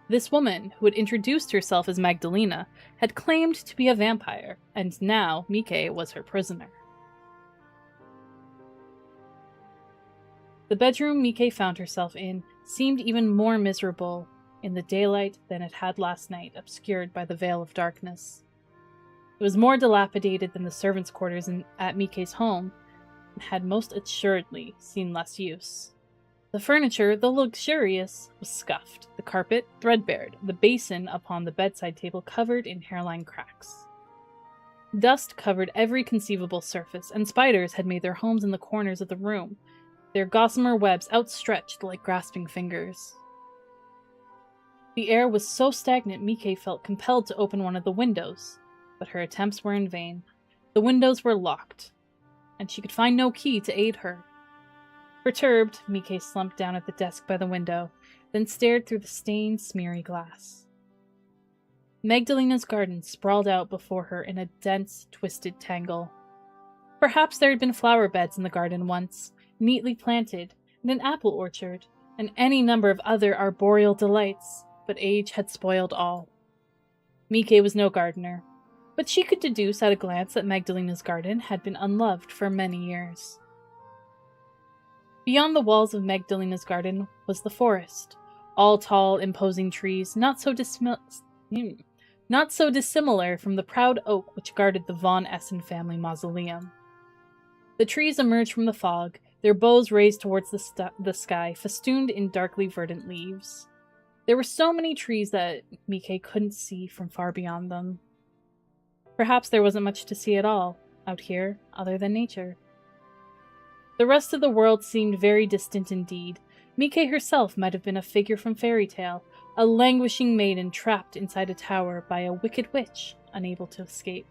This woman, who had introduced herself as Magdalena, had claimed to be a vampire, and now Mike was her prisoner. The bedroom Mike found herself in seemed even more miserable in the daylight than it had last night, obscured by the veil of darkness. It was more dilapidated than the servants' quarters at Mike's home, and had most assuredly seen less use. The furniture, though luxurious, was scuffed, the carpet threadbare, the basin upon the bedside table covered in hairline cracks. Dust covered every conceivable surface, and spiders had made their homes in the corners of the room, their gossamer webs outstretched like grasping fingers. The air was so stagnant Mike felt compelled to open one of the windows, but her attempts were in vain. The windows were locked, and she could find no key to aid her. Perturbed, Mike slumped down at the desk by the window, then stared through the stained, smeary glass. Magdalena's garden sprawled out before her in a dense, twisted tangle. Perhaps there had been flower beds in the garden once, neatly planted, and an apple orchard, and any number of other arboreal delights, but age had spoiled all. Mike was no gardener, but she could deduce at a glance that Magdalena's garden had been unloved for many years. Beyond the walls of Magdalena's garden was the forest, all tall, imposing trees, not so dissimilar from the proud oak which guarded the Von Essen family mausoleum. The trees emerged from the fog, their boughs raised towards the sky, festooned in darkly verdant leaves. There were so many trees that Mike couldn't see from far beyond them. Perhaps there wasn't much to see at all, out here, other than nature. The rest of the world seemed very distant indeed. Mike herself might have been a figure from fairy tale, a languishing maiden trapped inside a tower by a wicked witch, unable to escape.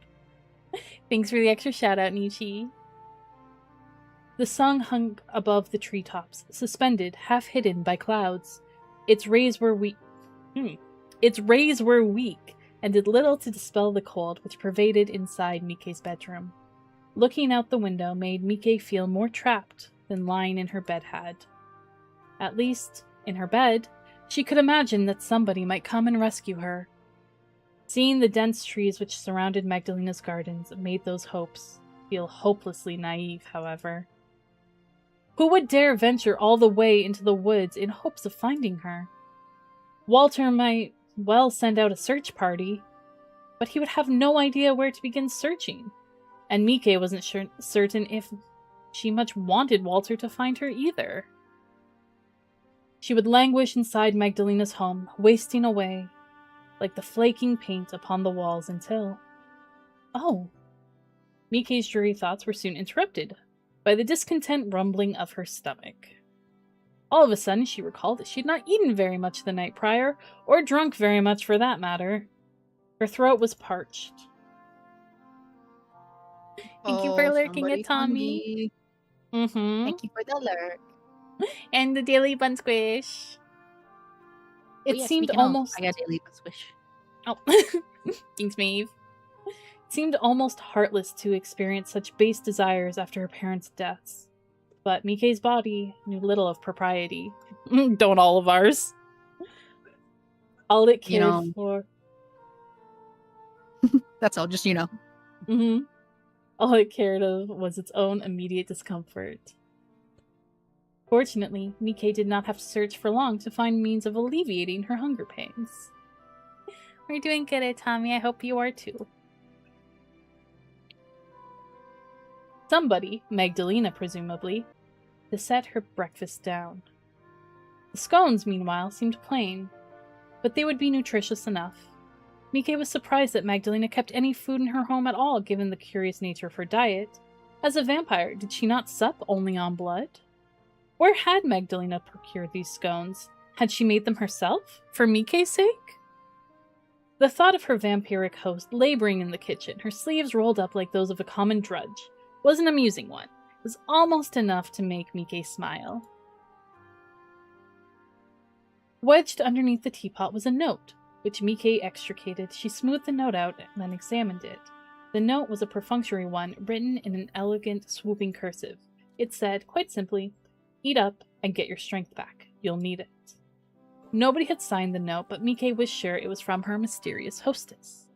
Thanks for the extra shout-out, Nietzsche. The sun hung above the treetops, suspended, half-hidden by clouds. Its rays were weak, and did little to dispel the cold which pervaded inside Mike's bedroom. Looking out the window made Mike feel more trapped than lying in her bed had. At least, in her bed, she could imagine that somebody might come and rescue her. Seeing the dense trees which surrounded Magdalena's gardens made those hopes feel hopelessly naive, however. Who would dare venture all the way into the woods in hopes of finding her? Walter might well send out a search party, but he would have no idea where to begin searching, and Mike wasn't certain if she much wanted Walter to find her either. She would languish inside Magdalena's home, wasting away, like the flaking paint upon the walls until... Oh, Mikei's dreary thoughts were soon interrupted by the discontent rumbling of her stomach. All of a sudden, she recalled that she had not eaten very much the night prior, or drunk very much for that matter. Her throat was parched. Thank you for lurking at Tommy. Mm-hmm. Thank you for the lurk. And the daily bun squish. It seemed almost... I got daily bun squish. Oh, thanks, Maeve. It seemed almost heartless to experience such base desires after her parents' deaths. But Mikei's body knew little of propriety. Don't all of ours. All it cared for... That's all, just, Mm-hmm. All it cared of was its own immediate discomfort. Fortunately, Mikei did not have to search for long to find means of alleviating her hunger pains. We're doing good, Tommy. I hope you are too. Somebody, Magdalena presumably, to set her breakfast down. The scones, meanwhile, seemed plain, but they would be nutritious enough. Mikei was surprised that Magdalena kept any food in her home at all, given the curious nature of her diet. As a vampire, did she not sup only on blood? Where had Magdalena procured these scones? Had she made them herself, for Mikei's sake? The thought of her vampiric host laboring in the kitchen, her sleeves rolled up like those of a common drudge, was an amusing one. It was almost enough to make Mikei smile. Wedged underneath the teapot was a note, which Mikei extricated. She smoothed the note out and then examined it. The note was a perfunctory one, written in an elegant, swooping cursive. It said, quite simply, "Eat up and get your strength back. You'll need it." Nobody had signed the note, but Mikei was sure it was from her mysterious hostess.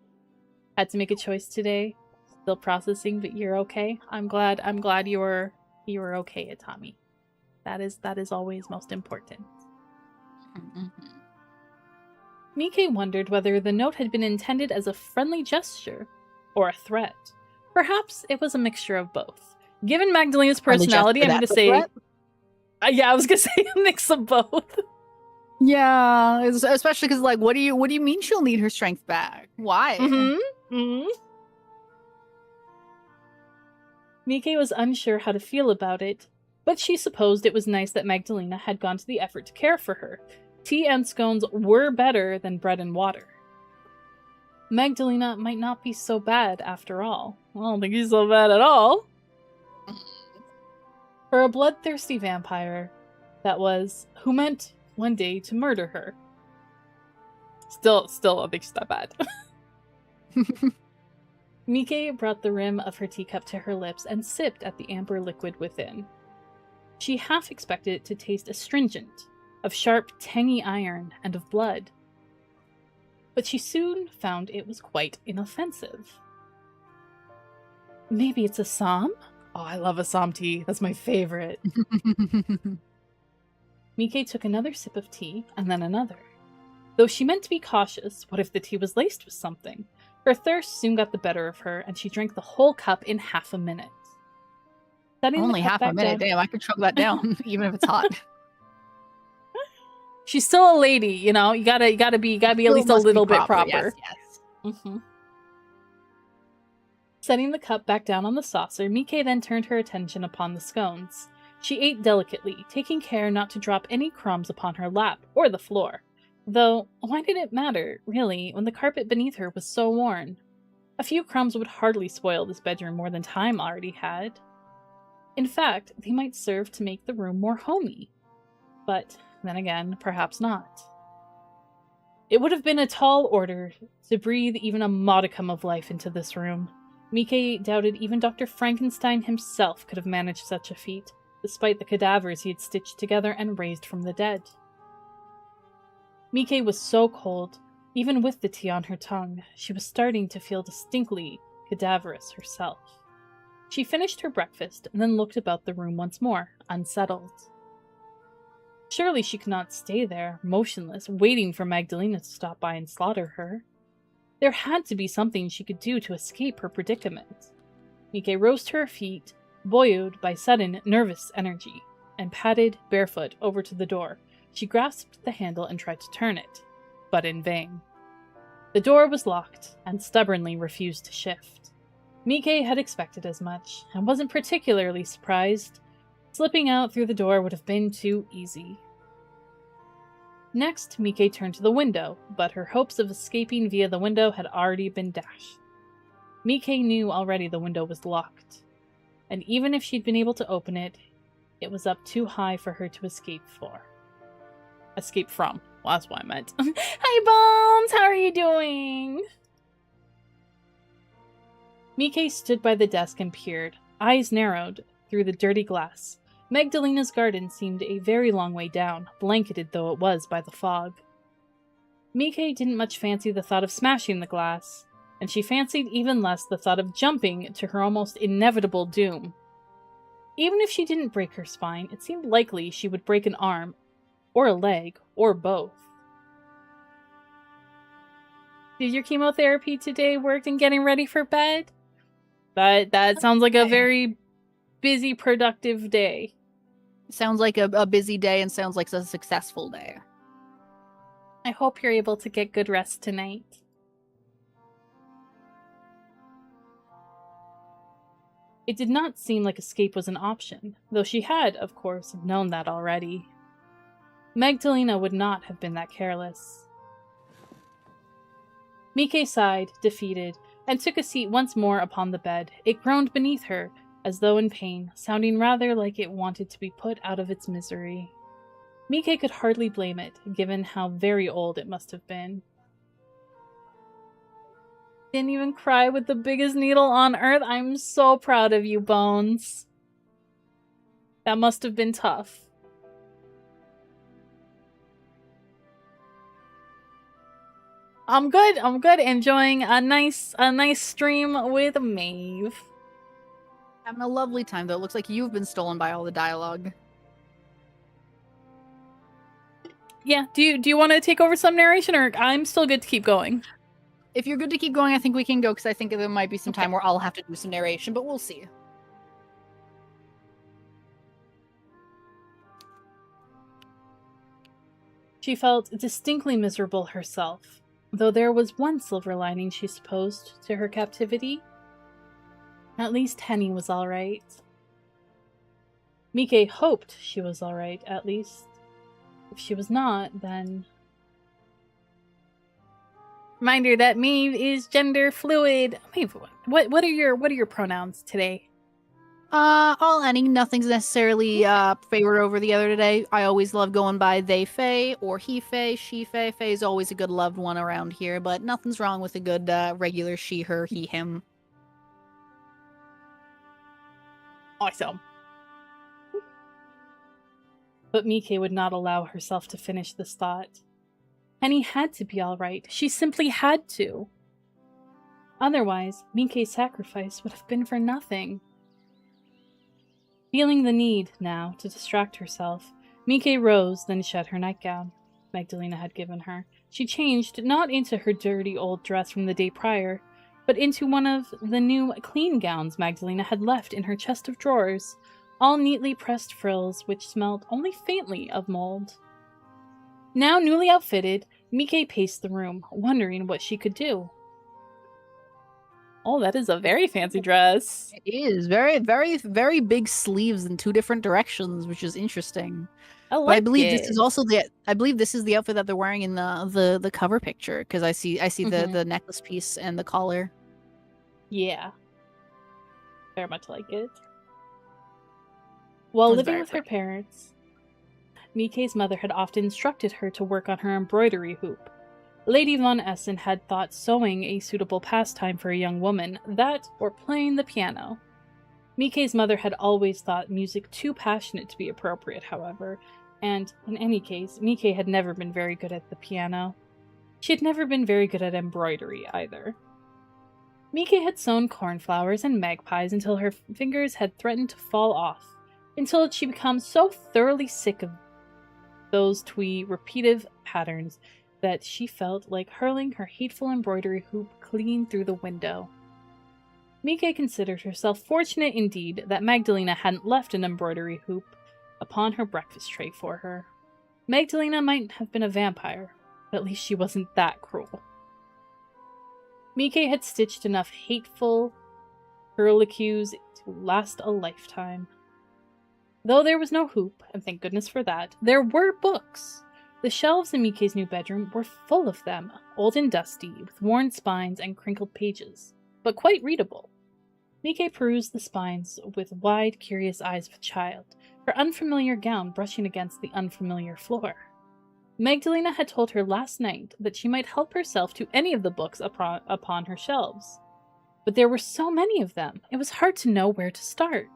Had to make a choice today. Still processing, but you're okay. I'm glad you were okay, Tommy. That is always most important. Mm-hmm. Mikei wondered whether the note had been intended as a friendly gesture or a threat. Perhaps it was a mixture of both. Given Magdalena's personality, I'm going to say... yeah, I was going to say a mix of both. Yeah, especially because, like, what do you mean she'll need her strength back? Why? Mm-hmm. Mm-hmm. Mikei was unsure how to feel about it, but she supposed it was nice that Magdalena had gone to the effort to care for her. Tea and scones were better than bread and water. Magdalena might not be so bad after all. I don't think he's so bad at all. For a bloodthirsty vampire, that was, who meant one day to murder her. Still don't think she's that bad. Mikei brought the rim of her teacup to her lips and sipped at the amber liquid within. She half expected it to taste astringent, of sharp, tangy iron, and of blood. But she soon found it was quite inoffensive. Maybe it's a Assam? Oh, I love Assam tea. That's my favorite. Mikei took another sip of tea, and then another. Though she meant to be cautious, what if the tea was laced with something? Her thirst soon got the better of her, and she drank the whole cup in half a minute. Only half a minute? Damn, I could chug that down, even if it's hot. She's still a lady, you know. You gotta be at least a little bit proper. Yes. Mm-hmm. Setting the cup back down on the saucer, Mikei then turned her attention upon the scones. She ate delicately, taking care not to drop any crumbs upon her lap or the floor. Though, why did it matter, really, when the carpet beneath her was so worn? A few crumbs would hardly spoil this bedroom more than time already had. In fact, they might serve to make the room more homey. But, then again, perhaps not. It would have been a tall order to breathe even a modicum of life into this room. Mikei doubted even Dr. Frankenstein himself could have managed such a feat, despite the cadavers he had stitched together and raised from the dead. Mikei was so cold, even with the tea on her tongue, she was starting to feel distinctly cadaverous herself. She finished her breakfast and then looked about the room once more, unsettled. Surely she could not stay there, motionless, waiting for Magdalena to stop by and slaughter her. There had to be something she could do to escape her predicament. Mikei rose to her feet, buoyed by sudden, nervous energy, and padded barefoot over to the door. She grasped the handle and tried to turn it, but in vain. The door was locked and stubbornly refused to shift. Mike had expected as much, and wasn't particularly surprised. Slipping out through the door would have been too easy. Next, Mike turned to the window, but her hopes of escaping via the window had already been dashed. Mike knew already the window was locked, and even if she'd been able to open it, it was up too high for her to escape from. Well, that's what I meant. Hi, Bones! How are you doing? Mike stood by the desk and peered, eyes narrowed, through the dirty glass. Magdalena's garden seemed a very long way down, blanketed though it was by the fog. Mike didn't much fancy the thought of smashing the glass, and she fancied even less the thought of jumping to her almost inevitable doom. Even if she didn't break her spine, it seemed likely she would break an arm, or a leg, or both. Did your chemotherapy today work in getting ready for bed? That sounds like a very busy, productive day. Sounds like a busy day and sounds like a successful day. I hope you're able to get good rest tonight. It did not seem like escape was an option, though she had, of course, known that already. Magdalena would not have been that careless. Mike sighed, defeated, and took a seat once more upon the bed. It groaned beneath her, as though in pain, sounding rather like it wanted to be put out of its misery. Mike could hardly blame it, given how very old it must have been. Didn't even cry with the biggest needle on earth. I'm so proud of you, Bones. That must have been tough. I'm good. Enjoying a nice stream with Maeve. Having a lovely time, though. It looks like you've been stolen by all the dialogue. Yeah, do you want to take over some narration, or I'm still good to keep going? If you're good to keep going, I think we can go, because I think there might be some time where I'll have to do some narration, but we'll see. She felt distinctly miserable herself, though there was one silver lining she supposed to her captivity. At least Henny was alright. Mike hoped she was alright, at least. If she was not, then... Reminder that Maeve is gender fluid. Maeve, what are your pronouns today? All any. Nothing's necessarily favored over the other today. I always love going by they Faye or he Faye, she Faye. Faye is always a good loved one around here, but nothing's wrong with a good regular she, her, he, him. Awesome. But Mike would not allow herself to finish this thought. Henny had to be alright. She simply had to. Otherwise, Mike's sacrifice would have been for nothing. Feeling the need, now, to distract herself, Mike rose, then shed her nightgown Magdalena had given her. She changed not into her dirty old dress from the day prior, but into one of the new clean gowns Magdalena had left in her chest of drawers, all neatly pressed frills which smelled only faintly of mold. Now newly outfitted, Mike paced the room, wondering what she could do. Oh, that is a very fancy dress. It is very, very, very big sleeves in two different directions, which is interesting. I believe it. this is also this is the outfit that they're wearing in the cover picture, because I see the necklace piece and the collar. Yeah, very much like it. While living with her parents, Mike's mother had often instructed her to work on her embroidery hoop. Lady von Essen had thought sewing a suitable pastime for a young woman, that or playing the piano. Mike's mother had always thought music too passionate to be appropriate, however, and in any case, Mike had never been very good at the piano. She had never been very good at embroidery, either. Mike had sewn cornflowers and magpies until her fingers had threatened to fall off, until she became so thoroughly sick of those repetitive patterns that she felt like hurling her hateful embroidery hoop clean through the window. Mike considered herself fortunate indeed that Magdalena hadn't left an embroidery hoop upon her breakfast tray for her. Magdalena might have been a vampire, but at least she wasn't that cruel. Mike had stitched enough hateful curlicues to last a lifetime. Though there was no hoop, and thank goodness for that, there were books. The shelves in Mikei's new bedroom were full of them, old and dusty, with worn spines and crinkled pages, but quite readable. Mikei perused the spines with wide, curious eyes of a child, her unfamiliar gown brushing against the unfamiliar floor. Magdalena had told her last night that she might help herself to any of the books upon her shelves. But there were so many of them, it was hard to know where to start.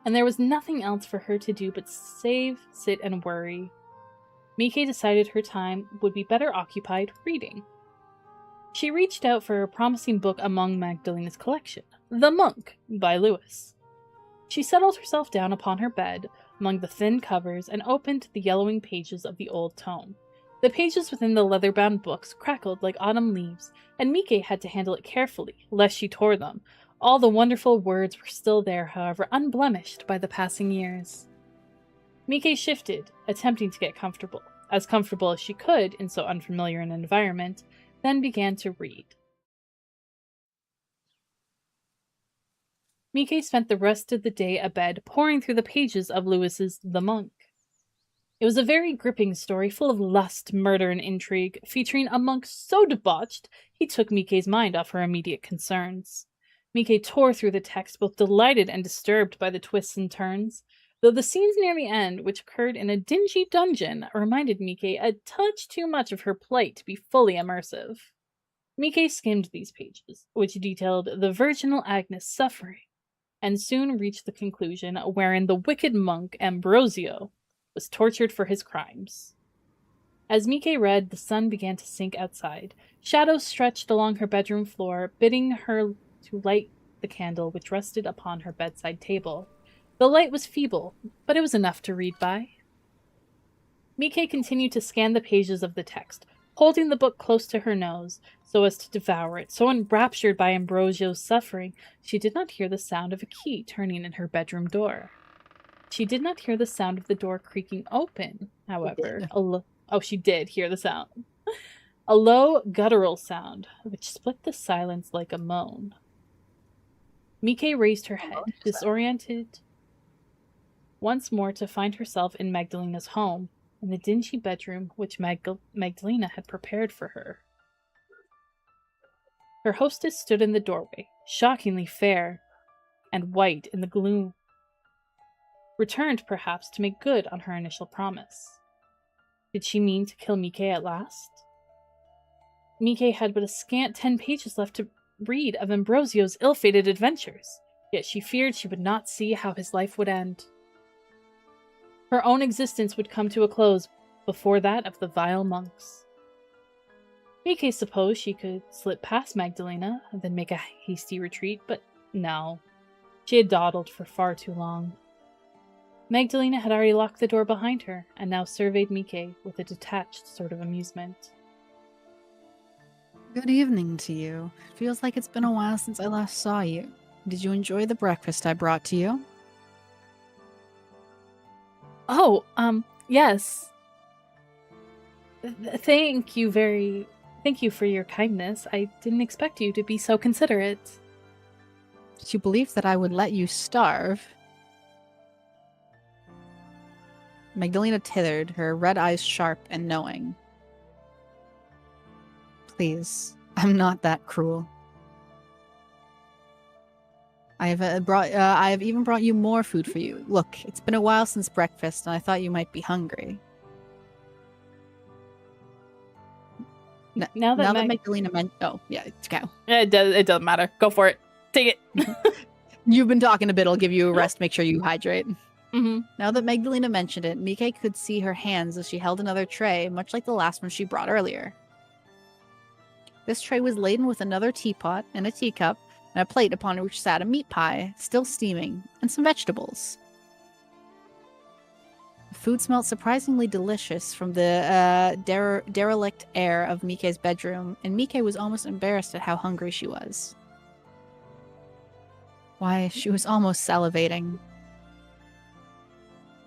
And there was nothing else for her to do but save, sit, and worry. Mikei decided her time would be better occupied reading. She reached out for a promising book among Magdalena's collection, The Monk by Lewis. She settled herself down upon her bed among the thin covers and opened the yellowing pages of the old tome. The pages within the leather-bound books crackled like autumn leaves, and Mikei had to handle it carefully, lest she tore them. All the wonderful words were still there, however, unblemished by the passing years. Mikei shifted, attempting to get comfortable as she could in so unfamiliar an environment, then began to read. Mikei spent the rest of the day abed, poring through the pages of Lewis's The Monk. It was a very gripping story, full of lust, murder, and intrigue, featuring a monk so debauched he took Mikei's mind off her immediate concerns. Mikei tore through the text, both delighted and disturbed by the twists and turns, though the scenes near the end, which occurred in a dingy dungeon, reminded Mikei a touch too much of her plight to be fully immersive. Mikei skimmed these pages, which detailed the virginal Agnes' suffering, and soon reached the conclusion wherein the wicked monk Ambrosio was tortured for his crimes. As Mikei read, the sun began to sink outside. Shadows stretched along her bedroom floor, bidding her to light the candle which rested upon her bedside table. The light was feeble, but it was enough to read by. Mikei continued to scan the pages of the text, holding the book close to her nose so as to devour it. So enraptured by Ambrosio's suffering, she did not hear the sound of a key turning in her bedroom door. She did not hear the sound of the door creaking open, however. She did hear the sound. A low, guttural sound, which split the silence like a moan. Mikei raised her head, disoriented once more to find herself in Magdalena's home, in the dingy bedroom which Magdalena had prepared for her. Her hostess stood in the doorway, shockingly fair and white in the gloom, returned perhaps to make good on her initial promise. Did she mean to kill Mikei at last? Mikei had but a scant 10 pages left to read of Ambrosio's ill-fated adventures, yet she feared she would not see how his life would end. Her own existence would come to a close before that of the vile monks. Mikei supposed she could slip past Magdalena and then make a hasty retreat, but no. She had dawdled for far too long. Magdalena had already locked the door behind her, and now surveyed Mikei with a detached sort of amusement. Good evening to you. Feels like it's been a while since I last saw you. Did you enjoy the breakfast I brought to you? Oh, yes. Thank you for your kindness. I didn't expect you to be so considerate. Did you believe that I would let you starve? Magdalena tithered, her red eyes sharp and knowing. Please, I'm not that cruel. I have even brought you more food for you. Look, it's been a while since breakfast, and I thought you might be hungry. Now that Magdalena mentioned... Oh, yeah, it's a cow. It doesn't matter. Go for it. Take it. You've been talking a bit. I'll give you a rest. Make sure you hydrate. Mm-hmm. Now that Magdalena mentioned it, Mikei could see her hands as she held another tray, much like the last one she brought earlier. This tray was laden with another teapot and a teacup, and a plate upon which sat a meat pie, still steaming, and some vegetables. The food smelled surprisingly delicious from the derelict air of Mikei's bedroom, and Mikei was almost embarrassed at how hungry she was. Why, she was almost salivating.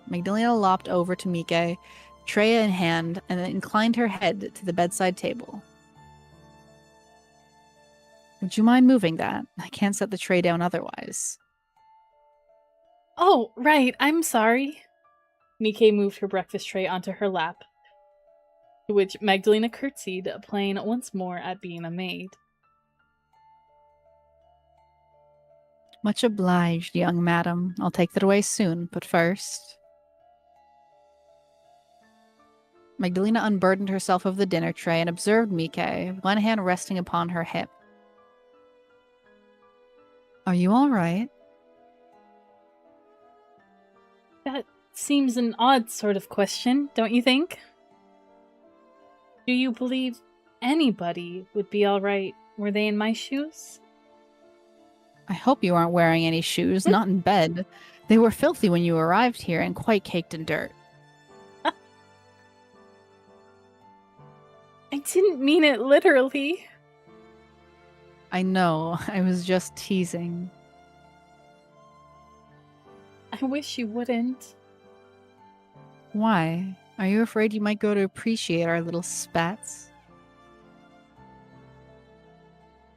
Magdalena lopped over to Mikei, tray in hand, and then inclined her head to the bedside table. Would you mind moving that? I can't set the tray down otherwise. Oh, right, I'm sorry. Mike moved her breakfast tray onto her lap, to which Magdalena curtsied, playing once more at being a maid. Much obliged, young madam. I'll take that away soon, but first... Magdalena unburdened herself of the dinner tray and observed Mike, one hand resting upon her hip. Are you all right? That seems an odd sort of question, don't you think? Do you believe anybody would be alright were they in my shoes? I hope you aren't wearing any shoes, not in bed. They were filthy when you arrived here and quite caked in dirt. I didn't mean it literally. I know, I was just teasing. I wish you wouldn't. Why? Are you afraid you might go to appreciate our little spats?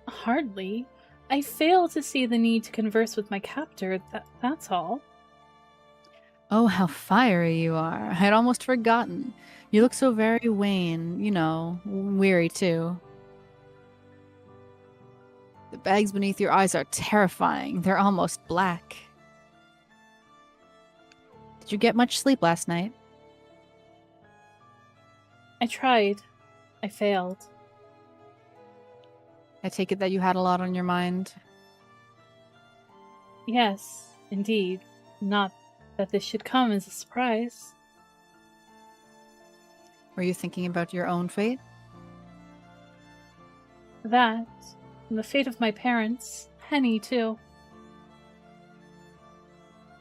Hardly. I fail to see the need to converse with my captor, that's all. Oh, how fiery you are. I had almost forgotten. You look so very wan, you know, weary too. The bags beneath your eyes are terrifying. They're almost black. Did you get much sleep last night? I tried. I failed. I take it that you had a lot on your mind. Yes, indeed. Not that this should come as a surprise. Were you thinking about your own fate? That, and the fate of my parents, Henny too.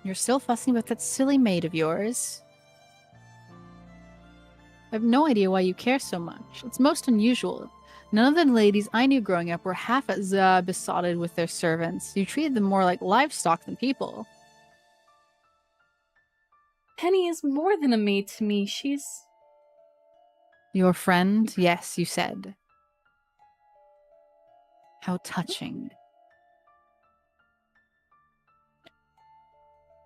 You're still fussing about that silly maid of yours. I have no idea why you care so much. It's most unusual. None of the ladies I knew growing up were half as besotted with their servants. You treated them more like livestock than people. Henny is more than a maid to me. She's... Your friend? Yes, you said. How touching.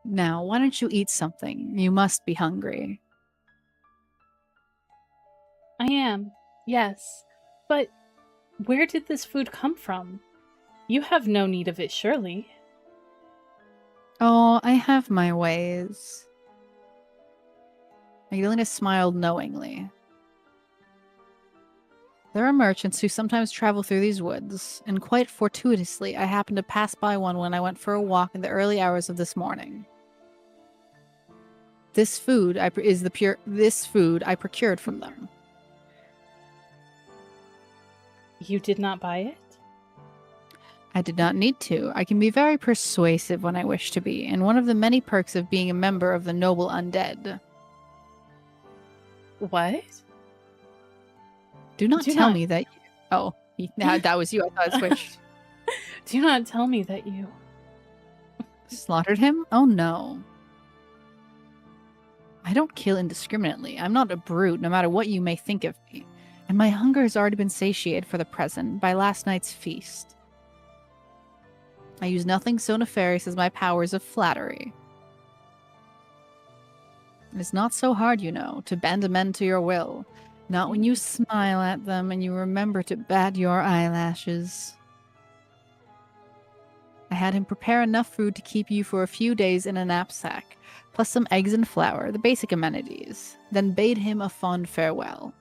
Now, why don't you eat something? You must be hungry. I am, yes. But where did this food come from? You have no need of it, surely. Oh, I have my ways. Magdalena smiled knowingly. There are merchants who sometimes travel through these woods, and quite fortuitously I happened to pass by one when I went for a walk in the early hours of this morning. This food I procured from them. You did not buy it? I did not need to. I can be very persuasive when I wish to be, and one of the many perks of being a member of the noble undead. What? Do not tell me that you... Oh, that was you. I thought it switched. Do not tell me that you... Slaughtered him? Oh no. I don't kill indiscriminately. I'm not a brute, no matter what you may think of me. And my hunger has already been satiated for the present by last night's feast. I use nothing so nefarious as my powers of flattery. It is not so hard, you know, to bend a man to your will. Not when you smile at them and you remember to bat your eyelashes. I had him prepare enough food to keep you for a few days in a knapsack, plus some eggs and flour, the basic amenities, then bade him a fond farewell.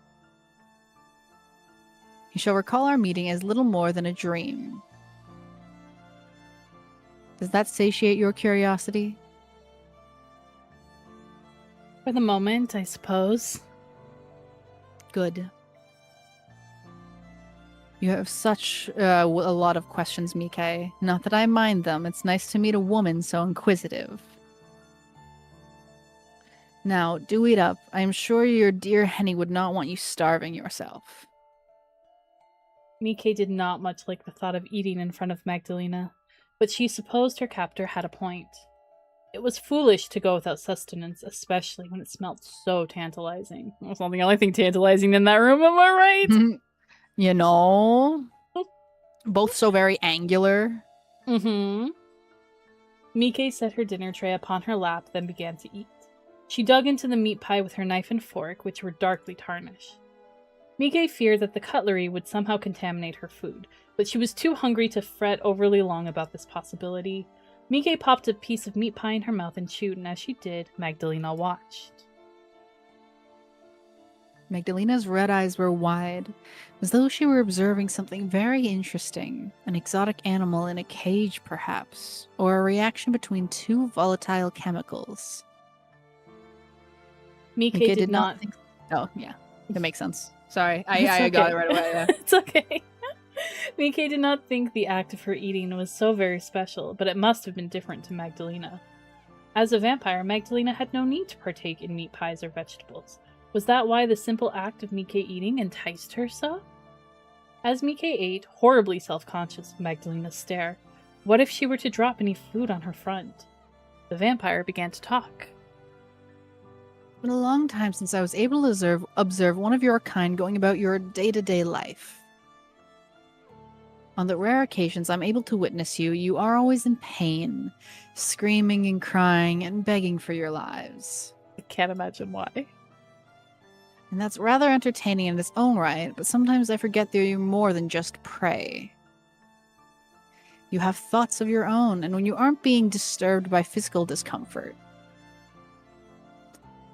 You shall recall our meeting as little more than a dream. Does that satiate your curiosity? For the moment, I suppose. Good. You have such a lot of questions, Mike. Not that I mind them. It's nice to meet a woman so inquisitive. Now, do eat up. I am sure your dear Henny would not want you starving yourself. Mike did not much like the thought of eating in front of Magdalena, but she supposed her captor had a point. It was foolish to go without sustenance, especially when it smelled so tantalizing. It was not the only thing tantalizing in that room, am I right? You know? Both so very angular. Mm-hmm. Mike set her dinner tray upon her lap, then began to eat. She dug into the meat pie with her knife and fork, which were darkly tarnished. Mike feared that the cutlery would somehow contaminate her food, but she was too hungry to fret overly long about this possibility. Mike popped a piece of meat pie in her mouth and chewed, and as she did, Magdalena watched. Magdalena's red eyes were wide, as though she were observing something very interesting. An exotic animal in a cage, perhaps, or a reaction between two volatile chemicals. Mike Mika did not think... Oh, yeah. That makes sense. Sorry, It's I got okay. it right away. Yeah. It's okay. Mike did not think the act of her eating was so very special, but it must have been different to Magdalena. As a vampire, Magdalena had no need to partake in meat pies or vegetables. Was that why the simple act of Mike eating enticed her so? As Mike ate, horribly self-conscious of Magdalena's stare, what if she were to drop any food on her front? The vampire began to talk. It's been a long time since I was able to observe one of your kind going about your day-to-day life. On the rare occasions I'm able to witness you, you are always in pain, screaming and crying and begging for your lives. I can't imagine why. And that's rather entertaining in its own right, but sometimes I forget that you're more than just prey. You have thoughts of your own, and when you aren't being disturbed by physical discomfort,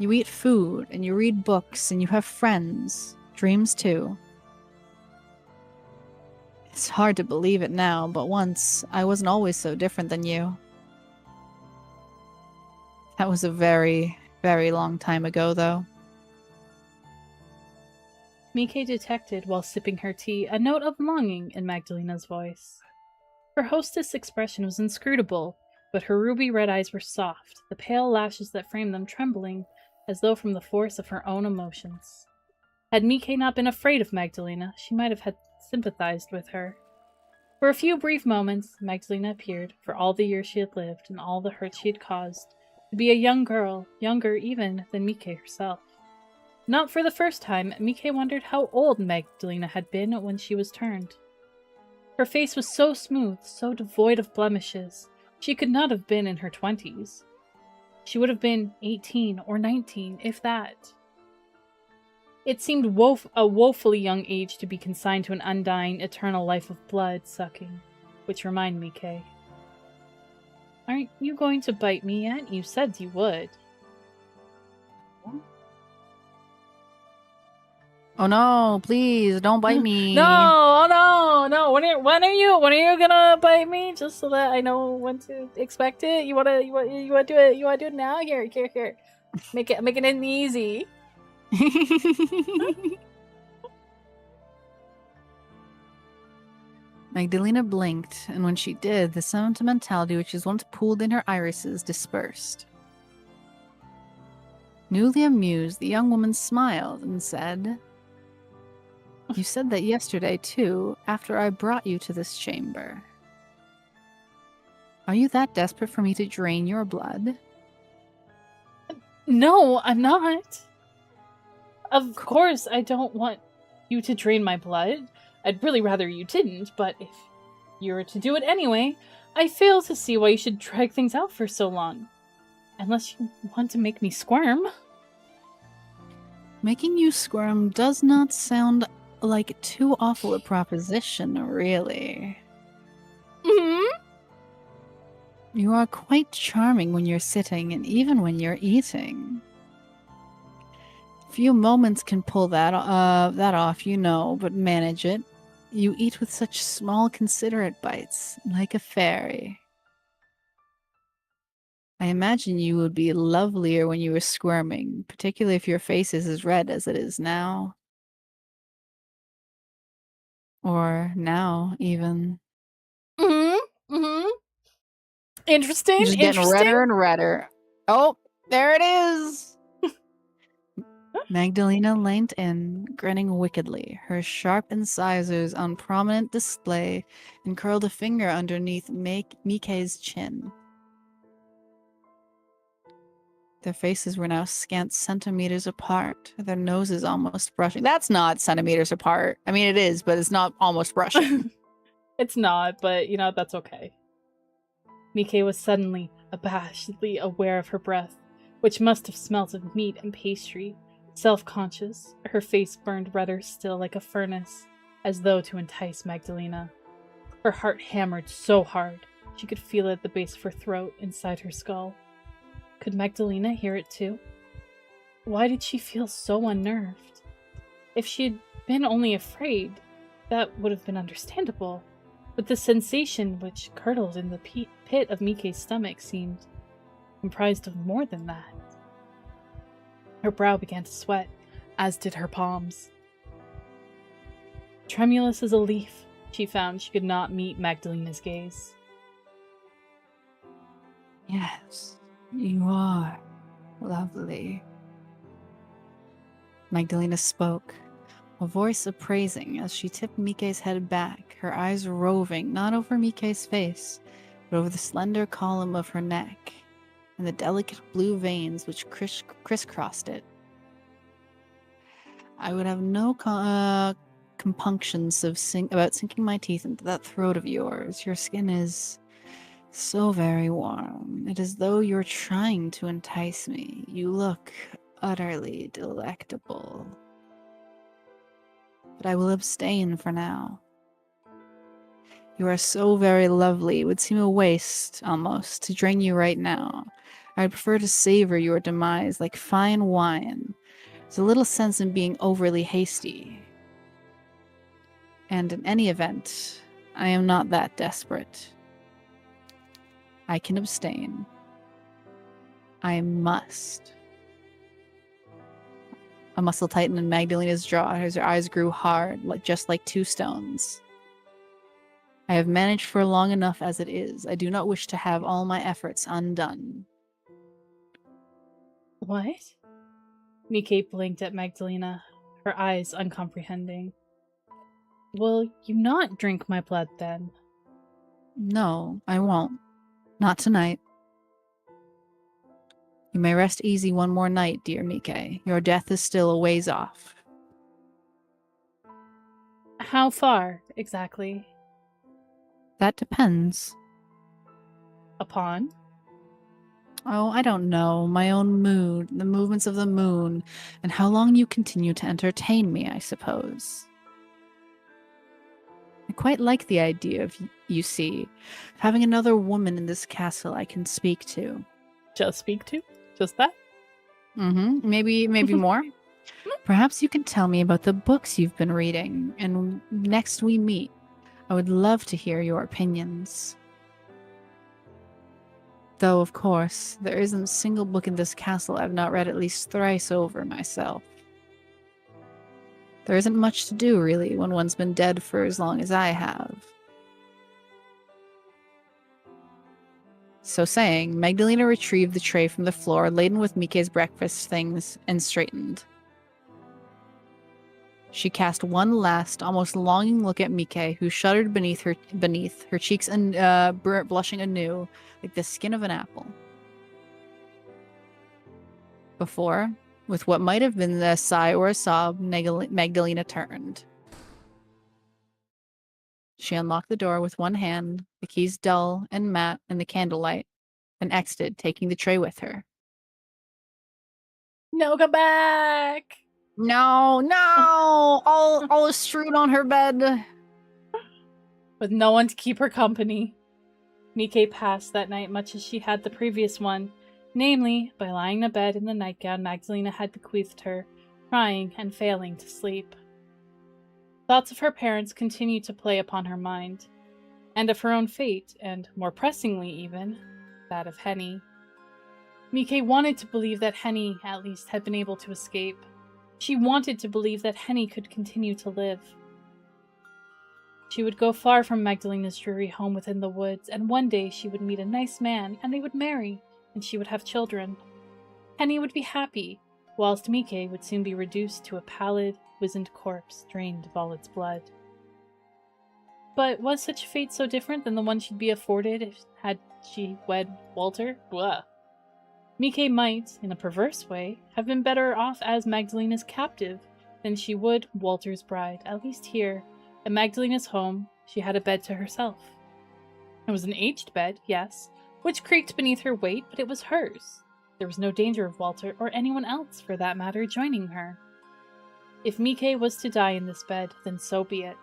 you eat food, and you read books, and you have friends, dreams too. It's hard to believe it now, but once, I wasn't always so different than you. That was a very, very long time ago, though. Mike detected, while sipping her tea, a note of longing in Magdalena's voice. Her hostess' expression was inscrutable, but her ruby red eyes were soft, the pale lashes that framed them trembling, as though from the force of her own emotions. Had Mike not been afraid of Magdalena, she might have sympathized with her. For a few brief moments, Magdalena appeared, for all the years she had lived and all the hurt she had caused, to be a young girl, younger even than Mike herself. Not for the first time, Mike wondered how old Magdalena had been when she was turned. Her face was so smooth, so devoid of blemishes, she could not have been in her 20s. She would have been 18 or 19, if that. It seemed a woefully young age to be consigned to an undying, eternal life of blood-sucking. Which reminded me, Kay. Aren't you going to bite me yet? You said you would. Oh no, please, don't bite me. No, oh no. When are you gonna bite me? Just so that I know when to expect it. You wanna do it? You wanna do it now? Here. Make it easy. Magdalena blinked, and when she did, the sentimentality which was once pooled in her irises dispersed. Newly amused, the young woman smiled and said, "You said that yesterday, too, after I brought you to this chamber. Are you that desperate for me to drain your blood?" No, I'm not. Of course, I don't want you to drain my blood. I'd really rather you didn't, but if you were to do it anyway, I fail to see why you should drag things out for so long. Unless you want to make me squirm. Making you squirm does not sound like too awful a proposition, really. Mm-hmm. You are quite charming when you're sitting and even when you're eating. Few moments can pull that off, you know, but manage it. You eat with such small, considerate bites, like a fairy. I imagine you would be lovelier when you were squirming, particularly if your face is as red as it is now. Or now, even. Mm-hmm. Mm-hmm. Interesting. Just getting redder and redder. Oh, there it is! Magdalena leant in, grinning wickedly, her sharp incisors on prominent display, and curled a finger underneath Mike's chin. Their faces were now scant centimeters apart, their noses almost brushing. That's not centimeters apart. I mean, it is, but it's not almost brushing. It's not, but, that's okay. Mike was suddenly, abashedly aware of her breath, which must have smelt of meat and pastry. Self-conscious, her face burned redder still like a furnace, as though to entice Magdalena. Her heart hammered so hard, she could feel it at the base of her throat, inside her skull. Could Magdalena hear it too? Why did she feel so unnerved? If she had been only afraid, that would have been understandable. But the sensation which curdled in the pit of Mike's stomach seemed comprised of more than that. Her brow began to sweat, as did her palms. Tremulous as a leaf, she found she could not meet Magdalena's gaze. Yes, you are lovely. Magdalena spoke, a voice appraising as she tipped Mike's head back, her eyes roving not over Mike's face, but over the slender column of her neck and the delicate blue veins which crisscrossed it. I would have no compunctions about sinking my teeth into that throat of yours. Your skin is so very warm. It is as though you're trying to entice me. You look utterly delectable. But I will abstain for now. You are so very lovely. It would seem a waste, almost, to drain you right now. I'd prefer to savor your demise like fine wine. There's a little sense in being overly hasty. And in any event, I am not that desperate. I can abstain. I must. A muscle tightened in Magdalena's jaw as her eyes grew hard, just like two stones. I have managed for long enough as it is. I do not wish to have all my efforts undone. What? Mike blinked at Magdalena, her eyes uncomprehending. Will you not drink my blood, then? No, I won't. Not tonight. You may rest easy one more night, dear Mike. Your death is still a ways off. How far, exactly? That depends. Upon? Oh, I don't know. My own mood, the movements of the moon, and how long you continue to entertain me, I suppose. I quite like the idea of, you see, having another woman in this castle I can speak to. Just speak to? Just that? Maybe more. Perhaps you can tell me about the books you've been reading, and next we meet, I would love to hear your opinions. Though, of course, there isn't a single book in this castle I've not read at least thrice over myself. There isn't much to do, really, when one's been dead for as long as I have. So saying, Magdalena retrieved the tray from the floor laden with Mike's breakfast things and straightened. She cast one last, almost longing look at Mike, who shuddered beneath her cheeks and blushing anew, like the skin of an apple. Before, with what might have been a sigh or a sob, Magdalena turned. She unlocked the door with one hand, the keys dull and matte in the candlelight, and exited, taking the tray with her. No, come back! No, all is strewed on her bed. With no one to keep her company. Mike passed that night much as she had the previous one, namely, by lying in bed in the nightgown Magdalena had bequeathed her, trying and failing to sleep. Thoughts of her parents continued to play upon her mind, and of her own fate, and, more pressingly even, that of Henny. Mike wanted to believe that Henny, at least, had been able to escape. She wanted to believe that Henny could continue to live. She would go far from Magdalena's dreary home within the woods, and one day she would meet a nice man, and they would marry, and she would have children. Henny would be happy, whilst Mike would soon be reduced to a pallid, wizened corpse drained of all its blood. But was such a fate so different than the one she'd be afforded had she wed Walter? Blah. Mike might, in a perverse way, have been better off as Magdalena's captive than she would Walter's bride, at least here, at Magdalena's home, she had a bed to herself. It was an aged bed, yes, which creaked beneath her weight, but it was hers. There was no danger of Walter, or anyone else for that matter, joining her. If Mike was to die in this bed, then so be it.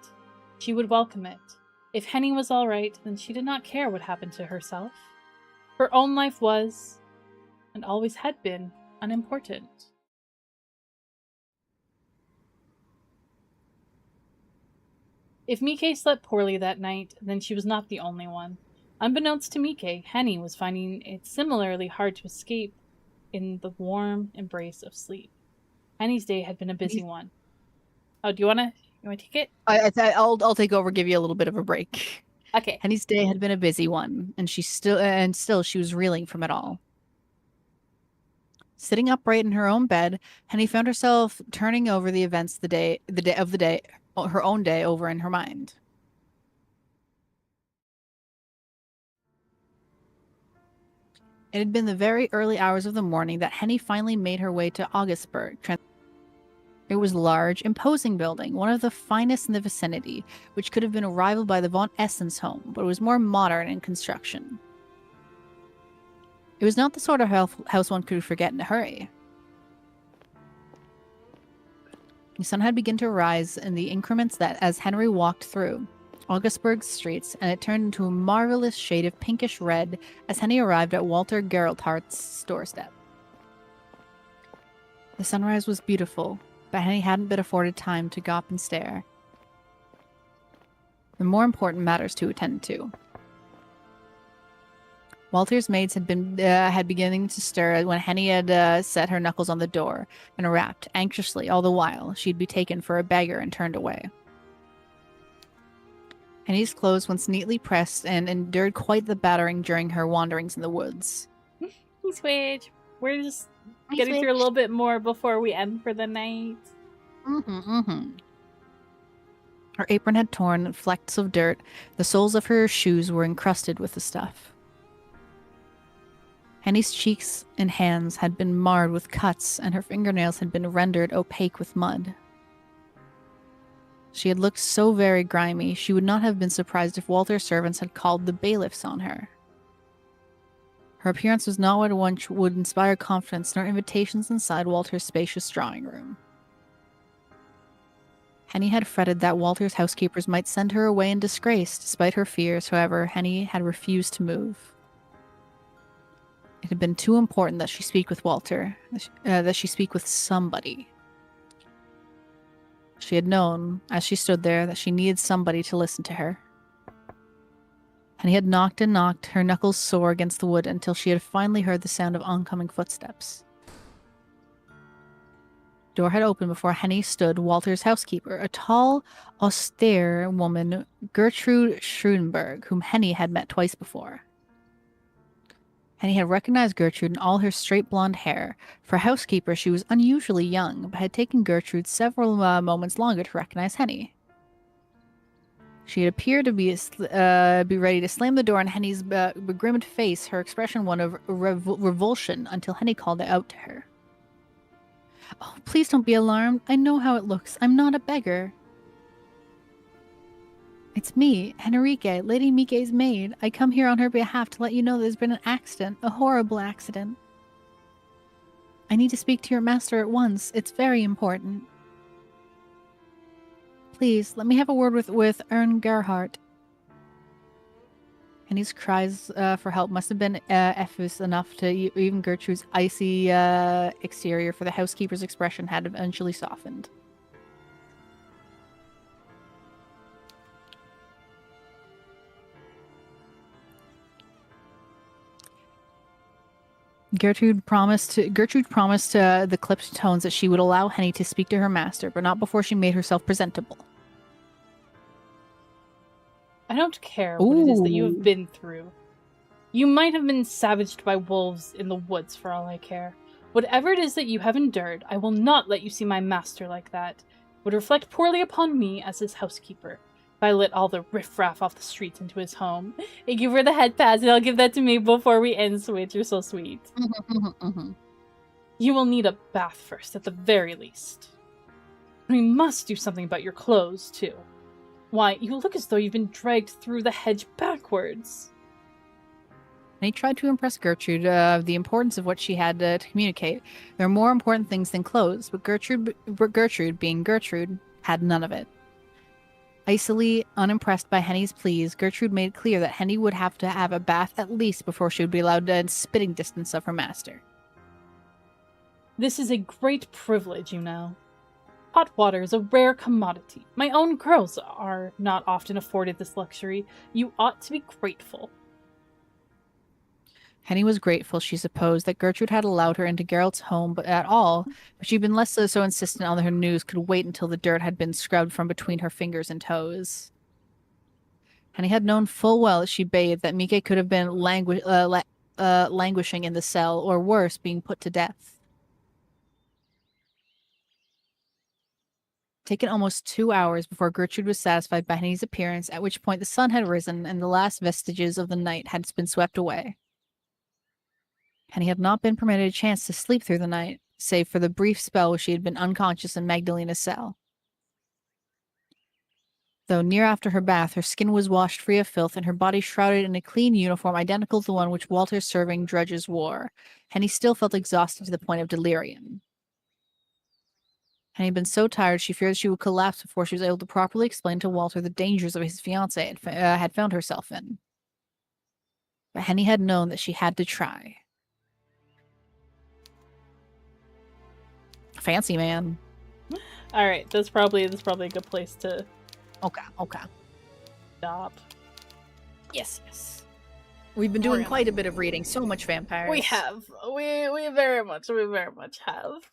She would welcome it. If Henny was all right, then she did not care what happened to herself. Her own life was, and always had been, unimportant. If Mike slept poorly that night, then she was not the only one. Unbeknownst to Mike, Henny was finding it similarly hard to escape in the warm embrace of sleep. Henny's day had been a busy one. Oh, do you want to take it? I'll take over, give you a little bit of a break. Okay. Henny's day had been a busy one, and still she was reeling from it all. Sitting upright in her own bed, Henny found herself turning over the events her own day over in her mind. It had been the very early hours of the morning that Henny finally made her way to Augustburg. It was a large, imposing building, one of the finest in the vicinity, which could have been rivaled by the von Essens home, but it was more modern in construction. It was not the sort of house one could forget in a hurry. The sun had begun to rise in the increments that as Henry walked through Augustburg's streets, and it turned into a marvelous shade of pinkish red as Henny arrived at Walter Geraldhardt's doorstep. The sunrise was beautiful, but Henny hadn't been afforded time to gawp and stare. The more important matters to attend to. Walter's maids had beginning to stir when Henny had set her knuckles on the door and rapped anxiously all the while she'd be taken for a beggar and turned away. Henny's clothes once neatly pressed and endured quite the battering during her wanderings in the woods. Hey, Switch. We're just getting through a little bit more before we end for the night. Her apron had torn flecks of dirt. The soles of her shoes were encrusted with the stuff. Henny's cheeks and hands had been marred with cuts, and her fingernails had been rendered opaque with mud. She had looked so very grimy, she would not have been surprised if Walter's servants had called the bailiffs on her. Her appearance was not what one would inspire confidence, nor invitations inside Walter's spacious drawing room. Henny had fretted that Walter's housekeepers might send her away in disgrace. Despite her fears, however, Henny had refused to move. It had been too important that she speak with Walter, that she speak with somebody. She had known, as she stood there, that she needed somebody to listen to her. Henny had knocked and knocked, her knuckles sore against the wood, until she had finally heard the sound of oncoming footsteps. The door had opened before Henny stood Walter's housekeeper, a tall, austere woman, Gertrude Schrudenberg, whom Henny had met twice before. Henny had recognized Gertrude in all her straight blonde hair. For a housekeeper, she was unusually young, but had taken Gertrude several moments longer to recognize Henny. She had appeared to be ready to slam the door on Henny's begrimed face, her expression one of revulsion, until Henny called it out to her. "Oh, please don't be alarmed. I know how it looks. I'm not a beggar." "It's me, Henrique, Lady Mike's maid. I come here on her behalf to let you know there's been an accident, a horrible accident. I need to speak to your master at once. It's very important. Please, let me have a word with Ern Gerhardt." Henny's cries for help must have been effus enough to even Gertrude's icy exterior, for the housekeeper's expression had eventually softened. Gertrude promised the clipped tones that she would allow Henny to speak to her master, but not before she made herself presentable. I don't care what it is that you have been through. You might have been savaged by wolves in the woods for all I care. Whatever it is that you have endured, I will not let you see my master like that. It would reflect poorly upon me as his housekeeper. If I let all the riffraff off the streets into his home. I give her the head pass, and I'll give that to me before we end, Switch. You're so sweet. You will need a bath first, at the very least. We must do something about your clothes, too. Why, you look as though you've been dragged through the hedge backwards. And he tried to impress Gertrude of the importance of what she had to communicate. There are more important things than clothes, but Gertrude, being Gertrude, had none of it. Icily unimpressed by Henny's pleas, Gertrude made it clear that Henny would have to have a bath at least before she would be allowed in spitting distance of her master. This is a great privilege, you know. Hot water is a rare commodity. My own girls are not often afforded this luxury. You ought to be grateful. Henny was grateful, she supposed, that Gertrude had allowed her into Geralt's home but she'd been less so insistent on that her news could wait until the dirt had been scrubbed from between her fingers and toes. Henny had known full well as she bathed that Mike could have been languishing in the cell, or worse, being put to death. Taken almost 2 hours before Gertrude was satisfied by Henny's appearance, at which point the sun had risen and the last vestiges of the night had been swept away. Henny had not been permitted a chance to sleep through the night, save for the brief spell where she had been unconscious in Magdalena's cell. Though near after her bath, her skin was washed free of filth and her body shrouded in a clean uniform identical to the one which Walter's serving drudges wore, Henny still felt exhausted to the point of delirium. Henny had been so tired she feared she would collapse before she was able to properly explain to Walter the dangers of his fiancée had found herself in. But Henny had known that she had to try. Fancy man. All right, that's probably a good place to Okay. stop. Yes. We've been doing quite a bit of reading. So much vampires. We have. We very much have.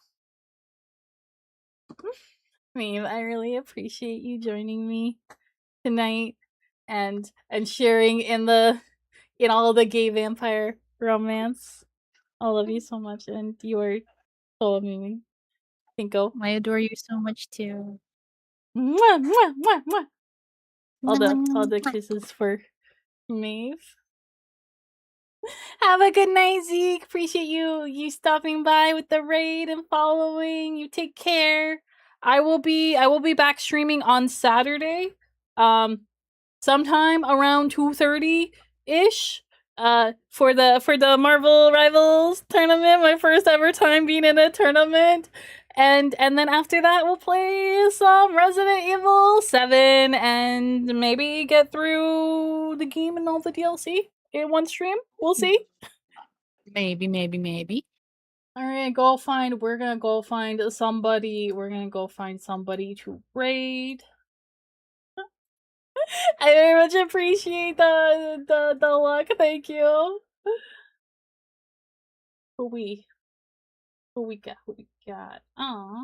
Meme, I really appreciate you joining me tonight and sharing in all the gay vampire romance. I love you so much, and you are so amazing. Cinco. I adore you so much too. Mwah, mwah, mwah, mwah. All the kisses for Maeve. Have a good night, Zeke. Appreciate you stopping by with the raid and following. You take care. I will be back streaming on Saturday. Sometime around 2:30 ish. For the Marvel Rivals tournament, my first ever time being in a tournament. And then after that, we'll play some Resident Evil 7 and maybe get through the game and all the DLC in one stream. We'll see. Maybe. All right, we're gonna go find somebody. We're gonna go find somebody to raid. I very much appreciate the luck. Thank you. Who we got? Aw.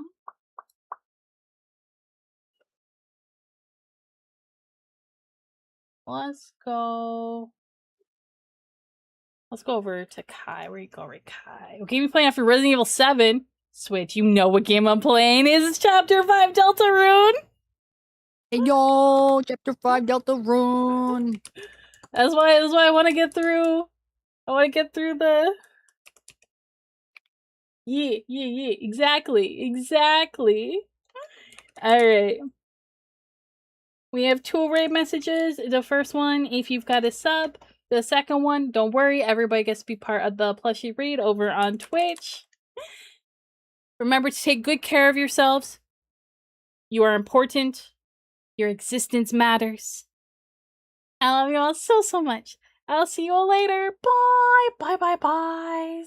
Let's go over to Kai. Where you go, right, Kai? Okay, we playing after Resident Evil 7. Switch, you know what game I'm playing. It's Chapter 5 Deltarune. Hey yo, Chapter 5 Deltarune. That's why I want to get through. I want to get through the. Yeah. Exactly. All right. We have 2 raid messages. The first one, if you've got a sub. The second one, don't worry, everybody gets to be part of the plushie raid over on Twitch. Remember to take good care of yourselves. You are important. Your existence matters. I love you all so much. I'll see you all later. Bye. Bye. Bye.